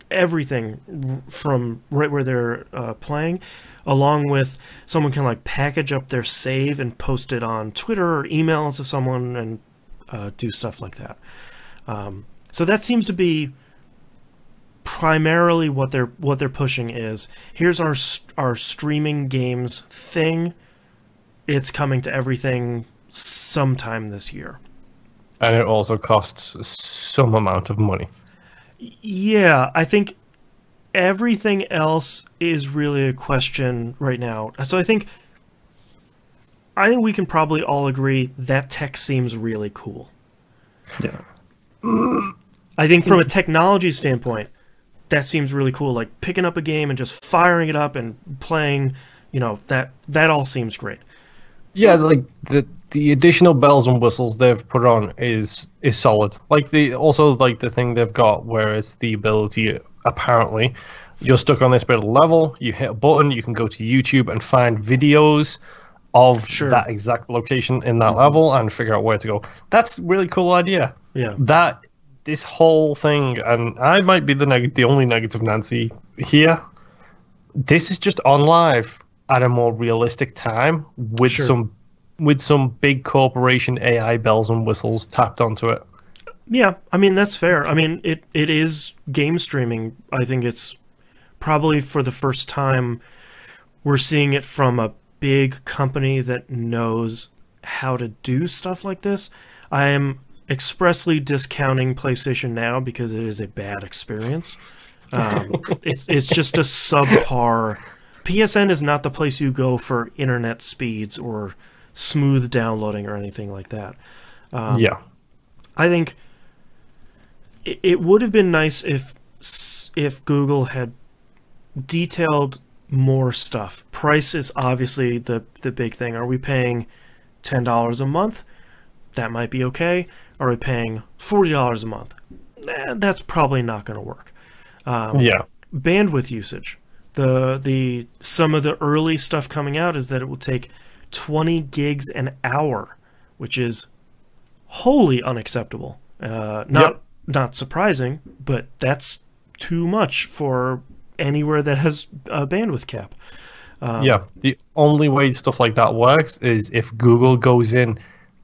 S2: everything from right where they're playing, along with someone can like package up their save and post it on Twitter or email it to someone and do stuff like that. So that seems to be primarily what they're pushing is, here's our streaming games thing. It's coming to everything sometime this year.
S1: And it also costs some amount of money.
S2: Yeah, I think everything else is really a question right now. So I think we can probably all agree that tech seems really cool.
S3: Yeah.
S2: I think from a technology standpoint, that seems really cool. Like picking up a game and just firing it up and playing, you know, that all seems great.
S1: Yeah, like the additional bells and whistles they've put on is solid. Like the thing they've got where it's the ability, apparently, you're stuck on this bit of level, you hit a button, you can go to YouTube and find videos of that exact location in that level and figure out where to go. That's a really cool idea.
S2: Yeah.
S1: This whole thing, and I might be the only negative Nancy here, this is just on live at a more realistic time with some big corporation AI bells and whistles tapped onto it.
S2: Yeah, I mean, that's fair. I mean, it is game streaming. I think it's probably for the first time we're seeing it from a big company that knows how to do stuff like this. I am expressly discounting PlayStation Now because it is a bad experience. It's just a subpar. PSN is not the place you go for internet speeds or smooth downloading or anything like that.
S1: Yeah,
S2: I think it would have been nice if Google had detailed more stuff. Price is obviously the big thing. Are we paying $10 a month? That might be okay. Are we paying $40 a month? That's probably not going to work. Bandwidth usage. Some of the early stuff coming out is that it will take 20 gigs an hour, which is wholly unacceptable. Not surprising, but that's too much for anywhere that has a bandwidth cap.
S1: The only way stuff like that works is if Google goes in,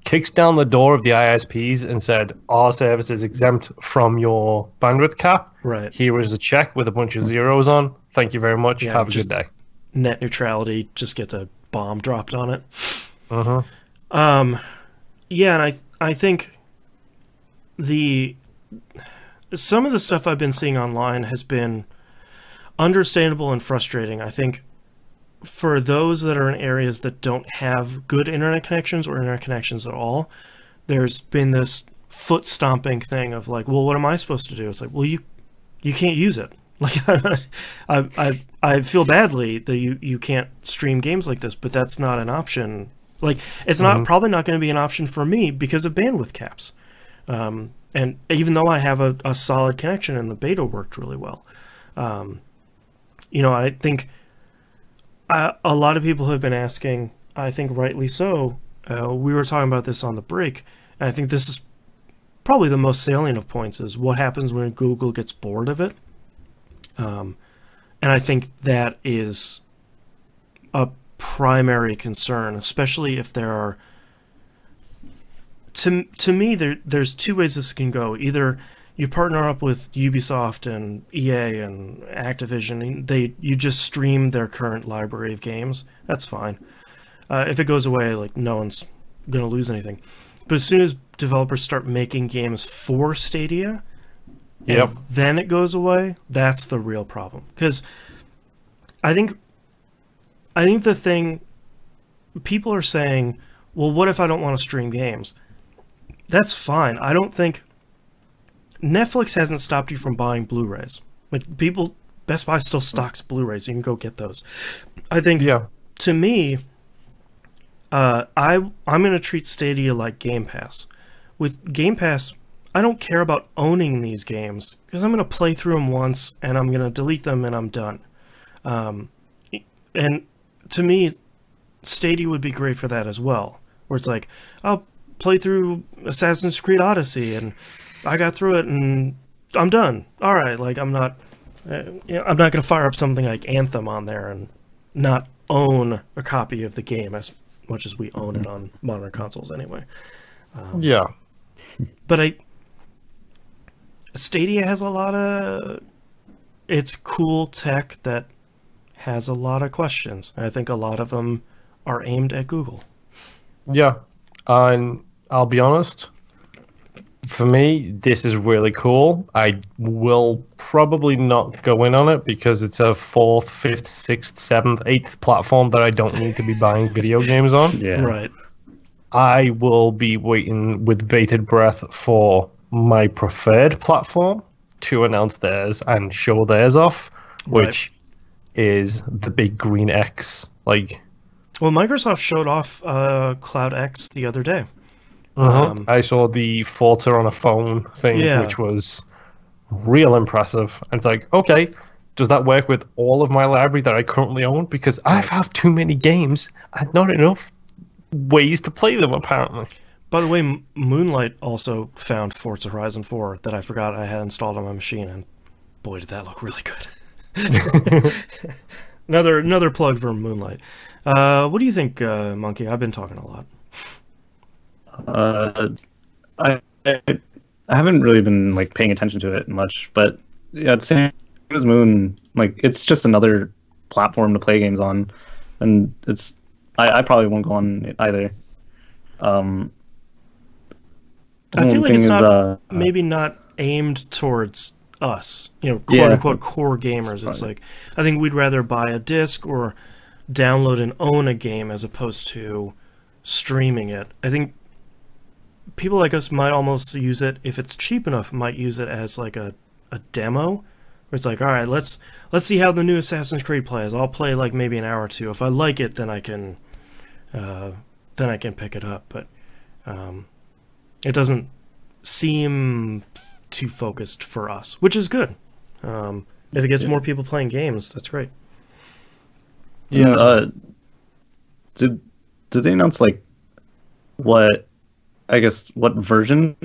S1: kicks down the door of the ISPs and said, our service is exempt from your bandwidth cap.
S2: Right.
S1: Here is a check with a bunch of zeros on. Thank you very much. Have a good day.
S2: Net neutrality, just gets a bomb dropped on it.
S1: Uh-huh.
S2: Yeah, and I think some of the stuff I've been seeing online has been understandable and frustrating. I think for those that are in areas that don't have good internet connections or internet connections at all, there's been this foot stomping thing of like, well, what am I supposed to do? It's like, well, you can't use it. Like, I feel badly that you can't stream games like this, but that's not an option. Like, it's not probably not going to be an option for me because of bandwidth caps. And even though I have a solid connection and the beta worked really well, I think a lot of people have been asking, I think rightly so, we were talking about this on the break, and I think this is probably the most salient of points, is what happens when Google gets bored of it. And I think that is a primary concern, especially if there are... To me, there's two ways this can go. Either you partner up with Ubisoft and EA and Activision, and you just stream their current library of games. That's fine. If it goes away, like, no one's going to lose anything. But as soon as developers start making games for Stadia, and then it goes away, that's the real problem. Because I think the thing, people are saying, well, what if I don't want to stream games? That's fine. I don't think Netflix hasn't stopped you from buying Blu-rays. Like, Best Buy still stocks Blu-rays. You can go get those. I think, to me, I'm going to treat Stadia like Game Pass. With Game Pass, I don't care about owning these games because I'm going to play through them once and I'm going to delete them and I'm done. And to me, Stadia would be great for that as well, where it's like, I'll play through Assassin's Creed Odyssey and I got through it and I'm done. All right, like, I'm not going to fire up something like Anthem on there and not own a copy of the game as much as we own it on modern consoles anyway. But Stadia has a lot of... It's cool tech that has a lot of questions. I think a lot of them are aimed at Google.
S1: Yeah, and I'll be honest, For me, this is really cool. I will probably not go in on it because it's a fourth, fifth, sixth, seventh, eighth platform that I don't need to be buying video games on.
S3: Yeah.
S2: Right.
S1: I will be waiting with bated breath for my preferred platform to announce theirs and show theirs off, which is the big green X. Like,
S2: well, Microsoft showed off Cloud X the other day.
S1: I saw the Forza on a phone thing, which was real impressive. And it's like, okay, does that work with all of my library that I currently own? Because I have too many games and not enough ways to play them, apparently.
S2: By the way, Moonlight also found Forza Horizon 4 that I forgot I had installed on my machine, and boy, did that look really good. Another plug for Moonlight. What do you think, Monkey? I've been talking a lot.
S3: I haven't really been like paying attention to it much, but yeah, it's same as Moon. Like, it's just another platform to play games on, and it's I probably won't go on it either.
S2: I feel like it's not maybe not aimed towards us, you know, quote unquote core gamers. It's like, I think we'd rather buy a disc or download and own a game as opposed to streaming it. I think people like us might almost use it, if it's cheap enough, might use it as like a demo, where it's like, all right, let's see how the new Assassin's Creed plays. I'll play like maybe an hour or two. If I like it, then I can pick it up. But it doesn't seem too focused for us, which is good. If it gets more people playing games, that's great.
S3: Yeah. Did they announce like what version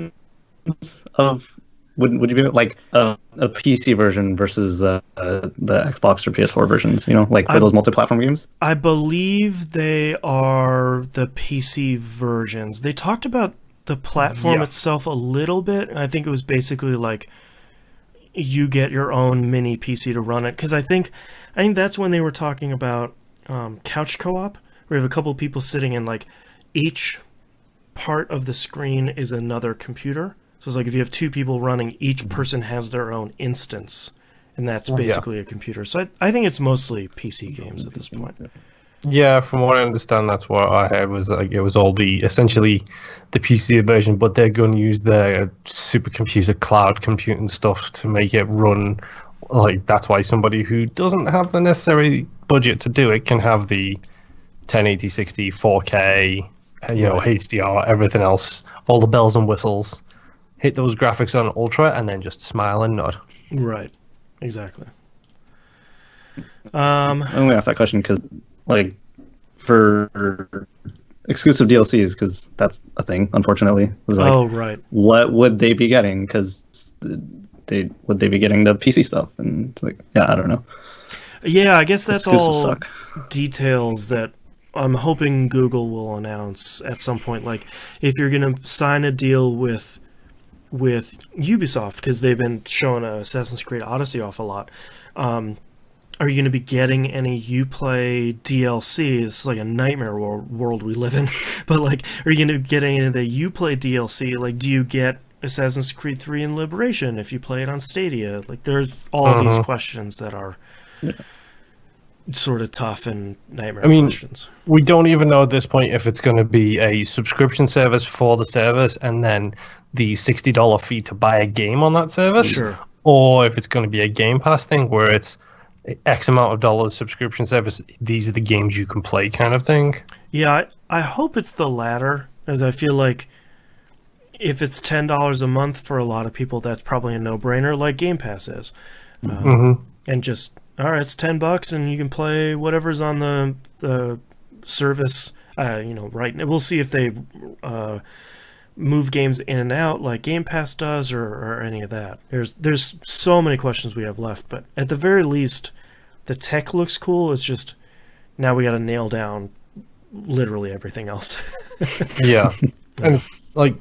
S3: of would you be like a PC version versus the Xbox or PS4 versions? You know, like for those multi-platform games.
S2: I believe they are the PC versions. They talked about the platform itself a little bit. I think it was basically like you get your own mini PC to run it, because I think that's when they were talking about couch co-op, where you have a couple people sitting in, like, each part of the screen is another computer. So it's like if you have two people running, each person has their own instance, and that's basically a computer. So I think it's mostly PC games at this point.
S1: Yeah, from what I understand, that's what I heard, was like it was all essentially the PC version, but they're going to use their supercomputer cloud computing stuff to make it run. Like, that's why somebody who doesn't have the necessary budget to do it can have the 1080, 60, 4K, know, HDR, everything else, all the bells and whistles. Hit those graphics on ultra and then just smile and nod.
S2: Right, exactly.
S3: I only asked that question because, like, for exclusive DLCs, because that's a thing, unfortunately. Was like, what would they be getting? Because would they be getting the PC stuff? And it's like, yeah, I don't know.
S2: Yeah, I guess that's all details that I'm hoping Google will announce at some point. Like, if you're going to sign a deal with Ubisoft, because they've been showing Assassin's Creed Odyssey off a lot, are you going to be getting any Uplay DLC? It's like a nightmare world we live in. But, like, are you going to get any of the Uplay DLC? Like, do you get Assassin's Creed 3 in Liberation if you play it on Stadia? Like, there's all these questions that are sort of tough and nightmare questions.
S1: We don't even know at this point if it's going to be a subscription service for the service and then the $60 fee to buy a game on that service, or if it's going to be a Game Pass thing where it's X amount of dollars subscription service, these are the games you can play kind of thing.
S2: Yeah, I hope it's the latter, as I feel like if it's $10 a month for a lot of people, that's probably a no-brainer, like Game Pass is. And just, all right, it's $10 and you can play whatever's on the service. You know, right? We'll see if they move games in and out like Game Pass does, or any of that. There's so many questions we have left, but at the very least, the tech looks cool. It's just now we got to nail down literally everything else.
S1: And like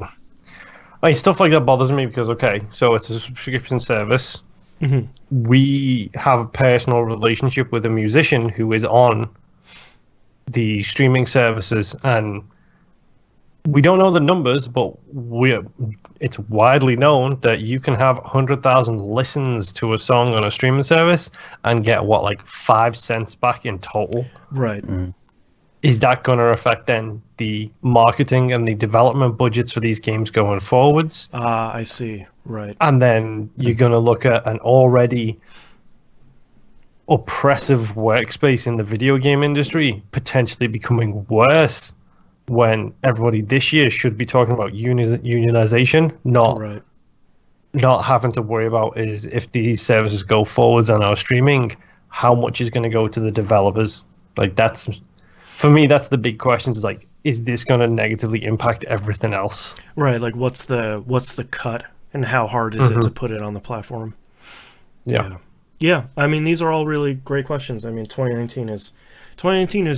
S1: stuff like that bothers me because, okay, so it's a subscription service. We have a personal relationship with a musician who is on the streaming services, and we don't know the numbers, but it's widely known that you can have 100,000 listens to a song on a streaming service and get what, like 5 cents back in total.
S2: Right.
S1: Is that going to affect then the marketing and the development budgets for these games going forwards?
S2: I see. Right.
S1: And then you're going to look at an already oppressive workspace in the video game industry potentially becoming worse, when everybody this year should be talking about unionization, not having to worry about is if these services go forwards and are streaming, how much is going to go to the developers? Like, that's, for me, that's the big question, is like, is this going to negatively impact everything else?
S2: Right, like what's the cut and how hard is it to put it on the platform? Yeah, I mean, these are all really great questions. I mean, 2019 is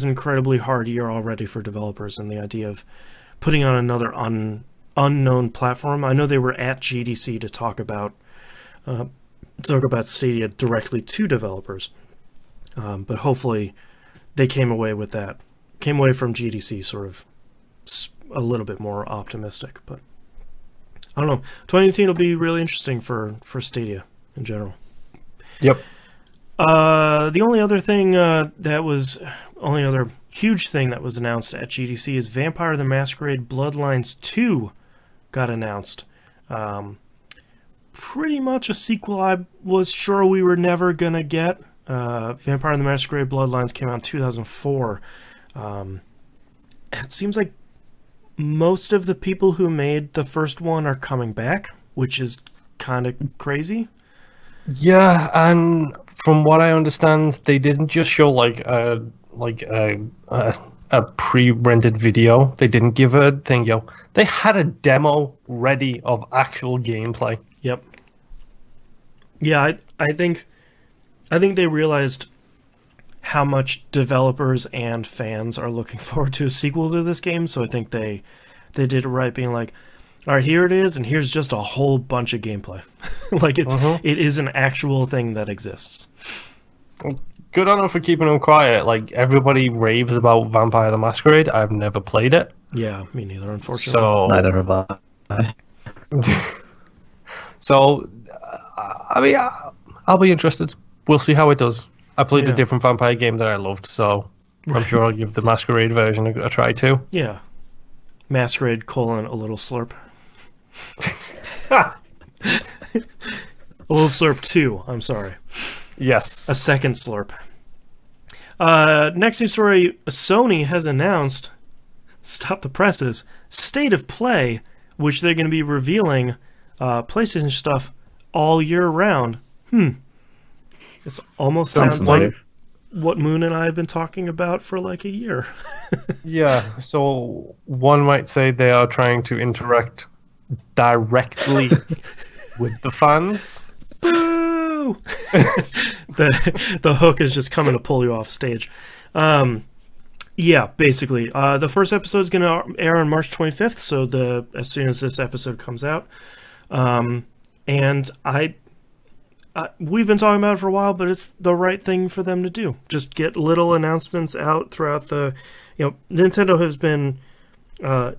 S2: an incredibly hard year already for developers, and the idea of putting on another unknown platform. I know they were at GDC to talk about Stadia directly to developers, but hopefully they came away from GDC sort of a little bit more optimistic. But I don't know. 2019 will be really interesting for Stadia in general.
S1: Yep.
S2: The only other huge thing that was announced at GDC is Vampire the Masquerade Bloodlines 2 got announced. Pretty much a sequel I was sure we were never gonna get. Vampire the Masquerade Bloodlines came out in 2004. It seems like most of the people who made the first one are coming back, which is kind of crazy.
S1: Yeah, and from what I understand, they didn't just show like a pre-rendered video. They didn't give a thing, They had a demo ready of actual gameplay.
S2: Yep. Yeah, I think they realized how much developers and fans are looking forward to a sequel to this game, so I think they did it right, being like, all right, here it is, and here's just a whole bunch of gameplay. Like, it is an actual thing that exists.
S1: Good on them for keeping them quiet. Like, everybody raves about Vampire the Masquerade. I've never played it.
S2: Yeah, me neither, unfortunately.
S1: So
S3: neither have I.
S1: So, I mean, I'll be interested. We'll see how it does. I played a different vampire game that I loved, so I'm sure I'll give the Masquerade version a try too.
S2: Yeah. Masquerade : a little slurp. A little slurp 2, I'm sorry.
S1: Yes.
S2: A second slurp. Next news story, Sony has announced, stop the presses, State of Play, which they're going to be revealing PlayStation stuff all year round. This almost sounds like what Moon and I have been talking about for like a year.
S1: Yeah, so one might say they are trying to interact directly with the fans.
S2: Boo! the hook is just coming to pull you off stage. Yeah, basically. The first episode is going to air on March 25th, so as soon as this episode comes out. And we've been talking about it for a while, but it's the right thing for them to do. Just get little announcements out throughout the... Nintendo has been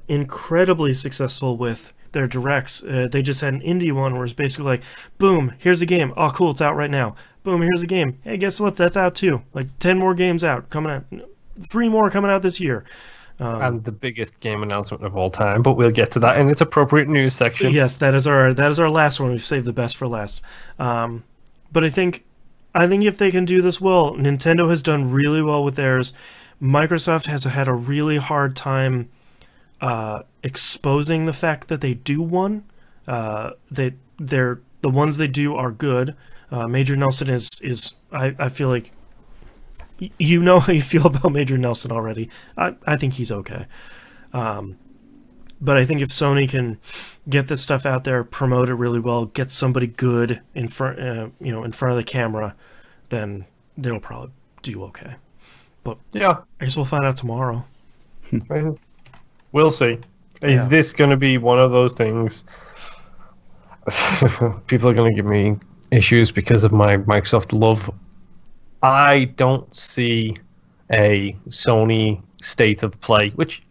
S2: incredibly successful with their directs. They just had an indie one where it's basically like, boom, here's a game. Oh, cool, it's out right now. Boom, here's a game. Hey, guess what? That's out too. Like 10 more games out coming out. 3 more coming out this year.
S1: And the biggest game announcement of all time, but we'll get to that in its appropriate news section.
S2: Yes, that is our last one. We've saved the best for last. But I think if they can do this well, Nintendo has done really well with theirs. Microsoft has had a really hard time exposing the fact that they do one. The ones they do are good. Major Nelson is I feel like you know how you feel about Major Nelson already. I think he's okay. But I think if Sony can get this stuff out there, promote it really well, get somebody good in front of the camera, then they'll probably do okay. But yeah, I guess we'll find out tomorrow.
S1: We'll see. Is this going to be one of those things? People are going to give me issues because of my Microsoft love. I don't see a Sony State of Play, which,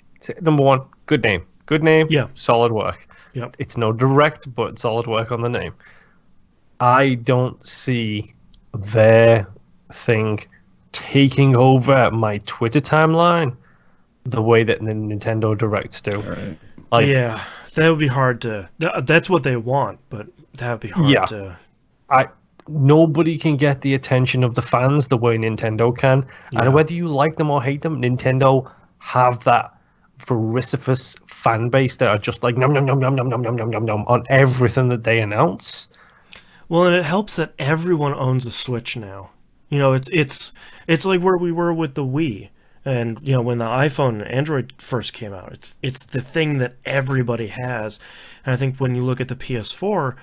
S1: number one, good name. Good name,
S2: Yeah.
S1: solid work.
S2: Yep.
S1: It's no direct, but solid work on the name. I don't see their thing taking over my Twitter timeline the way that the Nintendo Directs do.
S3: Right.
S1: Like,
S2: yeah, that would be hard to. That's what they want, but that would be hard to.
S1: Nobody can get the attention of the fans the way Nintendo can.
S2: Yeah.
S1: And whether you like them or hate them, Nintendo have that vociferous fan base that are just like nom nom nom nom nom nom nom nom nom nom on everything that they announce.
S2: Well, and it helps that everyone owns a Switch now. You know, it's like where we were with the Wii, and you know when the iPhone and Android first came out. It's the thing that everybody has, and I think when you look at the PS4,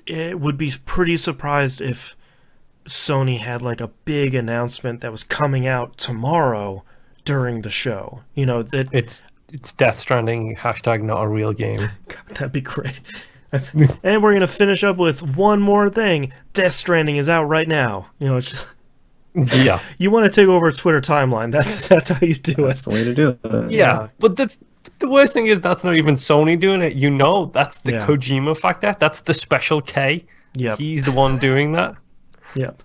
S2: it would be pretty surprised if Sony had like a big announcement that was coming out tomorrow during the show. You know that
S1: It's Death Stranding, hashtag not a real game.
S2: God, that'd be great. And we're gonna finish up with one more thing. Death Stranding is out right now. You know, it's just,
S1: Yeah.
S2: you want to take over a Twitter timeline. That's how you do
S3: That's
S2: it.
S3: the way to do it.
S1: Yeah, but that's the worst thing is that's not even Sony doing it. You know, that's the
S2: Yeah.
S1: Kojima factor. That's the Special K.
S2: Yep.
S1: He's the one doing that.
S2: Yep.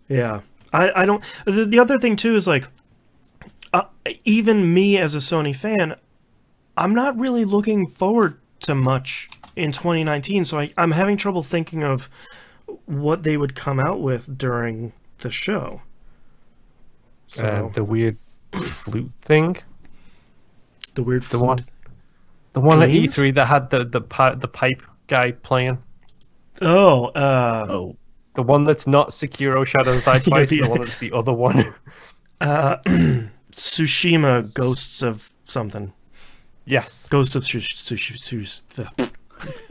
S2: Yeah. I don't. The other thing too is like, even me as a Sony fan, I'm not really looking forward to much in 2019. So I'm having trouble thinking of what they would come out with during the show. So
S1: The weird flute thing.
S2: the weird
S1: The
S2: flute.
S1: one at
S2: Dreams?
S1: E3 that had the pipe guy playing.
S2: Oh,
S3: Oh,
S1: The one that's not Sekiro Shadows Die Twice,
S2: Yeah,
S1: the one that's the other one.
S2: Tsushima Ghosts of something.
S1: Yes.
S2: Ghosts of Sushi.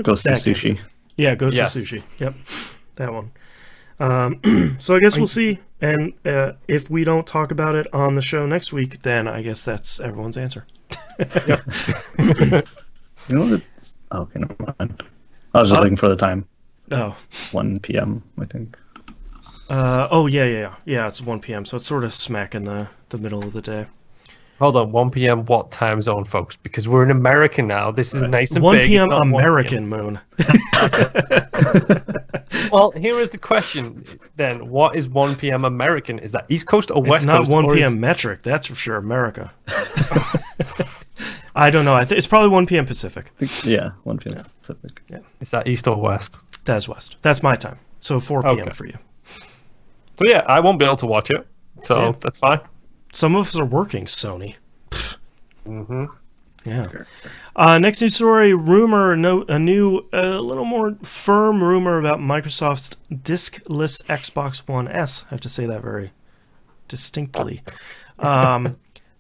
S3: Ghost of
S2: That game.
S3: Sushi.
S2: Yeah, Ghosts
S1: Yes.
S2: of Sushi. Yep, that one. So I guess we'll see. And if we don't talk about it on the show next week, then I guess that's everyone's answer.
S3: You know it's okay, never mind. I was just looking for the time.
S2: Oh.
S3: 1 p.m. I think.
S2: Oh, yeah. It's 1 p.m., so it's sort of smack in the middle of the day.
S1: Hold on, 1 p.m. what time zone, folks? Because we're in America now. This is nice and
S2: 1
S1: big.
S2: p.m.
S1: It's not 1
S2: American moon.
S1: Well, here is the question then. What is 1 p.m. American? Is that East Coast or West
S2: It's not
S1: Coast?
S2: 1
S1: or
S2: p.m.
S1: is-
S2: metric, that's for sure. America. I don't know. It's probably 1 p.m. Pacific.
S3: Yeah, 1 p.m. Pacific.
S1: Is that East or West?
S2: That's West. That's my time. So 4 p.m.
S1: Okay.
S2: for you.
S1: So yeah, I won't be able to watch it. So
S2: Yeah.
S1: that's fine.
S2: Some of us are working, Sony.
S1: Mm-hmm.
S2: Yeah. Next news story, a little more firm rumor about Microsoft's diskless Xbox One S. I have to say that very distinctly.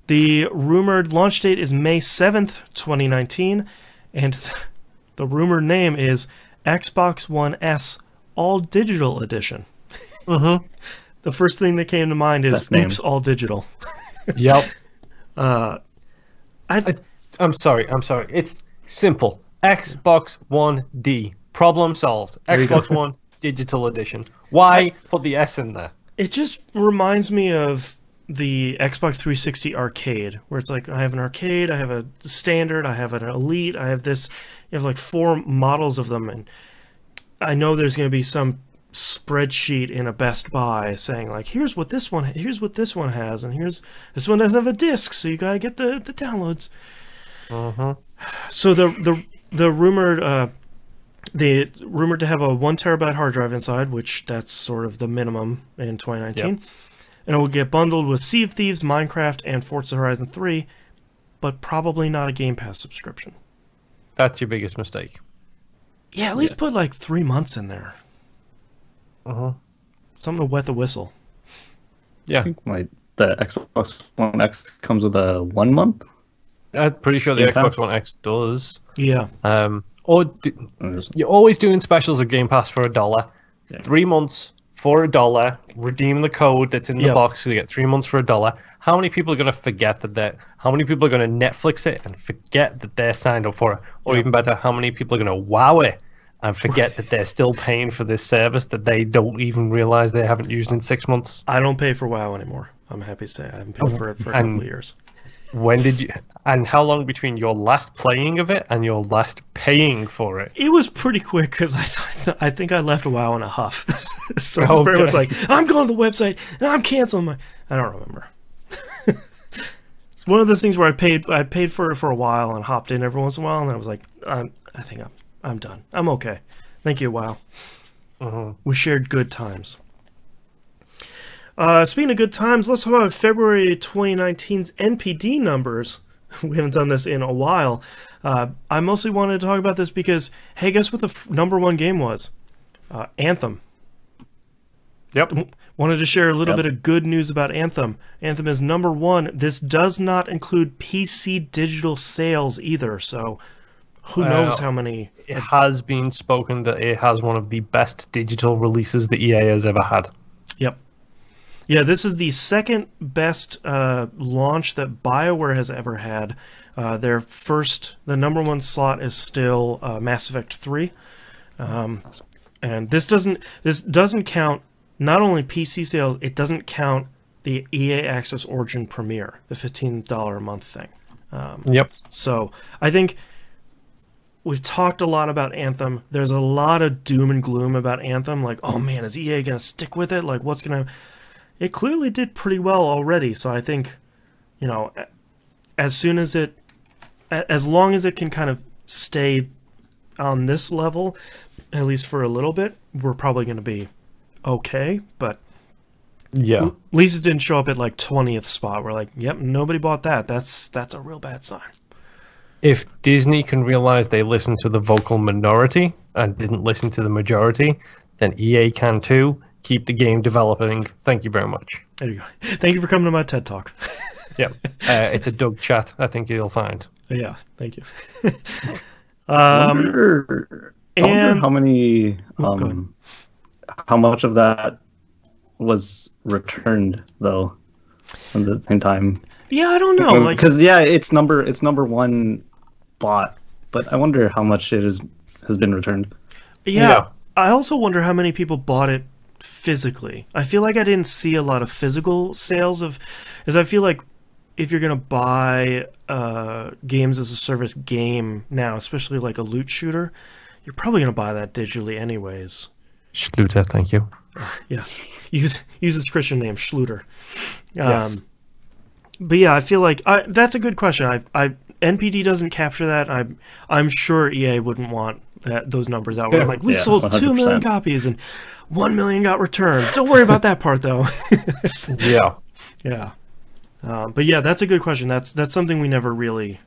S2: The rumored launch date is May 7th, 2019, and the rumored name is Xbox One S All Digital Edition.
S1: Mm-hmm.
S2: The first thing that came to mind is
S3: Best name.
S2: Oops, All Digital.
S1: Yep.
S2: I'm
S1: sorry. It's simple. Xbox One D. Problem solved. Xbox One Digital Edition. Why put the S in there?
S2: It just reminds me of the Xbox 360 arcade, where it's like, I have an arcade, I have a standard, I have an elite, I have this. You have like 4 models of them, and I know there's going to be some spreadsheet in a Best Buy saying like, here's what this one has, and this one doesn't have a disc, so you gotta get the downloads. So the rumored to have a 1 terabyte hard drive inside, which that's sort of the minimum in 2019.
S1: Yep.
S2: And it will get bundled with Sea of Thieves, Minecraft, and Forza Horizon 3, but probably not a Game Pass subscription.
S1: That's your biggest mistake.
S2: Yeah, at least put like 3 months in there. Something to wet the whistle.
S1: Yeah.
S3: I think the Xbox One X comes with a 1 month.
S1: I'm pretty sure the
S3: Game
S1: Xbox
S3: Pass?
S1: One X does.
S2: Yeah.
S1: You're always doing specials of Game Pass for $1.
S3: Yeah.
S1: 3 months for $1. Redeem the code that's in the
S2: Yep.
S1: box, so you get 3 months for $1. How many people are going to forget that? How many people are going to Netflix it and forget that they're signed up for it? Or even better, how many people are going to WoW it and forget that they're still paying for this service that they don't even realize they haven't used in 6 months?
S2: I don't pay for WoW anymore. I'm happy to say I haven't paid for it for a couple of years.
S1: When did you? And how long between your last playing of it and your last paying for it?
S2: It was pretty quick because I think I left a WoW in a huff. So it's very much like, I'm going to the website and I'm canceling my. I don't remember. It's one of those things where I paid for it for a while and hopped in every once in a while, and I was like, I think I'm done. I'm okay. Thank you, WoW. We shared good times. Speaking of good times, let's talk about February 2019's NPD numbers. We haven't done this in a while. I mostly wanted to talk about this because, hey, guess what the #1 game was? Anthem.
S1: Yep.
S2: Wanted to share a little bit of good news about Anthem. Anthem is #1. This does not include PC digital sales either, so who knows how many...
S1: It has been spoken that it has one of the best digital releases that EA has ever had.
S2: Yep. Yeah, this is the second best launch that BioWare has ever had. The #1 slot is still Mass Effect 3. And this doesn't count not only PC sales, it doesn't count the EA Access Origin Premier, the $15 a month thing.
S1: Yep.
S2: So I think we've talked a lot about Anthem. There's a lot of doom and gloom about Anthem, like, oh man, is EA going to stick with it? Like, what's going to... It clearly did pretty well already, so I think, you know, as long as it can kind of stay on this level, at least for a little bit, we're probably going to be okay, but
S1: yeah,
S2: at least it didn't show up at like 20th spot. We're like, yep, nobody bought that. That's a real bad sign.
S1: If Disney can realize they listened to the vocal minority and didn't listen to the majority, then EA can too. Keep the game developing. Thank you very much.
S2: There you go. Thank you for coming to my TED Talk.
S1: Yeah, it's a Doug chat. I think you'll find.
S2: Yeah, thank you.
S3: I wonder how many, how much of that was returned though. At the same time.
S2: Yeah, I don't know.
S3: Because it's #1 bought, but I wonder how much it has been returned.
S2: Yeah, I also wonder how many people bought it physically. I feel like I didn't see a lot of physical sales as I feel like if you're gonna buy games as a service game now, especially like a loot shooter, you're probably gonna buy that digitally anyways.
S1: Schluter, thank you.
S2: Yes, use his Christian name, Schluter.
S1: Yes.
S2: But yeah, I feel like that's a good question. NPD doesn't capture that. I'm sure EA wouldn't want those numbers out. We're like, we sold 100%. 2 million copies and 1 million got returned. Don't worry about that part though.
S1: Yeah.
S2: Yeah. But yeah, that's a good question. That's something we never really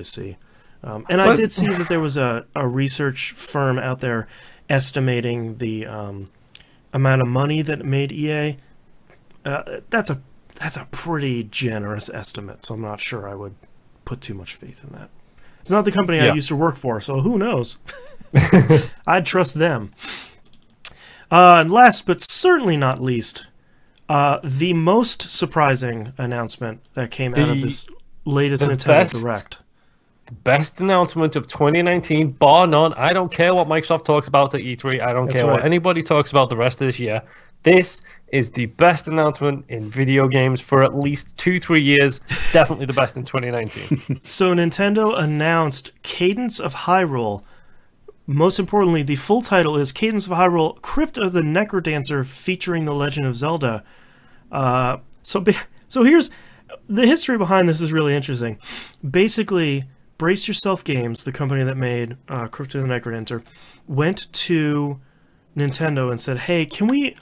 S2: see. And I did see that there was a research firm out there estimating the amount of money that made EA. That's a pretty generous estimate, so I'm not sure I would put too much faith in that. It's not the company I used to work for, so who knows? I'd trust them. And last but certainly not least, the most surprising announcement that came out of this latest Nintendo Direct.
S1: The best announcement of 2019, bar none. I don't care what Microsoft talks about at E3. I don't care what anybody talks about the rest of this year. This is the best announcement in video games for at least 2-3 years. Definitely the best in 2019.
S2: So Nintendo announced Cadence of Hyrule. Most importantly, the full title is Cadence of Hyrule: Crypt of the Necrodancer, featuring The Legend of Zelda. So here's the history behind this is really interesting. Basically, Brace Yourself Games, the company that made Crypt of the Necrodancer, went to Nintendo and said, "Hey, can we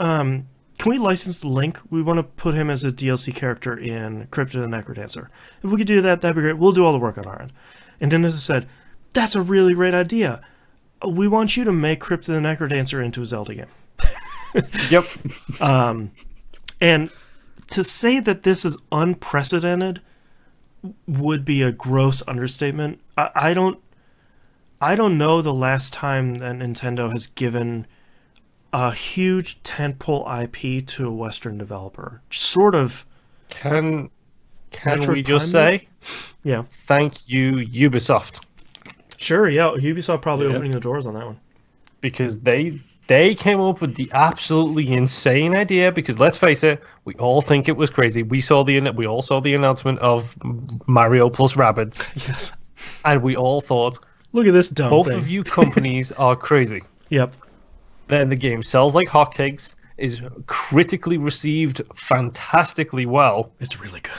S2: license Link? We want to put him as a DLC character in Crypt of the Necrodancer. If we could do that, that'd be great. We'll do all the work on our end." And Nintendo said, "That's a really great idea. We want you to make Crypt of the Necrodancer into a Zelda game."
S1: Yep.
S2: And to say that this is unprecedented would be a gross understatement. I don't know the last time that Nintendo has given a huge tentpole IP to a Western developer. Sort of.
S1: Can we just say,
S2: yeah,
S1: thank you, Ubisoft?
S2: Sure, yeah. Ubisoft probably opening the doors on that one.
S1: Because they They came up with the absolutely insane idea because let's face it, we all think it was crazy. We all saw the announcement of Mario plus Rabbids.
S2: Yes.
S1: And we all thought,
S2: look at this dumb
S1: both
S2: thing.
S1: of you companies are crazy.
S2: Yep.
S1: Then the game sells like hotcakes, is critically received fantastically well.
S2: It's really good.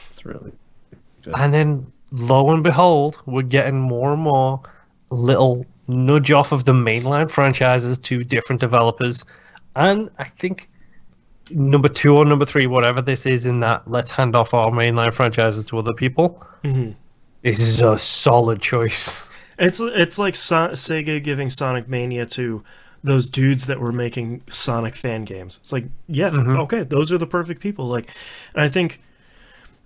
S3: It's really good.
S1: And then lo and behold, we're getting more and more little nudge off of the mainline franchises to different developers. And I think number 2 or number 3, whatever this is in that let's hand off our mainline franchises to other people, this is a solid choice.
S2: It's like Sega giving Sonic Mania to those dudes that were making Sonic fan games. It's like, yeah, okay, those are the perfect people. Like, and I think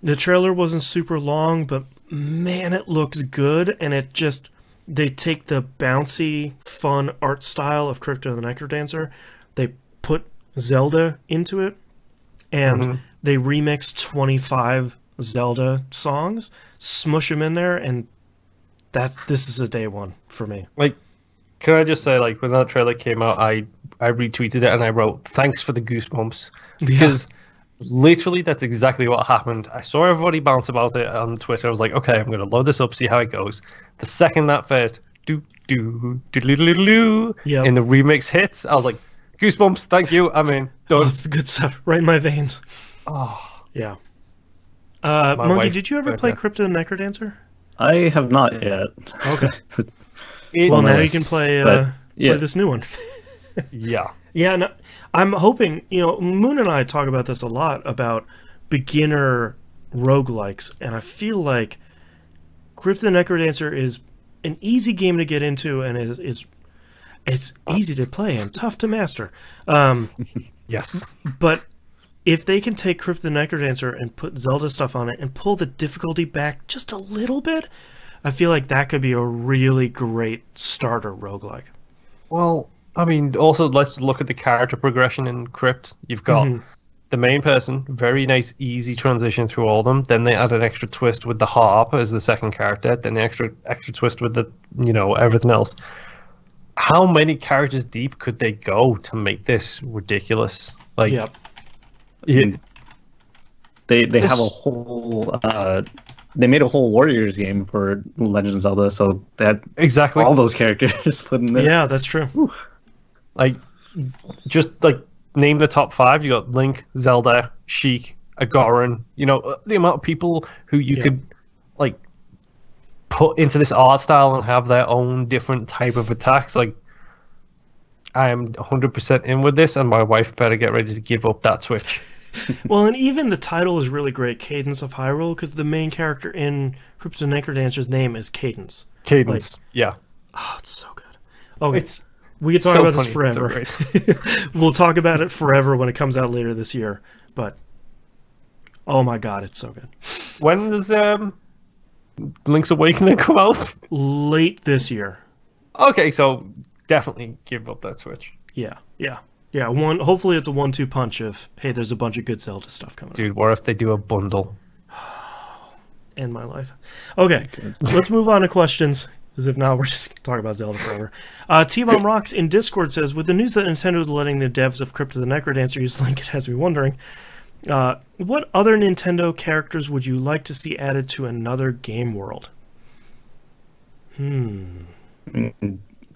S2: the trailer wasn't super long, but man, it looks good, and it just... They take the bouncy, fun art style of Crypto the Necrodancer, they put Zelda into it, and they remix 25 Zelda songs, smush them in there, and this is a day one for me.
S1: Like, can I just say, like, when that trailer came out, I retweeted it and I wrote, thanks for the goosebumps. Because literally that's exactly what happened. I saw everybody bounce about it on Twitter. I was like, okay, I'm going to load this up, see how it goes. The second that first in the remix hits, I was like, goosebumps, thank you, I'm in. Done.
S2: That's the good stuff, right in my veins.
S1: Oh.
S2: Yeah. Monkey, did you ever play Crypto the Necrodancer?
S3: I have not yet.
S2: Okay. Well, now you can play this new one.
S1: Yeah.
S2: Yeah, no, I'm hoping, Moon and I talk about this a lot, about beginner roguelikes, and I feel like Crypto the Necrodancer is an easy game to get into, and it's easy to play and tough to master.
S1: Yes.
S2: But if they can take Crypto the Necrodancer and put Zelda stuff on it and pull the difficulty back just a little bit, I feel like that could be a really great starter roguelike.
S1: Well, I mean, also, let's look at the character progression in Crypt. You've got the main person, very nice, easy transition through all of them. Then they add an extra twist with the harp as the second character. Then the extra twist with the, everything else. How many characters deep could they go to make this ridiculous? Like,
S3: they have a whole... they made a whole Warriors game for Legend of Zelda, so that all those characters put in there.
S2: Yeah, that's true.
S3: Whew.
S1: Like, just like name the top 5. You got Link, Zelda, Sheik, Agoran. The amount of people who you could like put into this art style and have their own different type of attacks. Like, I am 100% in with this, and my wife better get ready to give up that Switch.
S2: Well, and even the title is really great, Cadence of Hyrule, because the main character in Crypto Necrodancer's name is Cadence.
S1: Cadence, yeah.
S2: Oh, it's so good. Okay, we could talk about this forever. We'll talk about it forever when it comes out later this year. But, oh my god, it's so good.
S1: When does Link's Awakening come out?
S2: Late this year.
S1: Okay, so definitely give up that Switch.
S2: Yeah. Hopefully it's a 1-2 punch of, hey, there's a bunch of good Zelda stuff coming.
S1: Dude, what if they do a bundle?
S2: End my life. Okay, let's move on to questions. As if not, we're just talking about Zelda forever. T-Bomb Rocks in Discord says, with the news that Nintendo is letting the devs of Crypto the Necrodancer use Link, it has me wondering, what other Nintendo characters would you like to see added to another game world?
S3: The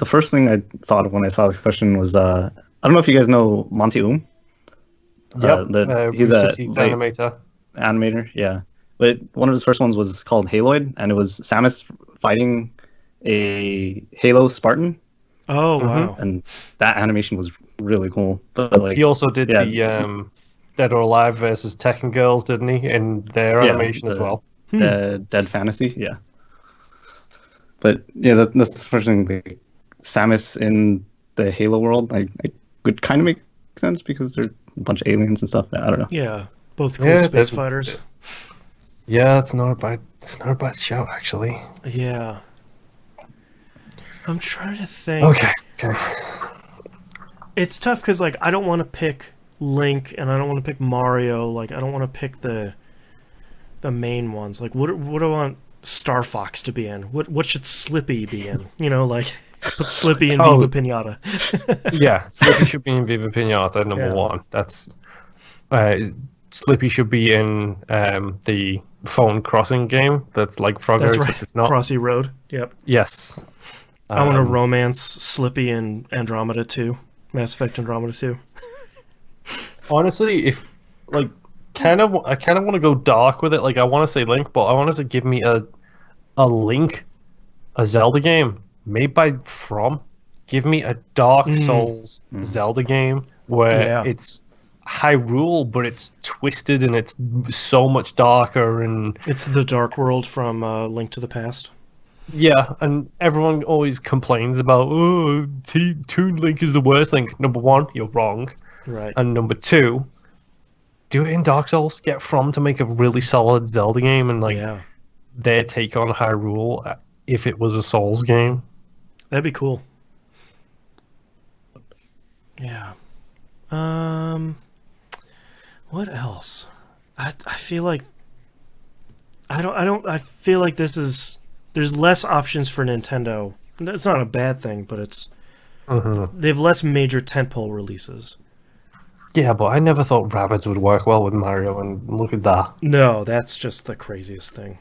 S3: first thing I thought of when I saw the question was, I don't know if you guys know Monty He's a animator, yeah. But one of his first ones was called Haloid, and it was Samus fighting a Halo Spartan.
S2: Oh, wow.
S3: And that animation was really cool. But like,
S1: he also did the Dead or Alive versus Tekken Girls, didn't he? In their animation as well.
S3: Dead Fantasy, yeah. But yeah, that's the first thing. Like, Samus in the Halo world, I would kind of make sense because they're a bunch of aliens and stuff. I don't know.
S2: Yeah, both cool space fighters.
S1: Yeah, it's not a bad shout, actually.
S2: Yeah. I'm trying to think.
S1: Okay.
S2: It's tough because, like, I don't want to pick Link and I don't want to pick Mario. Like, I don't want to pick the main ones. Like, what do I want Star Fox to be in? What should Slippy be in? Like... Put Slippy in
S1: Oh.
S2: Viva Pinata.
S1: Yeah, Slippy should be in Viva Pinata number one. That's Slippy should be in the phone crossing game. That's like Frogger,
S2: That's
S1: except
S2: right.
S1: it's not.
S2: Crossy Road. Yep.
S1: Yes.
S2: I want to romance Slippy in Andromeda 2. Mass Effect Andromeda 2.
S1: Honestly, if like I kind of want to go dark with it. Like I want to say Link, but I want to give me a Link, a Zelda game made by From. Give me a Dark Souls Zelda game where it's Hyrule, but it's twisted and it's so much darker, and
S2: it's the Dark World from Link to the Past.
S1: Yeah, and everyone always complains about, Toon Link is the worst Link. Number one, you're wrong.
S2: Right.
S1: And number two, do it in Dark Souls. Get From to make a really solid Zelda game, and their take on Hyrule if it was a Souls game.
S2: That'd be cool. Yeah. What else? I feel like I feel like there's less options for Nintendo. It's not a bad thing, but it's they have less major tentpole releases.
S1: Yeah, but I never thought Rabbids would work well with Mario, and look at that.
S2: No, that's just the craziest thing.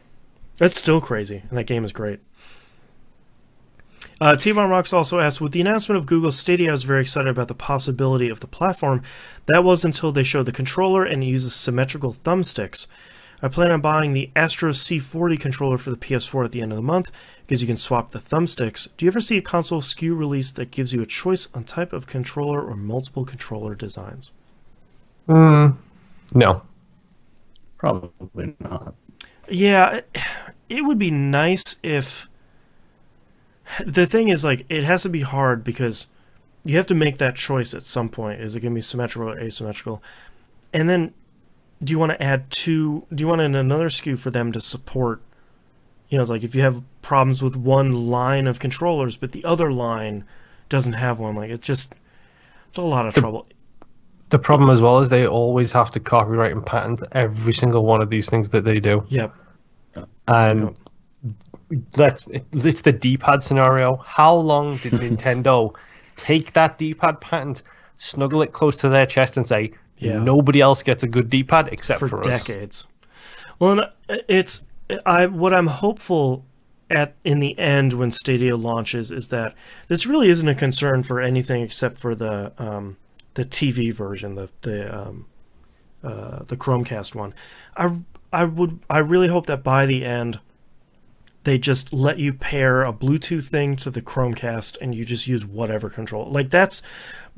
S2: That's still crazy, and that game is great. T-Von Rocks also asked, with the announcement of Google Stadia, I was very excited about the possibility of the platform. That was until they showed the controller and it uses symmetrical thumbsticks. I plan on buying the Astro C40 controller for the PS4 at the end of the month, because you can swap the thumbsticks. Do you ever see a console SKU release that gives you a choice on type of controller or multiple controller designs?
S1: No.
S3: Probably not.
S2: Yeah, it would be nice if... The thing is, like, it has to be hard because you have to make that choice at some point. Is it going to be symmetrical or asymmetrical? And then, do you want to add do you want another SKU for them to support? You know, it's like if you have problems with one line of controllers, but the other line doesn't have one, like, it's a lot of trouble.
S1: The problem as well is they always have to copyright and patent every single one of these things that they do.
S2: Yep.
S1: And it's the D-pad scenario. How long did Nintendo take that D-pad patent, snuggle it close to their chest, and say, nobody else gets a good D-pad except for us?
S2: For decades. Well, what I'm hopeful in the end when Stadia launches is that this really isn't a concern for anything except for the TV version, the Chromecast one. I really hope that by the end they just let you pair a Bluetooth thing to the Chromecast and you just use whatever controller. Like,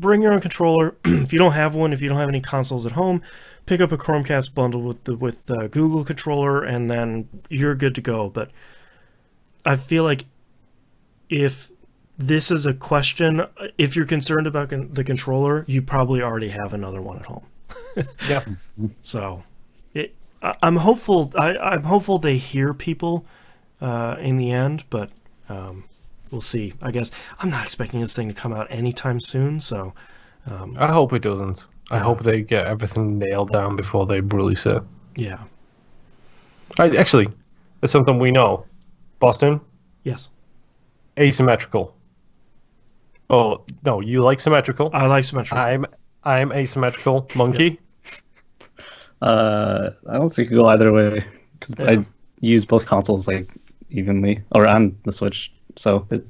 S2: bring your own controller. If you don't have one, if you don't have any consoles at home, pick up a Chromecast bundle with the Google controller, and then you're good to go. But I feel like if this is a question, if you're concerned about the controller, you probably already have another one at home.
S1: Yeah.
S2: So I'm hopeful. I'm hopeful they hear people in the end, but we'll see. I guess I'm not expecting this thing to come out anytime soon. So
S1: I hope it doesn't. I hope they get everything nailed down before they release it.
S2: Yeah.
S1: Actually, it's something we know. Boston?
S2: Yes.
S1: Asymmetrical. Oh, no, you like symmetrical.
S2: I like symmetrical.
S1: I'm asymmetrical. Monkey?
S3: I don't think it could go either way, because I use both consoles like evenly, and the Switch. So
S2: I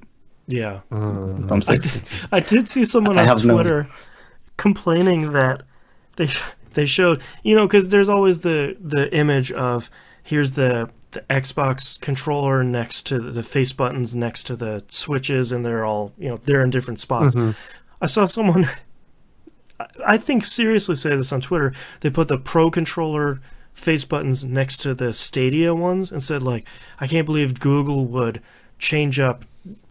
S2: did see someone on Twitter complaining that they showed, because there's always the image of here's the Xbox controller next to the face buttons next to the switches, and they're all they're in different spots. I saw someone, I think, seriously say this on Twitter. They put the Pro controller face buttons next to the Stadia ones and said, like, I can't believe Google would change up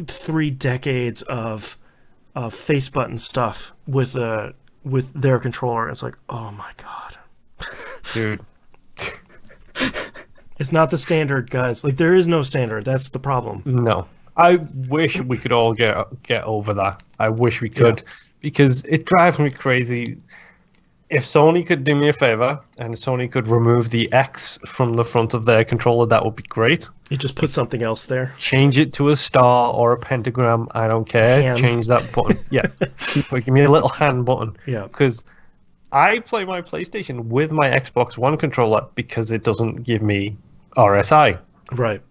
S2: 3 decades of face button stuff with their controller. It's like, oh my god,
S1: dude.
S2: It's not the standard, guys. Like, there is no standard. That's the problem.
S1: No. I wish we could all get over that. I wish we could, because it drives me crazy. if Sony could do me a favor and Sony could remove the X from the front of their controller, that would be great.
S2: You just put something else there.
S1: Change it to a star or a pentagram. I don't care.
S2: Hand.
S1: Change that button. Yeah. Give me a little hand button.
S2: Yeah.
S1: Because I play my PlayStation with my Xbox One controller because it doesn't give me RSI.
S2: Right.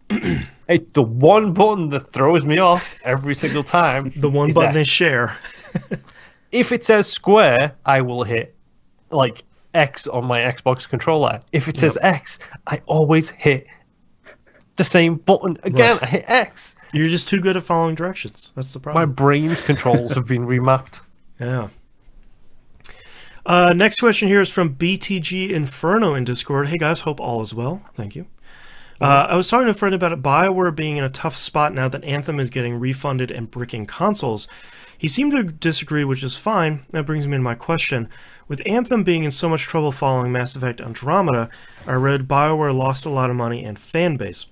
S1: It's the one button that throws me off every single time.
S2: The one button is share.
S1: If it says square, I will hit like X on my Xbox controller. If it says X, I always hit the same button again. Right. I hit X.
S2: You're just too good at following directions. That's the problem.
S1: My brain's controls have been remapped.
S2: Yeah. Next question here is from BTG Inferno in Discord. Hey guys, hope all is well. Thank you. I was talking to a friend about it, BioWare being in a tough spot now that Anthem is getting refunded and bricking consoles. He seemed to disagree, which is fine. That brings me to my question. With Anthem being in so much trouble following Mass Effect Andromeda, I read BioWare lost a lot of money and fan base.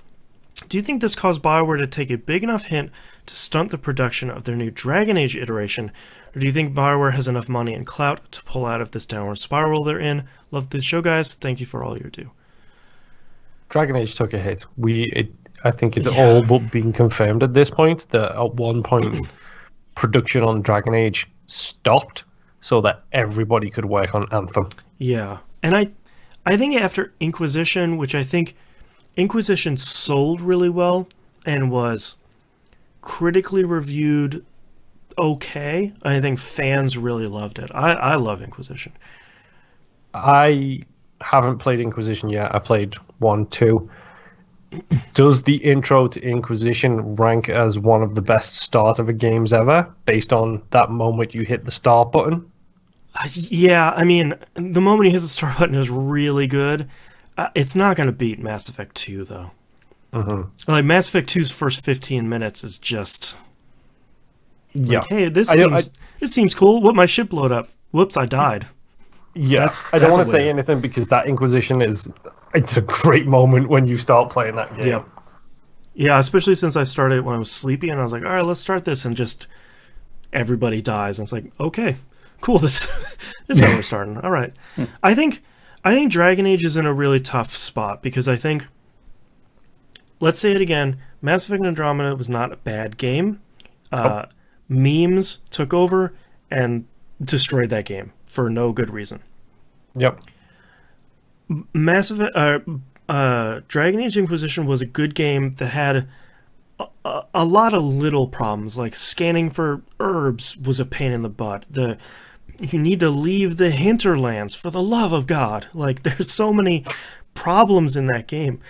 S2: Do you think this caused BioWare to take a big enough hint to stunt the production of their new Dragon Age iteration, or do you think BioWare has enough money and clout to pull out of this downward spiral they're in? Love the show, guys. Thank you for all you do.
S1: Dragon Age took a hit. I think it's all but being confirmed at this point that at one point production on Dragon Age stopped so that everybody could work on Anthem.
S2: Yeah, and I think after Inquisition, which I think Inquisition sold really well and was critically reviewed okay, I think fans really loved it. I love Inquisition.
S1: I haven't played Inquisition yet. I played 1, 2. Does the intro to Inquisition rank as one of the best start of a games ever, based on that moment you hit the start button?
S2: Yeah, I mean, the moment you hit the start button is really good. It's not going to beat Mass Effect 2, though. Mm-hmm. Like, Mass Effect 2's first 15 minutes is just... Like, hey, this seems cool. What, my ship blowed up? Whoops, I died.
S1: Yeah, I don't want to say anything because that Inquisition it's a great moment when you start playing that game.
S2: Yeah. Yeah, especially since I started when I was sleepy and I was like, all right, let's start this, and just everybody dies. And it's like, okay, cool, this is how we're starting. All right. I think Dragon Age is in a really tough spot because I think, let's say it again, Mass Effect Andromeda was not a bad game. Memes took over and destroyed that game for no good reason.
S1: Yep.
S2: Dragon Age Inquisition was a good game that had a lot of little problems, like scanning for herbs was a pain in the butt. You need to leave the hinterlands, for the love of God. Like, there's so many problems in that game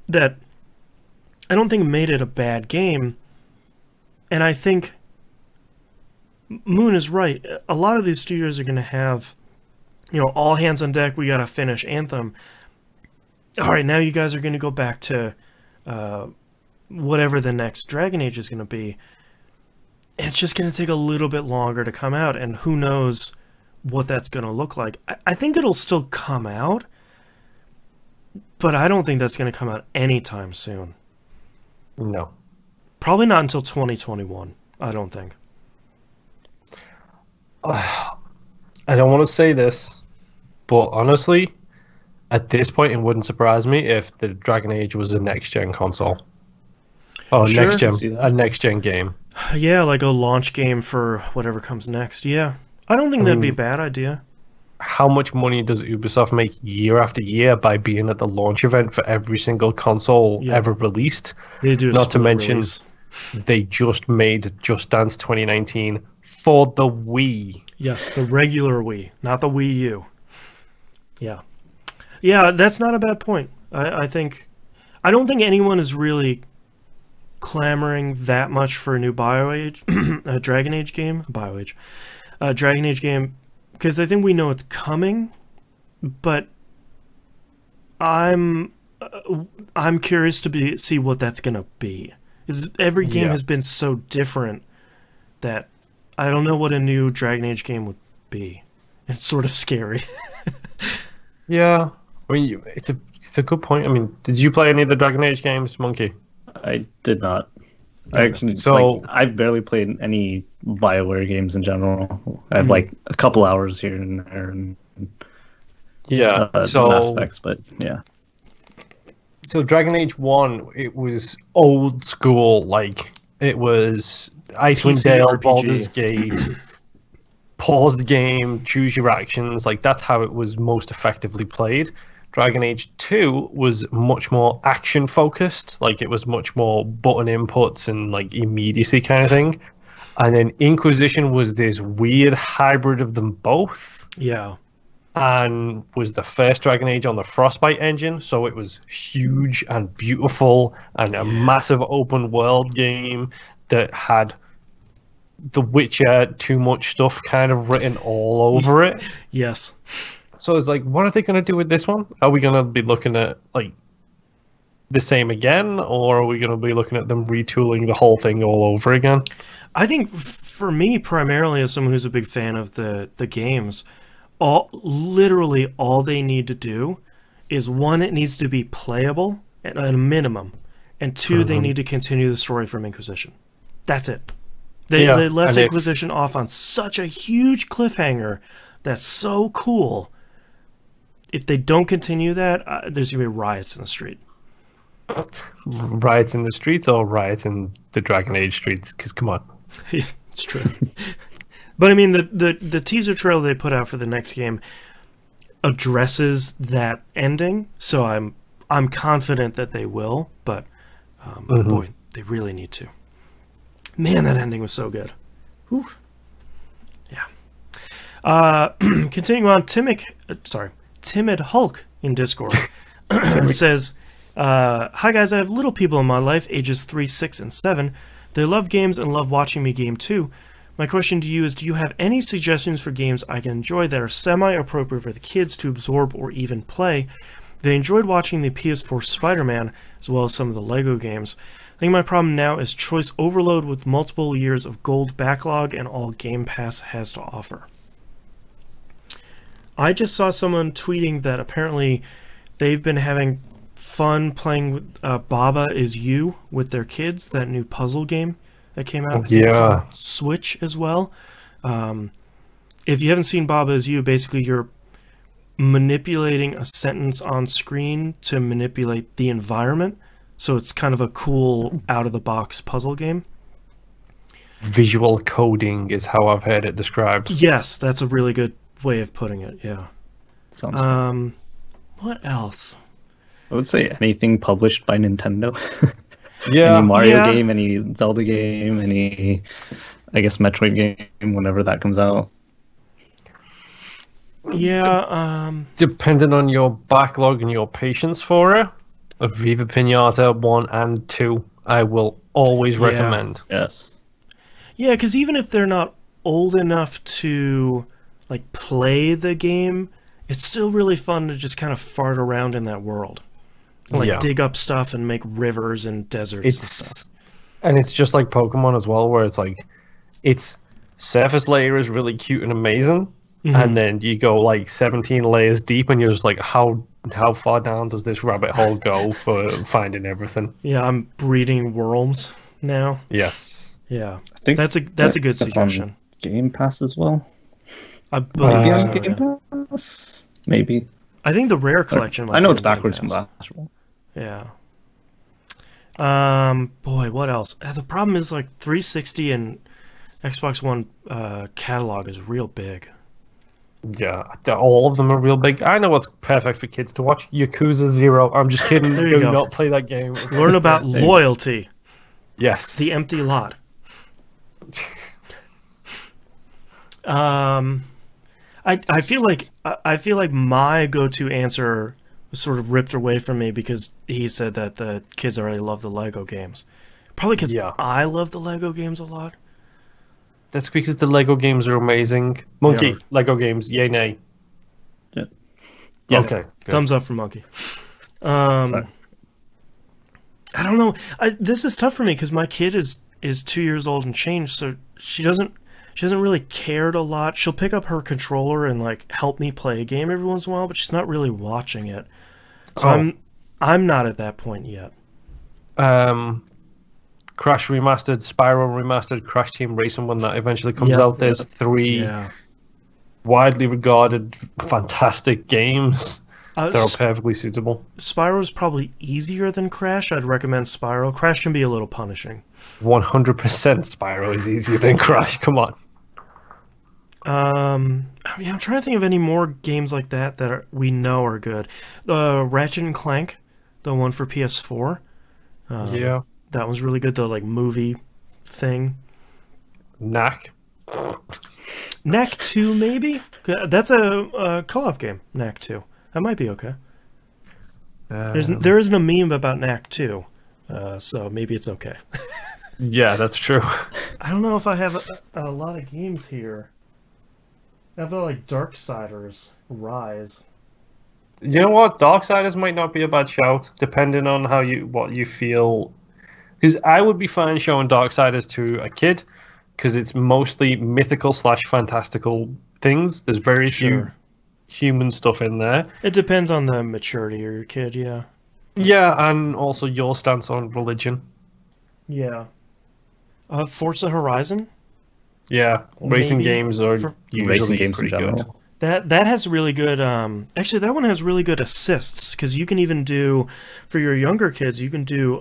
S2: that I don't think made it a bad game. And I think Moon is right. A lot of these studios are going to have, all hands on deck. We got to finish Anthem. All right, now you guys are going to go back to whatever the next Dragon Age is going to be. It's just going to take a little bit longer to come out, and who knows what that's going to look like. I think it'll still come out, but I don't think that's going to come out anytime soon.
S1: No.
S2: Probably not until 2021, I don't think.
S1: I don't want to say this, but honestly, at this point, it wouldn't surprise me if the Dragon Age was a next-gen console. Oh,
S2: sure,
S1: a next-gen game.
S2: Yeah, like a launch game for whatever comes next. Yeah. I don't think that'd be a bad idea.
S1: How much money does Ubisoft make year after year by being at the launch event for every single console ever released?
S2: They do.
S1: Not to mention, they just made Just Dance 2019 for the Wii.
S2: Yes, the regular Wii, not the Wii U. Yeah. Yeah, that's not a bad point. I don't think anyone is really clamoring that much for a new Dragon Age game, Dragon Age game, because I think we know it's coming, but I'm curious to see what that's gonna be. Because every game has been so different that I don't know what a new Dragon Age game would be. It's sort of scary.
S1: Yeah, I mean, it's a good point. I mean, did you play any of the Dragon Age games, Monkey?
S3: I did not.
S1: Okay.
S3: I've barely played any BioWare games in general. I have like a couple hours here and there. And
S1: Yeah,
S3: some aspects, but yeah.
S1: So Dragon Age 1, it was old school, like, it was Icewind
S2: PC
S1: Dale,
S2: RPG.
S1: Baldur's Gate, pause the game, choose your actions, like, that's how it was most effectively played. Dragon Age 2 was much more action-focused, like, it was much more button inputs and, like, immediacy kind of thing. And then Inquisition was this weird hybrid of them both.
S2: Yeah.
S1: And was the first Dragon Age on the Frostbite engine, so it was huge and beautiful and a massive open world game that had The Witcher too much stuff kind of written all over it.
S2: Yes.
S1: So it's like, what are they going to do with this one? Are we going to be looking at like the same again, or are we going to be looking at them retooling the whole thing all over again?
S2: I think for me, primarily as someone who's a big fan of the games, literally all they need to do is, one, it needs to be playable at a minimum, and two, they need to continue the story from Inquisition. That's it. They left Inquisition off on such a huge cliffhanger that's so cool. If they don't continue that, there's going to be riots in the street.
S1: Riots in the streets or riots in the Dragon Age streets? Because come on.
S2: It's true. But I mean, the teaser trailer they put out for the next game addresses that ending, so I'm confident that they will. But boy, they really need to. Man, that ending was so good. Whew. Yeah. Continuing on, Timid Hulk in Discord says, "Hi guys, I have little people in my life, ages 3, 6, and 7. They love games and love watching me game too. My question to you is, do you have any suggestions for games I can enjoy that are semi-appropriate for the kids to absorb or even play? They enjoyed watching the PS4 Spider-Man, as well as some of the LEGO games. I think my problem now is choice overload with multiple years of gold backlog and all Game Pass has to offer." I just saw someone tweeting that apparently they've been having fun playing with Baba Is You with their kids, that new puzzle game that came out. I think it's on Switch as well. If you haven't seen Baba Is You, basically you're manipulating a sentence on screen to manipulate the environment. So it's kind of a cool out-of-the-box puzzle game.
S1: Visual coding is how I've heard it described.
S2: Yes, that's a really good way of putting it, yeah.
S3: Sounds
S2: what else?
S3: I would say anything published by Nintendo.
S1: Yeah.
S3: Any Mario game, any Zelda game, any, I guess, Metroid game, whenever that comes out.
S2: Yeah,
S1: Depending on your backlog and your patience for it, Viva Pinata 1 and 2, I will always recommend.
S3: Yes.
S2: Yeah, because even if they're not old enough to like play the game, it's still really fun to just kind of fart around in that world. Like dig up stuff and make rivers and deserts and stuff.
S1: And it's just like Pokemon as well, where it's like, its surface layer is really cute and amazing, and then you go like 17 layers deep, and you're just like, how far down does this rabbit hole go for finding everything?
S2: Yeah, I'm breeding worms now.
S1: Yes.
S2: Yeah,
S3: I think
S2: that's a good suggestion.
S3: On Game Pass as well.
S2: I believe so,
S3: Game Pass? Maybe.
S2: I think the Rare Collection.
S3: I know it's backwards compatible.
S2: Yeah. Boy, what else? The problem is like 360 and Xbox One catalog is real big.
S1: Yeah, all of them are real big. I know what's perfect for kids to watch. Yakuza 0. I'm just kidding. Do not play that game.
S2: Learn about loyalty.
S1: Yes.
S2: The empty lot. I feel like my go-to answer was sort of ripped away from me because he said that the kids already love the Lego games. Probably because I love the Lego games a lot.
S1: That's because the Lego games are amazing. Monkey, Lego games, yay, nay.
S3: Yeah.
S2: Okay. Good. Thumbs up for Monkey. I don't know. This is tough for me because my kid is 2 years old and change, so she hasn't really cared a lot. She'll pick up her controller and like help me play a game every once in a while, but she's not really watching it. So I'm not at that point yet.
S1: Crash Remastered, Spyro Remastered, Crash Team Racing when that eventually comes out. There's 3 widely regarded fantastic games that are perfectly suitable.
S2: Spyro's probably easier than Crash. I'd recommend Spyro. Crash can be a little punishing.
S1: 100% Spyro is easier than Crash. Come on.
S2: Yeah, I'm trying to think of any more games like that we know are good. Ratchet and Clank, the one for PS4.
S1: Yeah,
S2: that was really good. The like movie thing.
S1: Knack.
S2: Knack 2, maybe? That's a co-op game, Knack 2. That might be okay. There isn't a meme about Knack 2, so maybe it's okay.
S1: Yeah, that's true.
S2: I don't know if I have a lot of games here. I have like Darksiders, Rise.
S1: You know what? Darksiders might not be a bad shout, depending on what you feel. Because I would be fine showing Darksiders to a kid, because it's mostly mythical / fantastical things. There's very few human stuff in there.
S2: It depends on the maturity of your kid, yeah.
S1: Yeah, and also your stance on religion.
S2: Yeah. Forza Horizon?
S1: Yeah, racing games are usually
S3: racing games
S1: pretty
S3: in general.
S1: good.
S2: That has really good. Actually, that one has really good assists because you can even do, for your younger kids, you can do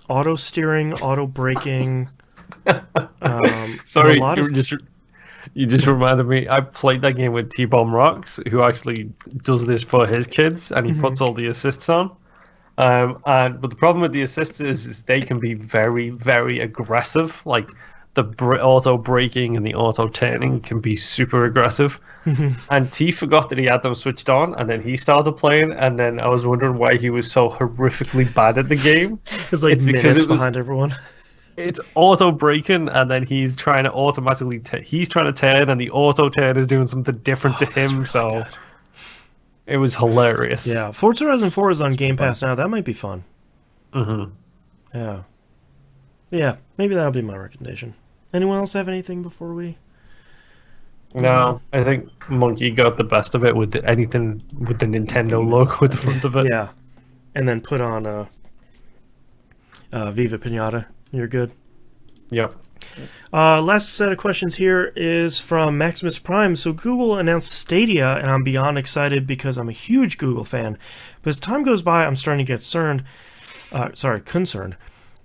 S2: auto steering, auto braking.
S1: Sorry, you just reminded me. I played that game with T-Bomb Rocks, who actually does this for his kids, and he puts all the assists on. But the problem with the assists is they can be very, very aggressive. Like the auto braking and the auto turning can be super aggressive. And T forgot that he had them switched on, and then he started playing, and then I was wondering why he was so horrifically bad at the game.
S2: It's like minutes behind everyone.
S1: It's auto braking, and then he's trying to automatically he's trying to turn, and the auto turn is doing something different to him. Really so good. It was hilarious.
S2: Yeah, Forza Horizon 4 is on Game Pass now. That might be fun. Yeah. Yeah, maybe that'll be my recommendation. Anyone else have anything before we?
S1: No, I think Monkey got the best of it with anything with the Nintendo logo at the front of it.
S2: Yeah, and then put on Viva Pinata. You're good.
S1: Yep.
S2: Last set of questions here is from Maximus Prime. So Google announced Stadia, and I'm beyond excited because I'm a huge Google fan. But as time goes by, I'm starting to get concerned.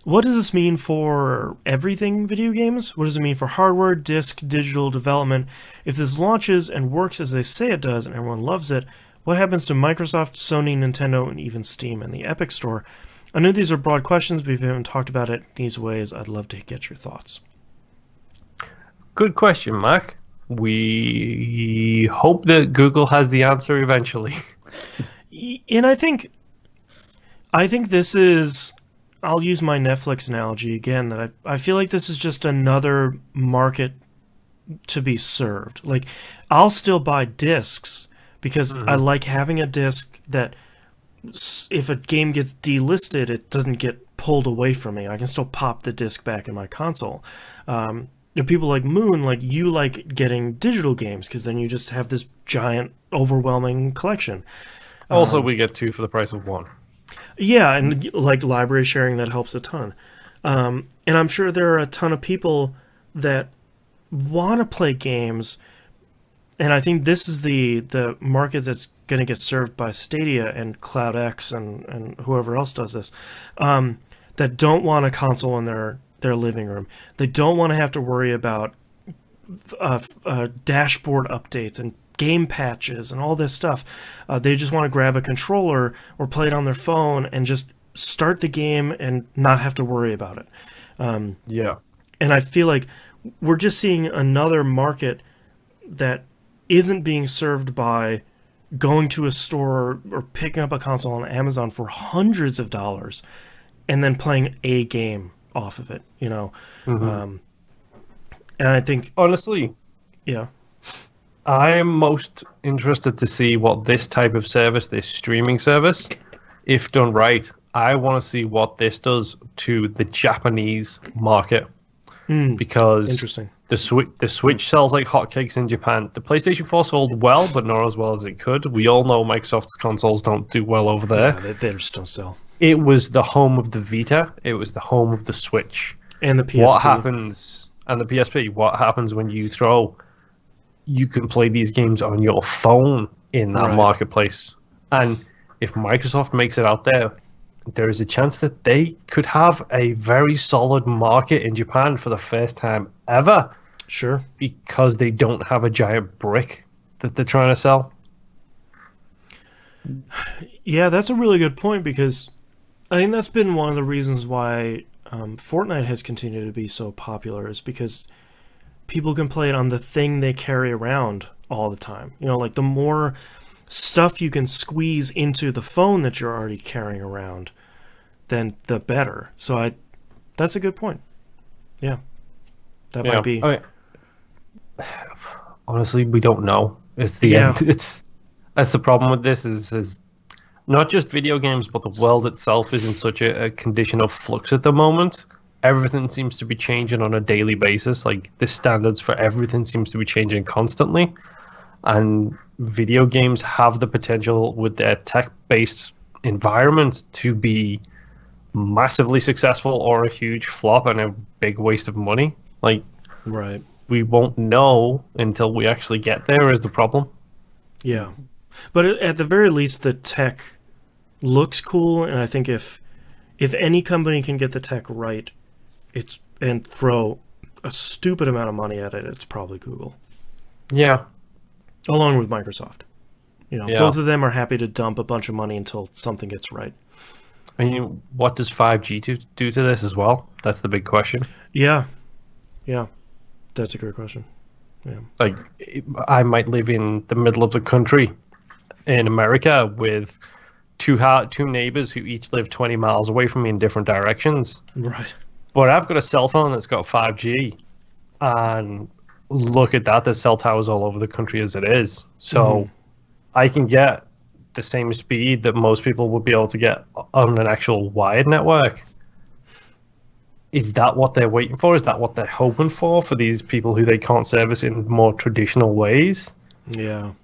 S2: What does this mean for everything video games? What does it mean for hardware, disk, digital development? If this launches and works as they say it does and everyone loves it, what happens to Microsoft, Sony, Nintendo, and even Steam and the Epic Store? I know these are broad questions, but if you haven't talked about it these ways, I'd love to get your thoughts.
S1: Good question, Mac. We hope that Google has the answer eventually.
S2: And I think this is... I'll use my Netflix analogy again, that I feel like this is just another market to be served. Like, I'll still buy discs because I like having a disc that if a game gets delisted, it doesn't get pulled away from me. I can still pop the disc back in my console. There are people like Moon, like you like getting digital games because then you just have this giant, overwhelming collection.
S1: Also, we get 2 for the price of 1.
S2: Yeah, and like library sharing, that helps a ton. And I'm sure there are a ton of people that want to play games, and I think this is the market that's going to get served by Stadia and CloudX and whoever else does this, that don't want a console in their living room. They don't want to have to worry about dashboard updates and game patches and all this stuff. They just want to grab a controller or play it on their phone and just start the game and not have to worry about it.
S1: Yeah.
S2: And I feel like we're just seeing another market that isn't being served by going to a store or picking up a console on Amazon for hundreds of dollars and then playing a game off of it, you know? And I think...
S1: Honestly...
S2: Yeah.
S1: I am most interested to see what this type of service, this streaming service, if done right, I want to see what this does to the Japanese market. Because
S2: interesting.
S1: The Switch sells like hotcakes in Japan. The PlayStation 4 sold well, but not as well as it could. We all know Microsoft's consoles don't do well over there.
S2: Yeah, they just don't sell.
S1: It was the home of the Vita. It was the home of the Switch.
S2: And the PSP.
S1: What happens... And the PSP. What happens when you throw... you can play these games on your phone in that marketplace. And if Microsoft makes it out there, there is a chance that they could have a very solid market in Japan for the first time ever.
S2: Sure.
S1: Because they don't have a giant brick that they're trying to sell.
S2: Yeah, that's a really good point, because I think that's been one of the reasons why Fortnite has continued to be so popular, is because people can play it on the thing they carry around all the time. You know, like the more stuff you can squeeze into the phone that you're already carrying around, then the better. So that's a good point. Yeah. That might be.
S1: I mean, honestly, we don't know. It's the end. That's the problem with this is not just video games, but the world itself is in such a condition of flux at the moment. Everything seems to be changing on a daily basis. Like, the standards for everything seems to be changing constantly. And video games have the potential, with their tech-based environment, to be massively successful or a huge flop and a big waste of money. Like, we won't know until we actually get there is the problem.
S2: Yeah. But at the very least, the tech looks cool, and I think if any company can get the tech right, and throw a stupid amount of money at it, it's probably Google. Yeah. Along with Microsoft. You know, both of them are happy to dump a bunch of money until something gets right.
S1: I mean, what does 5G do to this as well? That's the big question.
S2: Yeah. Yeah. That's a great question. Yeah.
S1: Like, I might live in the middle of the country in America with two neighbors who each live 20 miles away from me in different directions.
S2: Right.
S1: But I've got a cell phone that's got 5G, and look at that, there's cell towers all over the country as it is. So I can get the same speed that most people would be able to get on an actual wired network. Is that what they're waiting for? Is that what they're hoping for these people who they can't service in more traditional ways?
S2: Yeah.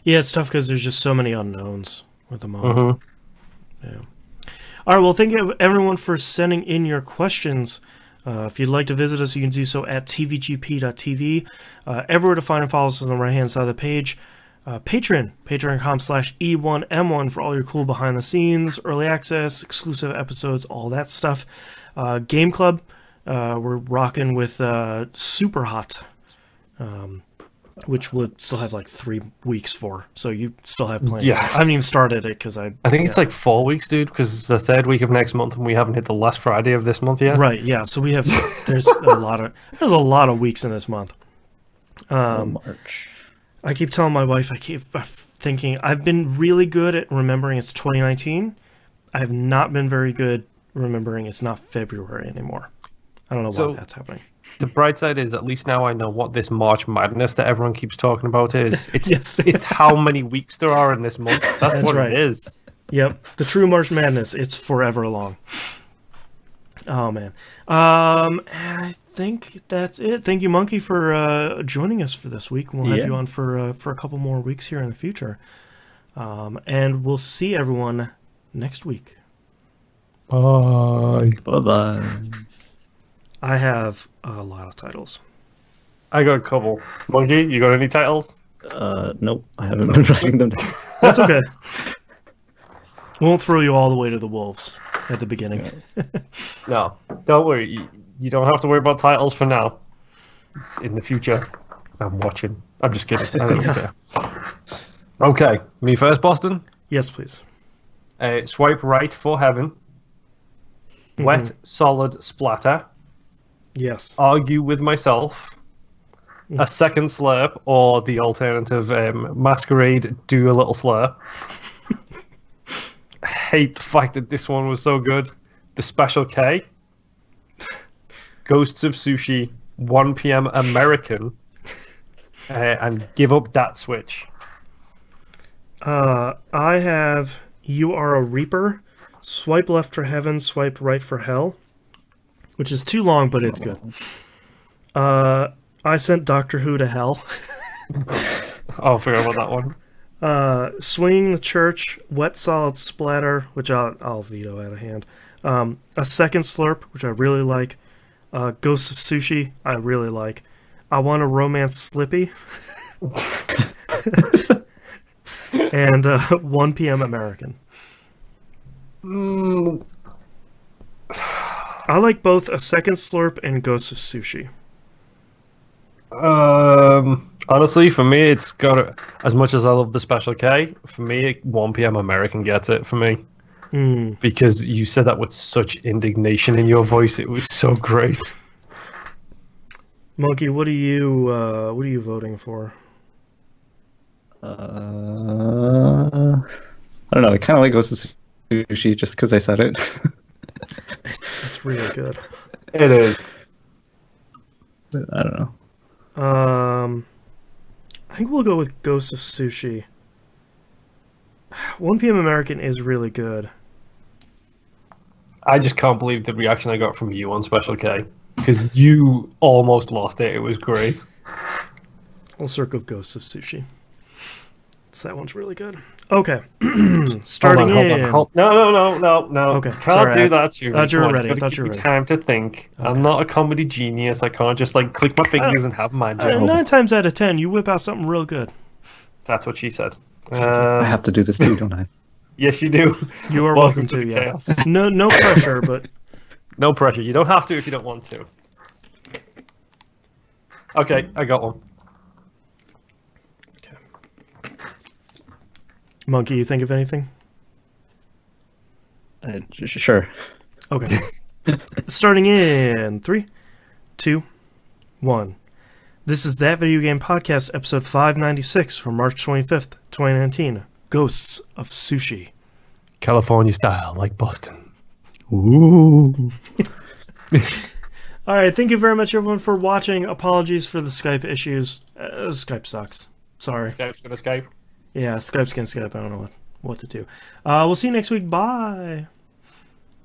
S2: Yeah, it's tough because there's just so many unknowns at the moment. Yeah. All right, well, thank you, everyone, for sending in your questions. If you'd like to visit us, you can do so at tvgp.tv. Everywhere to find and follow us on the right-hand side of the page. Patreon.com/E1M1 for all your cool behind-the-scenes, early access, exclusive episodes, all that stuff. Game Club, we're rocking with Super Hot, which we'll still have like 3 weeks for, so you still have plenty. I haven't even started it because I think
S1: it's like 4 weeks, dude, because it's the 3rd week of next month and we haven't hit the last Friday of this month yet.
S2: Right, yeah, so we have there's a lot of weeks in this month.
S3: March.
S2: I keep telling my wife, I keep thinking I've been really good at remembering it's 2019. I have not been very good remembering it's not February anymore. I don't know why that's happening.
S1: The bright side is, at least now I know what this March Madness that everyone keeps talking about is. It's it's how many weeks there are in this month. That's what it is.
S2: Yep, the true March Madness. It's forever long. Oh man. I think that's it. Thank you, Monkey, for joining us for this week. We'll have you on for a couple more weeks here in the future. And we'll see everyone next week.
S1: Bye.
S3: Bye-bye.
S2: I have a lot of titles.
S1: I got a couple. Monkey, you got any titles?
S3: Nope. I haven't been writing them down.
S2: That's okay. We won't throw you all the way to the wolves at the beginning.
S1: No, don't worry. You don't have to worry about titles for now. In the future, I'm watching. I'm just kidding. I don't care. Okay, me first, Boston?
S2: Yes, please.
S1: Swipe right for heaven. Wet, solid splatter.
S2: Yes.
S1: Argue with myself. A second slurp, or the alternative, masquerade, do a little slur. Hate the fact that this one was so good. The Special K. Ghosts of Sushi, 1 p.m. American. And give up that switch.
S2: I have You Are a Reaper. Swipe left for heaven, swipe right for hell. Which is too long, but it's good. I Sent Doctor Who to Hell.
S1: Oh, I forgot about that one.
S2: Swinging the Church, Wet Solid Splatter, which I'll veto out of hand. A Second Slurp, which I really like. Ghost of Sushi, I really like. I want to romance Slippy. And 1 p.m. American. I like both A Second Slurp and Ghost of Sushi.
S1: Honestly, for me, it's got as much as I love the Special K. For me, 1 p.m. American gets it for me because you said that with such indignation in your voice. It was so great.
S2: Monkey, what are you voting for?
S3: I don't know. I kind of like Ghost of Sushi just because I said it.
S2: It's really good.
S1: It is.
S3: I don't know.
S2: I think we'll go with Ghost of Sushi. 1 p.m. American is really good.
S1: I just can't believe the reaction I got from you on Special K because you almost lost it. It was great.
S2: We'll circle Ghost of Sushi. So that one's really good. Okay. Starting
S1: hold on. No.
S2: Okay.
S1: Can't do that to me.
S2: Thought you were ready.
S1: Gotta give me time to think. Okay. I'm not a comedy genius. I can't just like click my fingers and have magic.
S2: 9 times out of 10, you whip out something real good.
S1: That's what she said.
S3: I have to do this too, don't I?
S1: Yes, you do.
S2: You are welcome to, yeah. Chaos. No pressure, but...
S1: No pressure. You don't have to if you don't want to. Okay, I got one.
S2: Monkey, you think of anything?
S3: Sure.
S2: Okay. Starting in 3, 2, 1. This is That Video Game Podcast, episode 596 from March 25th, 2019. Ghosts of Sushi.
S1: California style, like Boston.
S3: Ooh.
S2: All right, thank you very much, everyone, for watching. Apologies for the Skype issues. Skype sucks. Sorry.
S1: Skype's gonna Skype.
S2: Yeah, Skype's gonna Skype. I don't know what to do. We'll see you next week. Bye.